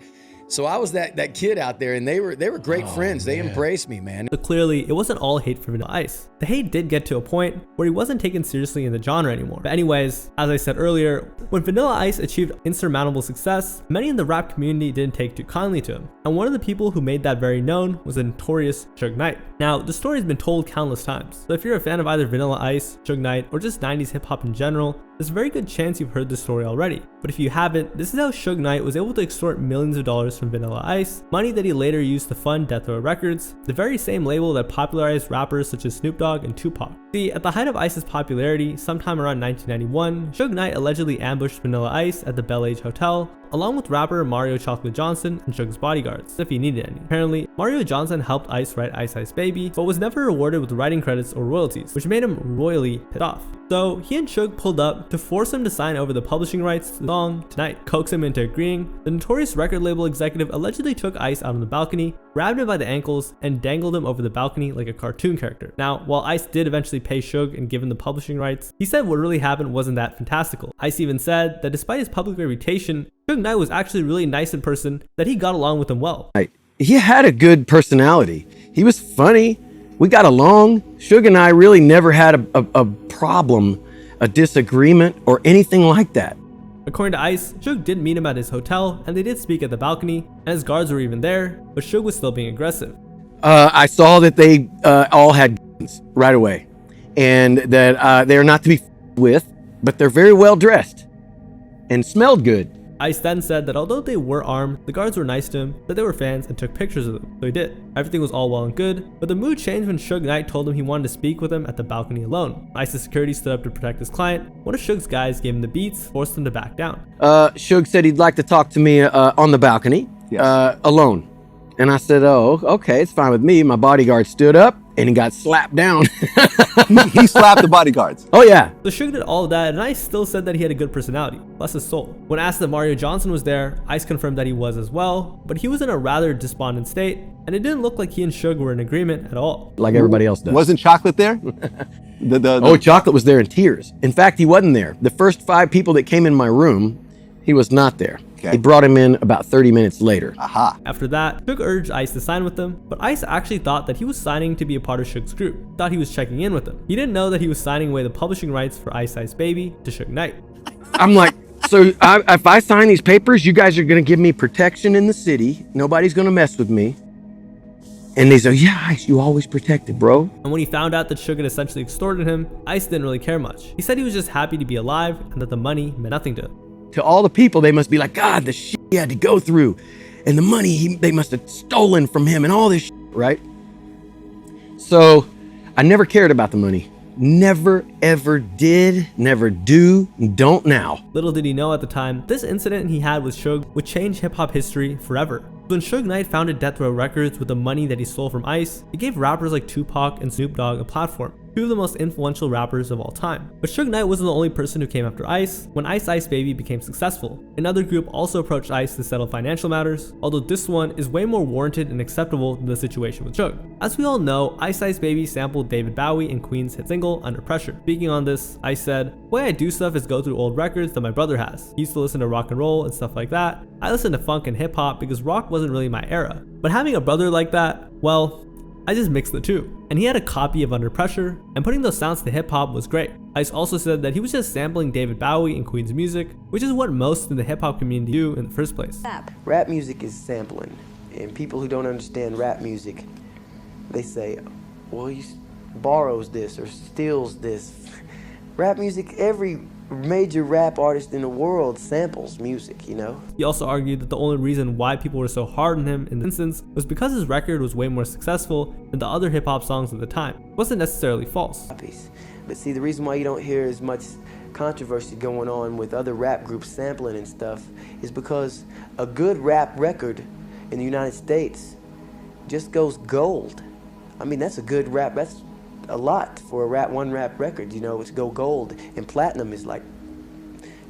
So I was that kid out there, and they were great friends. They embraced me, man. But clearly, it wasn't all hate for Vanilla Ice. The hate did get to a point where he wasn't taken seriously in the genre anymore. But anyways, as I said earlier, when Vanilla Ice achieved insurmountable success, many in the rap community didn't take too kindly to him. And one of the people who made that very known was the notorious Suge Knight. Now, the story has been told countless times, so if you're a fan of either Vanilla Ice, Suge Knight, or just 90s hip-hop in general, there's a very good chance you've heard this story already. But if you haven't, this is how Suge Knight was able to extort millions of dollars from Vanilla Ice, money that he later used to fund Death Row Records, the very same label that popularized rappers such as Snoop Dogg and Tupac. See, at the height of Ice's popularity, sometime around 1991, Suge Knight allegedly ambushed Vanilla Ice at the Bel Age Hotel, along with rapper Mario Chocolate Johnson and Suge's bodyguards, if he needed any. Apparently, Mario Johnson helped Ice write Ice Ice Baby, but was never rewarded with writing credits or royalties, which made him royally pissed off. So he and Suge pulled up to force him to sign over the publishing rights to the song Tonight. Coax him into agreeing. The notorious record label executive allegedly took Ice out on the balcony, grabbed him by the ankles, and dangled him over the balcony like a cartoon character. Now, while Ice did eventually pay Suge and give him the publishing rights, he said what really happened wasn't that fantastical. Ice even said that despite his public reputation, Suge Knight was actually really nice in person, that he got along with him well. He had a good personality. He was funny. We got along. Suge and I really never had a problem, a disagreement, or anything like that. According to Ice, Suge did meet him at his hotel, and they did speak at the balcony, and his guards were even there, but Suge was still being aggressive. I saw that they all had guns right away, and that they're not to be with, but they're very well dressed and smelled good. Ice then said that although they were armed, the guards were nice to him, that they were fans and took pictures of them, so he did. Everything was all well and good, but the mood changed when Suge Knight told him he wanted to speak with him at the balcony alone. Ice's security stood up to protect his client. One of Suge's guys gave him the beats, forced him to back down. Suge said he'd like to talk to me on the balcony, alone. And I said, oh, okay, it's fine with me. My bodyguard stood up and he got slapped down. He slapped the bodyguards. Oh, yeah. So Suge did all of that, and Ice still said that he had a good personality, bless his soul. When asked if Mario Johnson was there, Ice confirmed that he was as well, but he was in a rather despondent state, and it didn't look like he and Suge were in agreement at all. Like everybody else does. Wasn't Chocolate there? Oh, Chocolate was there in tears. In fact, he wasn't there. The first 5 people that came in my room, he was not there. Okay. They brought him in about 30 minutes later. Aha. After that, Suge urged Ice to sign with them, but Ice actually thought that he was signing to be a part of Suge's group. Thought he was checking in with them. He didn't know that he was signing away the publishing rights for Ice Ice Baby to Suge Knight. I'm like, so if I sign these papers, you guys are going to give me protection in the city. Nobody's going to mess with me. And they say, yeah, Ice, you always protected, bro. And when he found out that Suge had essentially extorted him, Ice didn't really care much. He said he was just happy to be alive and that the money meant nothing to him. To all the people, they must be like, God, the shit he had to go through and the money they must have stolen from him and all this shit, right? So I never cared about the money. Never, ever did, never do, don't now. Little did he know at the time, this incident he had with Suge would change hip-hop history forever. When Suge Knight founded Death Row Records with the money that he stole from Ice, it gave rappers like Tupac and Snoop Dogg a platform, two of the most influential rappers of all time. But Suge Knight wasn't the only person who came after Ice when Ice Ice Baby became successful. Another group also approached Ice to settle financial matters, although this one is way more warranted and acceptable than the situation with Suge. As we all know, Ice Ice Baby sampled David Bowie in Queen's hit single, Under Pressure. Speaking on this, Ice said, "The way I do stuff is go through old records that my brother has. He used to listen to rock and roll and stuff like that. I listen to funk and hip hop because rock wasn't really my era. But having a brother like that, well, I just mixed the two." And he had a copy of Under Pressure, and putting those sounds to hip hop was great. Ice also said that he was just sampling David Bowie and Queen's music, which is what most in the hip hop community do in the first place. Rap music is sampling, and people who don't understand rap music, they say, well, he borrows this or steals this. Rap music, every major rap artist in the world samples music, you know? He also argued that the only reason why people were so hard on him in this instance was because his record was way more successful than the other hip-hop songs at the time. It wasn't necessarily false. But see, the reason why you don't hear as much controversy going on with other rap groups sampling and stuff is because a good rap record in the United States just goes gold. I mean, that's a good rap, that's a lot for a one rap record, you know, it's go gold. And platinum is like,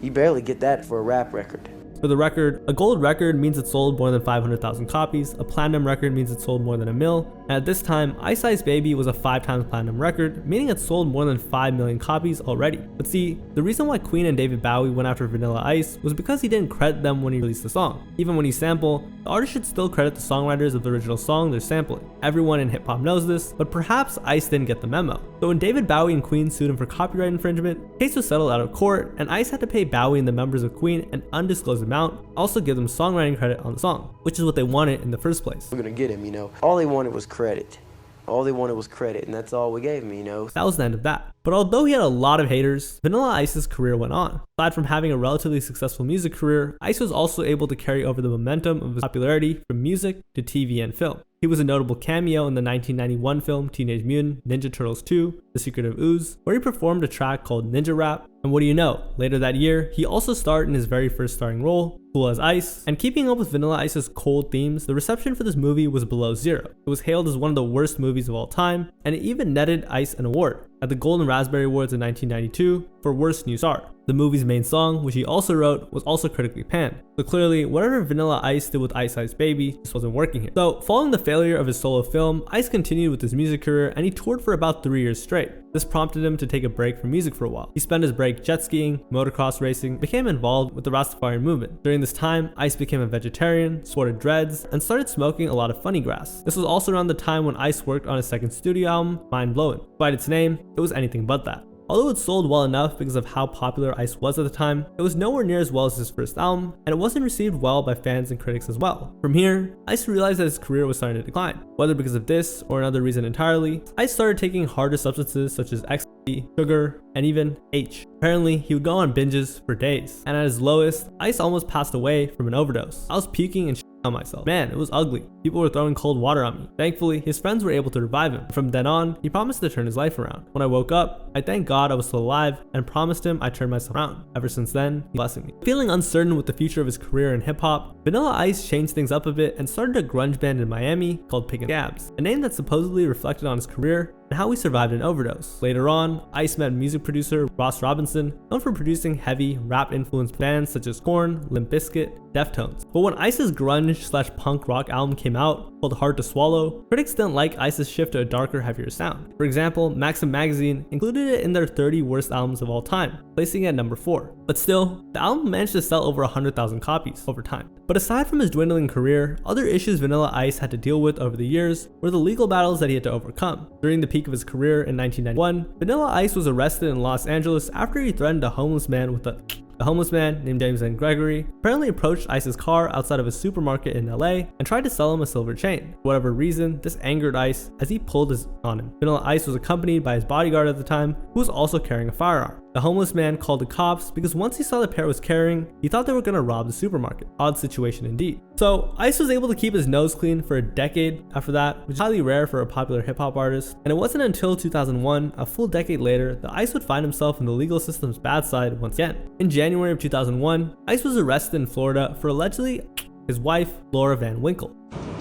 you barely get that for a rap record. For the record, a gold record means it sold more than 500,000 copies, a platinum record means it sold more than 1 mil, and at this time, Ice Ice Baby was a 5x platinum record, meaning it sold more than 5 million copies already. But see, the reason why Queen and David Bowie went after Vanilla Ice was because he didn't credit them when he released the song. Even when he sampled, the artist should still credit the songwriters of the original song they're sampling. Everyone in hip-hop knows this, but perhaps Ice didn't get the memo. So when David Bowie and Queen sued him for copyright infringement, the case was settled out of court, and Ice had to pay Bowie and the members of Queen an undisclosed amount, also give them songwriting credit on the song, which is what they wanted in the first place. We're gonna get him, you know. All they wanted was credit. All they wanted was credit, and that's all we gave him, you know. That was the end of that. But although he had a lot of haters, Vanilla Ice's career went on. Aside from having a relatively successful music career, Ice was also able to carry over the momentum of his popularity from music to TV and film. He was a notable cameo in the 1991 film Teenage Mutant Ninja Turtles 2, The Secret of Ooze, where he performed a track called Ninja Rap. And what do you know, later that year, he also starred in his very first starring role, Cool as Ice. And keeping up with Vanilla Ice's cold themes, the reception for this movie was below zero. It was hailed as one of the worst movies of all time, and it even netted Ice an award at the Golden Raspberry Awards in 1992 for Worst New Star. The movie's main song, which he also wrote, was also critically panned. So clearly, whatever Vanilla Ice did with Ice Ice Baby just wasn't working here. So following the failure of his solo film, Ice continued with his music career and he toured for about 3 years straight. This prompted him to take a break from music for a while. He spent his break jet skiing, motocross racing, became involved with the Rastafarian movement. During this time, Ice became a vegetarian, sported dreads, and started smoking a lot of funny grass. This was also around the time when Ice worked on his second studio album, Mind Blowin'. Despite its name, it was anything but that. Although it sold well enough because of how popular Ice was at the time, it was nowhere near as well as his first album, and it wasn't received well by fans and critics as well. From here, Ice realized that his career was starting to decline. Whether because of this or another reason entirely, Ice started taking harder substances such as ecstasy, sugar, and even H. Apparently, he would go on binges for days, and at his lowest, Ice almost passed away from an overdose. I was puking and on myself. Man, it was ugly. People were throwing cold water on me. Thankfully, his friends were able to revive him. From then on, he promised to turn his life around. When I woke up, I thanked God I was still alive and promised him I'd turn myself around. Ever since then, he's blessing me. Feeling uncertain with the future of his career in hip-hop, Vanilla Ice changed things up a bit and started a grunge band in Miami called Pig and Scabs, a name that supposedly reflected on his career and how he survived an overdose. Later on, Ice met music producer Ross Robinson, known for producing heavy, rap-influenced bands such as Korn, Limp Bizkit, Deftones. But when Ice's grunge/punk rock album came out, called Hard to Swallow, critics didn't like Ice's shift to a darker, heavier sound. For example, Maxim magazine included it in their 30 worst albums of all time, placing it at number 4. But still, the album managed to sell over 100,000 copies over time. But aside from his dwindling career, other issues Vanilla Ice had to deal with over the years were the legal battles that he had to overcome. During the peak of his career in 1991, Vanilla Ice was arrested in Los Angeles after he threatened a homeless man with a A homeless man named James N. Gregory apparently approached Ice's car outside of a supermarket in LA and tried to sell him a silver chain. For whatever reason, this angered Ice as he pulled his on him. Vanilla Ice was accompanied by his bodyguard at the time, who was also carrying a firearm. The homeless man called the cops because once he saw the pair was carrying, he thought they were going to rob the supermarket. Odd situation indeed. So Ice was able to keep his nose clean for a decade after that, which is highly rare for a popular hip-hop artist. And it wasn't until 2001, a full decade later, that Ice would find himself in the legal system's bad side once again. In January of 2001, Ice was arrested in Florida for allegedly his wife, Laura Van Winkle.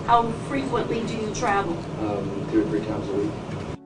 How frequently do you travel? 2 or 3 times a week.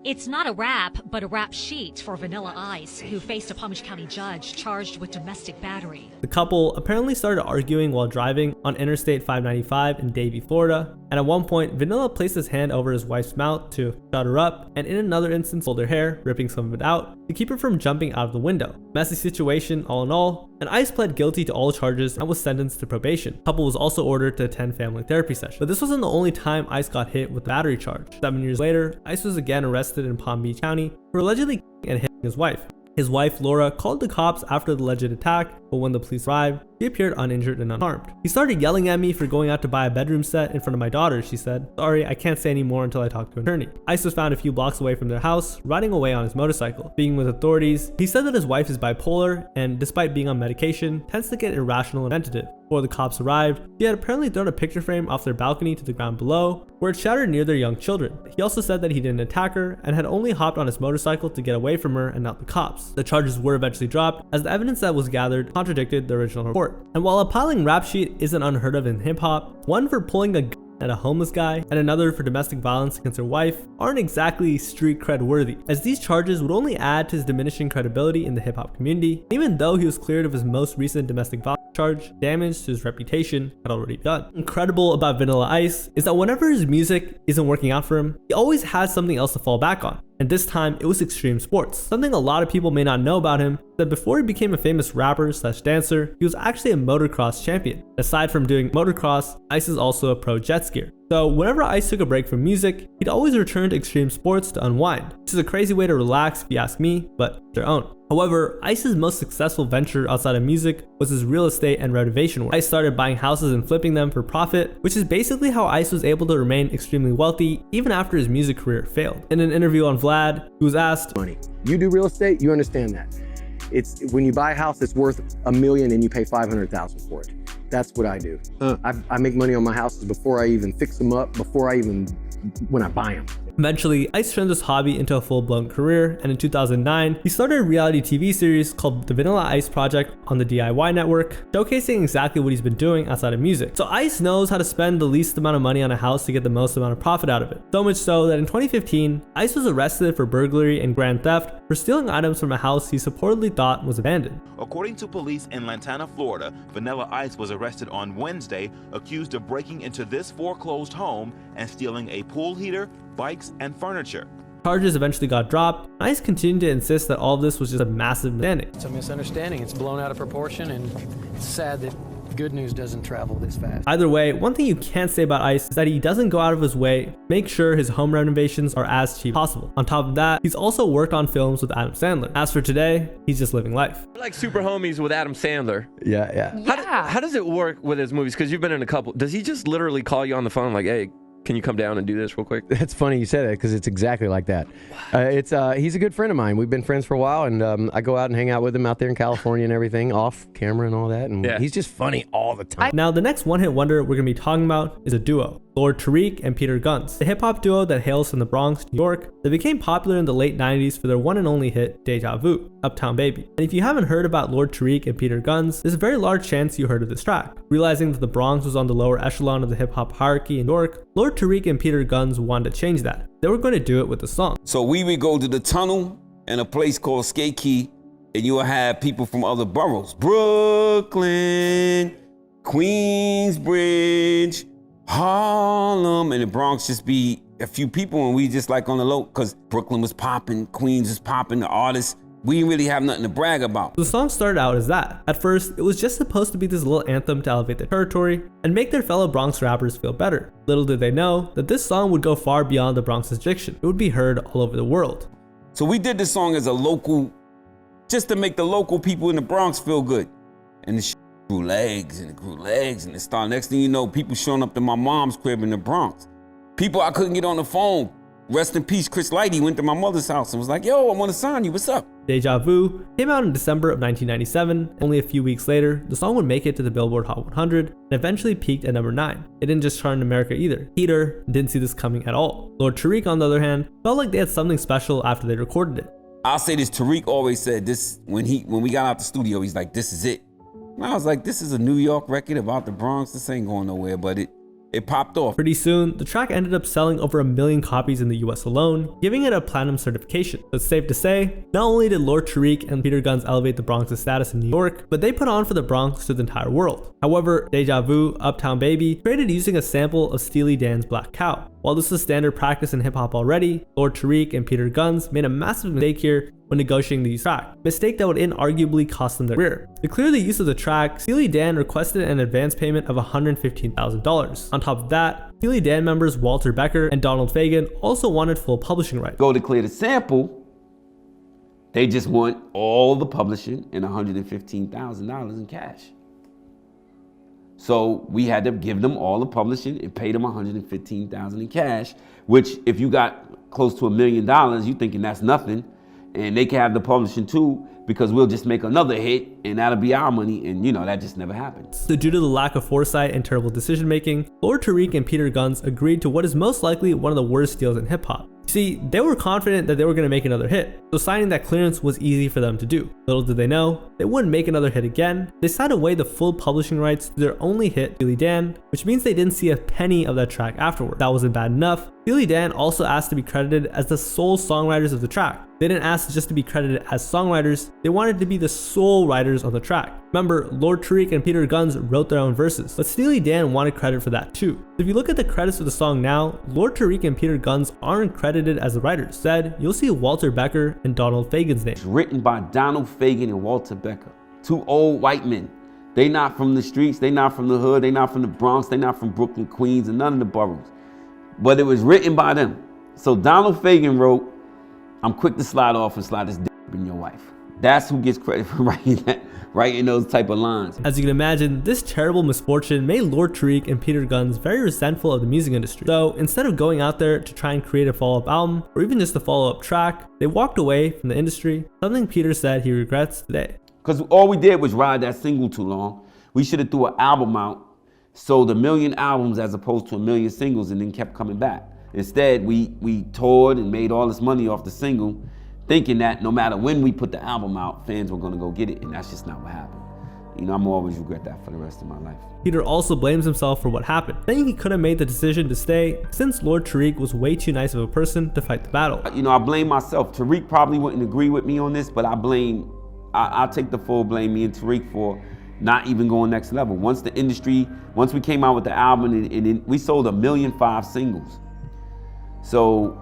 It's not a rap, but a rap sheet for Vanilla Ice, who faced a Palm Beach County judge charged with domestic battery. The couple apparently started arguing while driving on Interstate 595 in Davie, Florida, and at one point, Vanilla placed his hand over his wife's mouth to shut her up, and in another instance pulled her hair, ripping some of it out, to keep her from jumping out of the window. Messy situation all in all, and Ice pled guilty to all charges and was sentenced to probation. The couple was also ordered to attend family therapy sessions. But this wasn't the only time Ice got hit with the battery charge. 7 years later, Ice was again arrested in Palm Beach County for allegedly and hitting his wife. His wife, Laura, called the cops after the alleged attack, but when the police arrived, she appeared uninjured and unharmed. He started yelling at me for going out to buy a bedroom set in front of my daughter, she said. Sorry, I can't say any more until I talk to an attorney. Ice was found a few blocks away from their house, riding away on his motorcycle. Speaking with authorities, he said that his wife is bipolar and, despite being on medication, tends to get irrational and tentative. Before the cops arrived, she had apparently thrown a picture frame off their balcony to the ground below, where it shattered near their young children. He also said that he didn't attack her and had only hopped on his motorcycle to get away from her and not the cops. The charges were eventually dropped as the evidence that was gathered contradicted the original report. And while a piling rap sheet isn't unheard of in hip-hop, one for pulling a gun at a homeless guy and another for domestic violence against her wife aren't exactly street cred worthy, as these charges would only add to his diminishing credibility in the hip-hop community. Even though he was cleared of his most recent domestic violence charge, damage to his reputation had already begun. Incredible about Vanilla Ice is that whenever his music isn't working out for him, he always has something else to fall back on. And this time, it was extreme sports. Something a lot of people may not know about him, that before he became a famous rapper / dancer, he was actually a motocross champion. Aside from doing motocross, Ice is also a pro jet skier. So whenever Ice took a break from music, he'd always return to extreme sports to unwind, which is a crazy way to relax if you ask me, but their own. However, Ice's most successful venture outside of music was his real estate and renovation work. Ice started buying houses and flipping them for profit, which is basically how Ice was able to remain extremely wealthy even after his music career failed. In an interview on Vlad, he was asked, money. You do real estate, you understand that. It's when you buy a house that's worth $1 million and you pay $500,000 for it. That's what I do. I make money on my houses before I even fix them up, when I buy them. Eventually, Ice turned this hobby into a full-blown career, and in 2009, he started a reality TV series called The Vanilla Ice Project on the DIY network, showcasing exactly what he's been doing outside of music. So Ice knows how to spend the least amount of money on a house to get the most amount of profit out of it. So much so that in 2015, Ice was arrested for burglary and grand theft for stealing items from a house he supposedly thought was abandoned. According to police in Lantana, Florida, Vanilla Ice was arrested on Wednesday, accused of breaking into this foreclosed home and stealing a pool heater, bikes, and furniture. Charges eventually got dropped. Ice continued to insist that all of this was just a massive misunderstanding. It's a misunderstanding. It's blown out of proportion, and it's sad that good news doesn't travel this fast. Either way, one thing you can't say about Ice is that he doesn't go out of his way to make sure his home renovations are as cheap as possible. On top of that, he's also worked on films with Adam Sandler. As for today, he's just living life. We're like super homies with Adam Sandler. Yeah. How does it work with his movies? Because you've been in a couple. Does he just literally call you on the phone like, hey, can you come down and do this real quick? It's funny you say that because it's exactly like that. He's a good friend of mine. We've been friends for a while, and I go out and hang out with him out there in California and everything, off camera and all that. And he's just funny all the time. Now, the next one-hit wonder we're going to be talking about is a duo, Lord Tariq and Peter Gunz, the hip-hop duo that hails from the Bronx, New York. They became popular in the late 90s for their one and only hit, Deja Vu, Uptown Baby. And if you haven't heard about Lord Tariq and Peter Gunz, there's a very large chance you heard of this track. Realizing that the Bronx was on the lower echelon of the hip-hop hierarchy in New York, Lord Tariq and Peter Gunz wanted to change that. They were going to do it with the song. So we would go to the tunnel in a place called Skate Key, and you will have people from other boroughs. Brooklyn, Queensbridge, Harlem, and the Bronx just be a few people, and we just like on the low, because Brooklyn was popping, Queens was popping, the artists, we didn't really have nothing to brag about. The song started out as that. At first, it was just supposed to be this little anthem to elevate the territory and make their fellow Bronx rappers feel better. Little did they know that this song would go far beyond the Bronx's diction. It would be heard all over the world. So we did this song as a local, just to make the local people in the Bronx feel good. And the shit grew legs and it grew legs and it started. Next thing you know, people showing up to my mom's crib in the Bronx. People I couldn't get on the phone. Rest in peace, Chris Lighty went to my mother's house and was like, yo, I want to sign you, what's up? Deja Vu came out in December of 1997. Only a few weeks later, the song would make it to the Billboard Hot 100 and eventually peaked at number 9. It didn't just chart in America either. Peter didn't see this coming at all. Lord Tariq, on the other hand, felt like they had something special after they recorded it. I'll say this, Tariq always said this, when we got out the studio, he's like, this is it. And I was like, this is a New York record about the Bronx, this ain't going nowhere, but it popped off. Pretty soon, the track ended up selling over 1 million copies in the US alone, giving it a platinum certification. So it's safe to say, not only did Lord Tariq and Peter Gunz elevate the Bronx's status in New York, but they put on for the Bronx to the entire world. However, Deja Vu, Uptown Baby, created using a sample of Steely Dan's Black Cow. While this was standard practice in hip-hop already, Lord Tariq and Peter Gunz made a massive mistake here when negotiating the track, a mistake that would inarguably cost them their career. To clear the use of the track, Steely Dan requested an advance payment of $115,000. On top of that, Steely Dan members Walter Becker and Donald Fagen also wanted full publishing rights. Go to clear the sample, they just want all the publishing and $115,000 in cash. So we had to give them all the publishing and pay them $115,000 in cash, which if you got close to $1 million, you thinking that's nothing. And they can have the publishing too, because we'll just make another hit and that'll be our money. And you know, that just never happened. So due to the lack of foresight and terrible decision making, Lord Tariq and Peter Gunz agreed to what is most likely one of the worst deals in hip hop. See, they were confident that they were going to make another hit, so signing that clearance was easy for them to do. Little did they know, they wouldn't make another hit again. They signed away the full publishing rights to their only hit, Steely Dan, which means they didn't see a penny of that track afterward. That wasn't bad enough. Steely Dan also asked to be credited as the sole songwriters of the track. They didn't ask just to be credited as songwriters, they wanted to be the sole writers on the track. Remember, Lord Tariq and Peter Gunz wrote their own verses, but Steely Dan wanted credit for that too. If you look at the credits for the song now, Lord Tariq and Peter Gunz aren't credited as the writers. Instead, you'll see Walter Becker and Donald Fagen's name. It's written by Donald Fagen and Walter Becker, two old white men. They not from the streets, they not from the hood, they not from the Bronx, they not from Brooklyn, Queens, and none of the boroughs. But it was written by them. So Donald Fagen wrote, I'm quick to slide off and slide this dick in your wife. That's who gets credit for writing those type of lines. As you can imagine, this terrible misfortune made Lord Tariq and Peter Gunz very resentful of the music industry. So instead of going out there to try and create a follow-up album, or even just a follow-up track, they walked away from the industry, something Peter said he regrets today. Because all we did was ride that single too long. We should have threw an album out, sold 1 million albums as opposed to 1 million singles, and then kept coming back. Instead, we toured and made all this money off the single, thinking that no matter when we put the album out, fans were gonna go get it, and that's just not what happened. You know, I'm always regret that for the rest of my life. Peter also blames himself for what happened, saying he could have made the decision to stay since Lord Tariq was way too nice of a person to fight the battle. You know, I blame myself. Tariq probably wouldn't agree with me on this, but I'll take the full blame, me and Tariq, for not even going next level. Once we came out with the album, and we sold 1.5 million singles. So,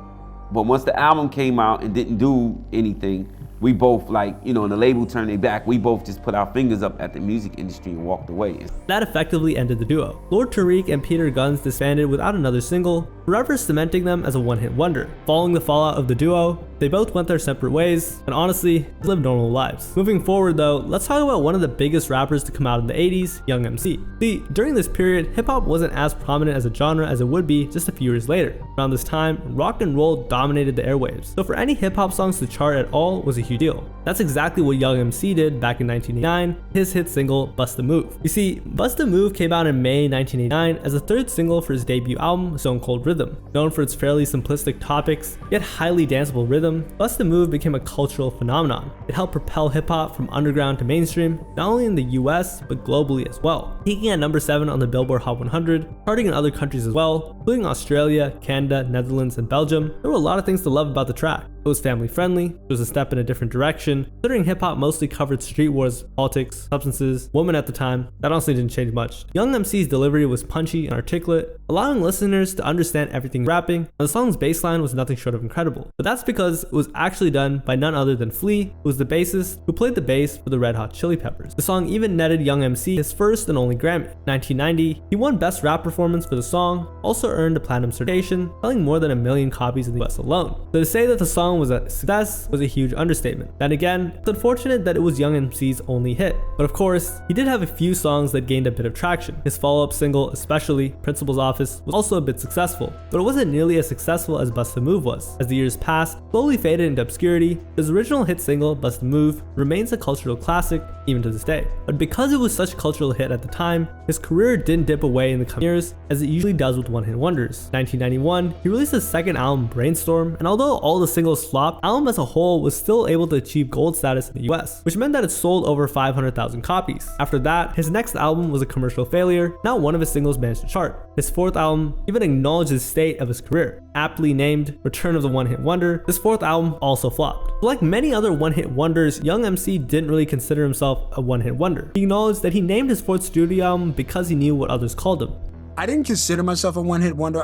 but once the album came out and didn't do anything, we both, like, you know, and the label turned their back, we both just put our fingers up at the music industry and walked away. That effectively ended the duo. Lord Tariq and Peter Gunz disbanded without another single, forever cementing them as a one-hit wonder. Following the fallout of the duo, they both went their separate ways, and honestly, lived normal lives. Moving forward though, let's talk about one of the biggest rappers to come out in the 80s, Young MC. See, during this period, hip-hop wasn't as prominent as a genre as it would be just a few years later. Around this time, rock and roll dominated the airwaves, so for any hip-hop songs to chart at all was a huge deal. That's exactly what Young MC did back in 1989, his hit single, Bust a Move. You see, Bust a Move came out in May 1989 as the third single for his debut album, Stone Cold Rhythm. Known for its fairly simplistic topics, yet highly danceable rhythm, Bust a Move became a cultural phenomenon. It helped propel hip-hop from underground to mainstream, not only in the US, but globally as well. Peaking at number 7 on the Billboard Hot 100, charting in other countries as well, including Australia, Canada, Netherlands, and Belgium. There were a lot of things to love about the track. It was family friendly, it was a step in a different direction, considering hip-hop mostly covered street wars, politics, substances, women at the time. That honestly didn't change much. Young MC's delivery was punchy and articulate, allowing listeners to understand everything rapping, and the song's bass line was nothing short of incredible. But that's because it was actually done by none other than Flea, who was the bassist who played the bass for the Red Hot Chili Peppers. The song even netted Young MC his first and only Grammy. In 1990, he won Best Rap Performance for the song, also earned a platinum certification, selling more than 1 million copies in the US alone. So to say that the song song was a success was a huge understatement. Then again, it's unfortunate that it was Young MC's only hit. But of course, he did have a few songs that gained a bit of traction. His follow-up single, especially Principal's Office, was also a bit successful, but it wasn't nearly as successful as Bust a Move was. As the years passed, slowly faded into obscurity, his original hit single, Bust a Move, remains a cultural classic even to this day. But because it was such a cultural hit at the time, his career didn't dip away in the coming years as it usually does with one-hit wonders. In 1991, he released his second album, Brainstorm, and although all the singles flopped, the album as a whole was still able to achieve gold status in the US, which meant that it sold over 500,000 copies. After that, his next album was a commercial failure. Not one of his singles managed to chart. His fourth album even acknowledged the state of his career. Aptly named Return of the One-Hit Wonder, this fourth album also flopped. But like many other one-hit wonders, Young MC didn't really consider himself a one-hit wonder. He acknowledged that he named his fourth studio album because he knew what others called him. I didn't consider myself a one-hit wonder.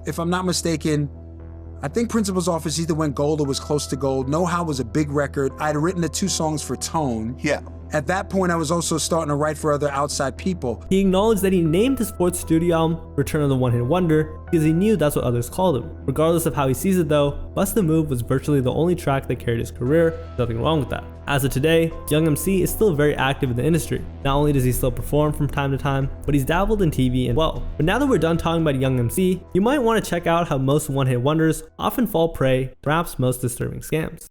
If I'm not mistaken, I think Principal's Office either went gold or was close to gold. Know How was a big record. I had written the 2 songs for Tone. Yeah. At that point, I was also starting to write for other outside people. He acknowledged that he named his fourth studio album Return of the One-Hit Wonder because he knew that's what others called him. Regardless of how he sees it though, Bust a Move was virtually the only track that carried his career. Nothing wrong with that. As of today, Young MC is still very active in the industry. Not only does he still perform from time to time, but he's dabbled in TV as well. But now that we're done talking about Young MC, you might want to check out how most one-hit wonders often fall prey to perhaps most disturbing scams.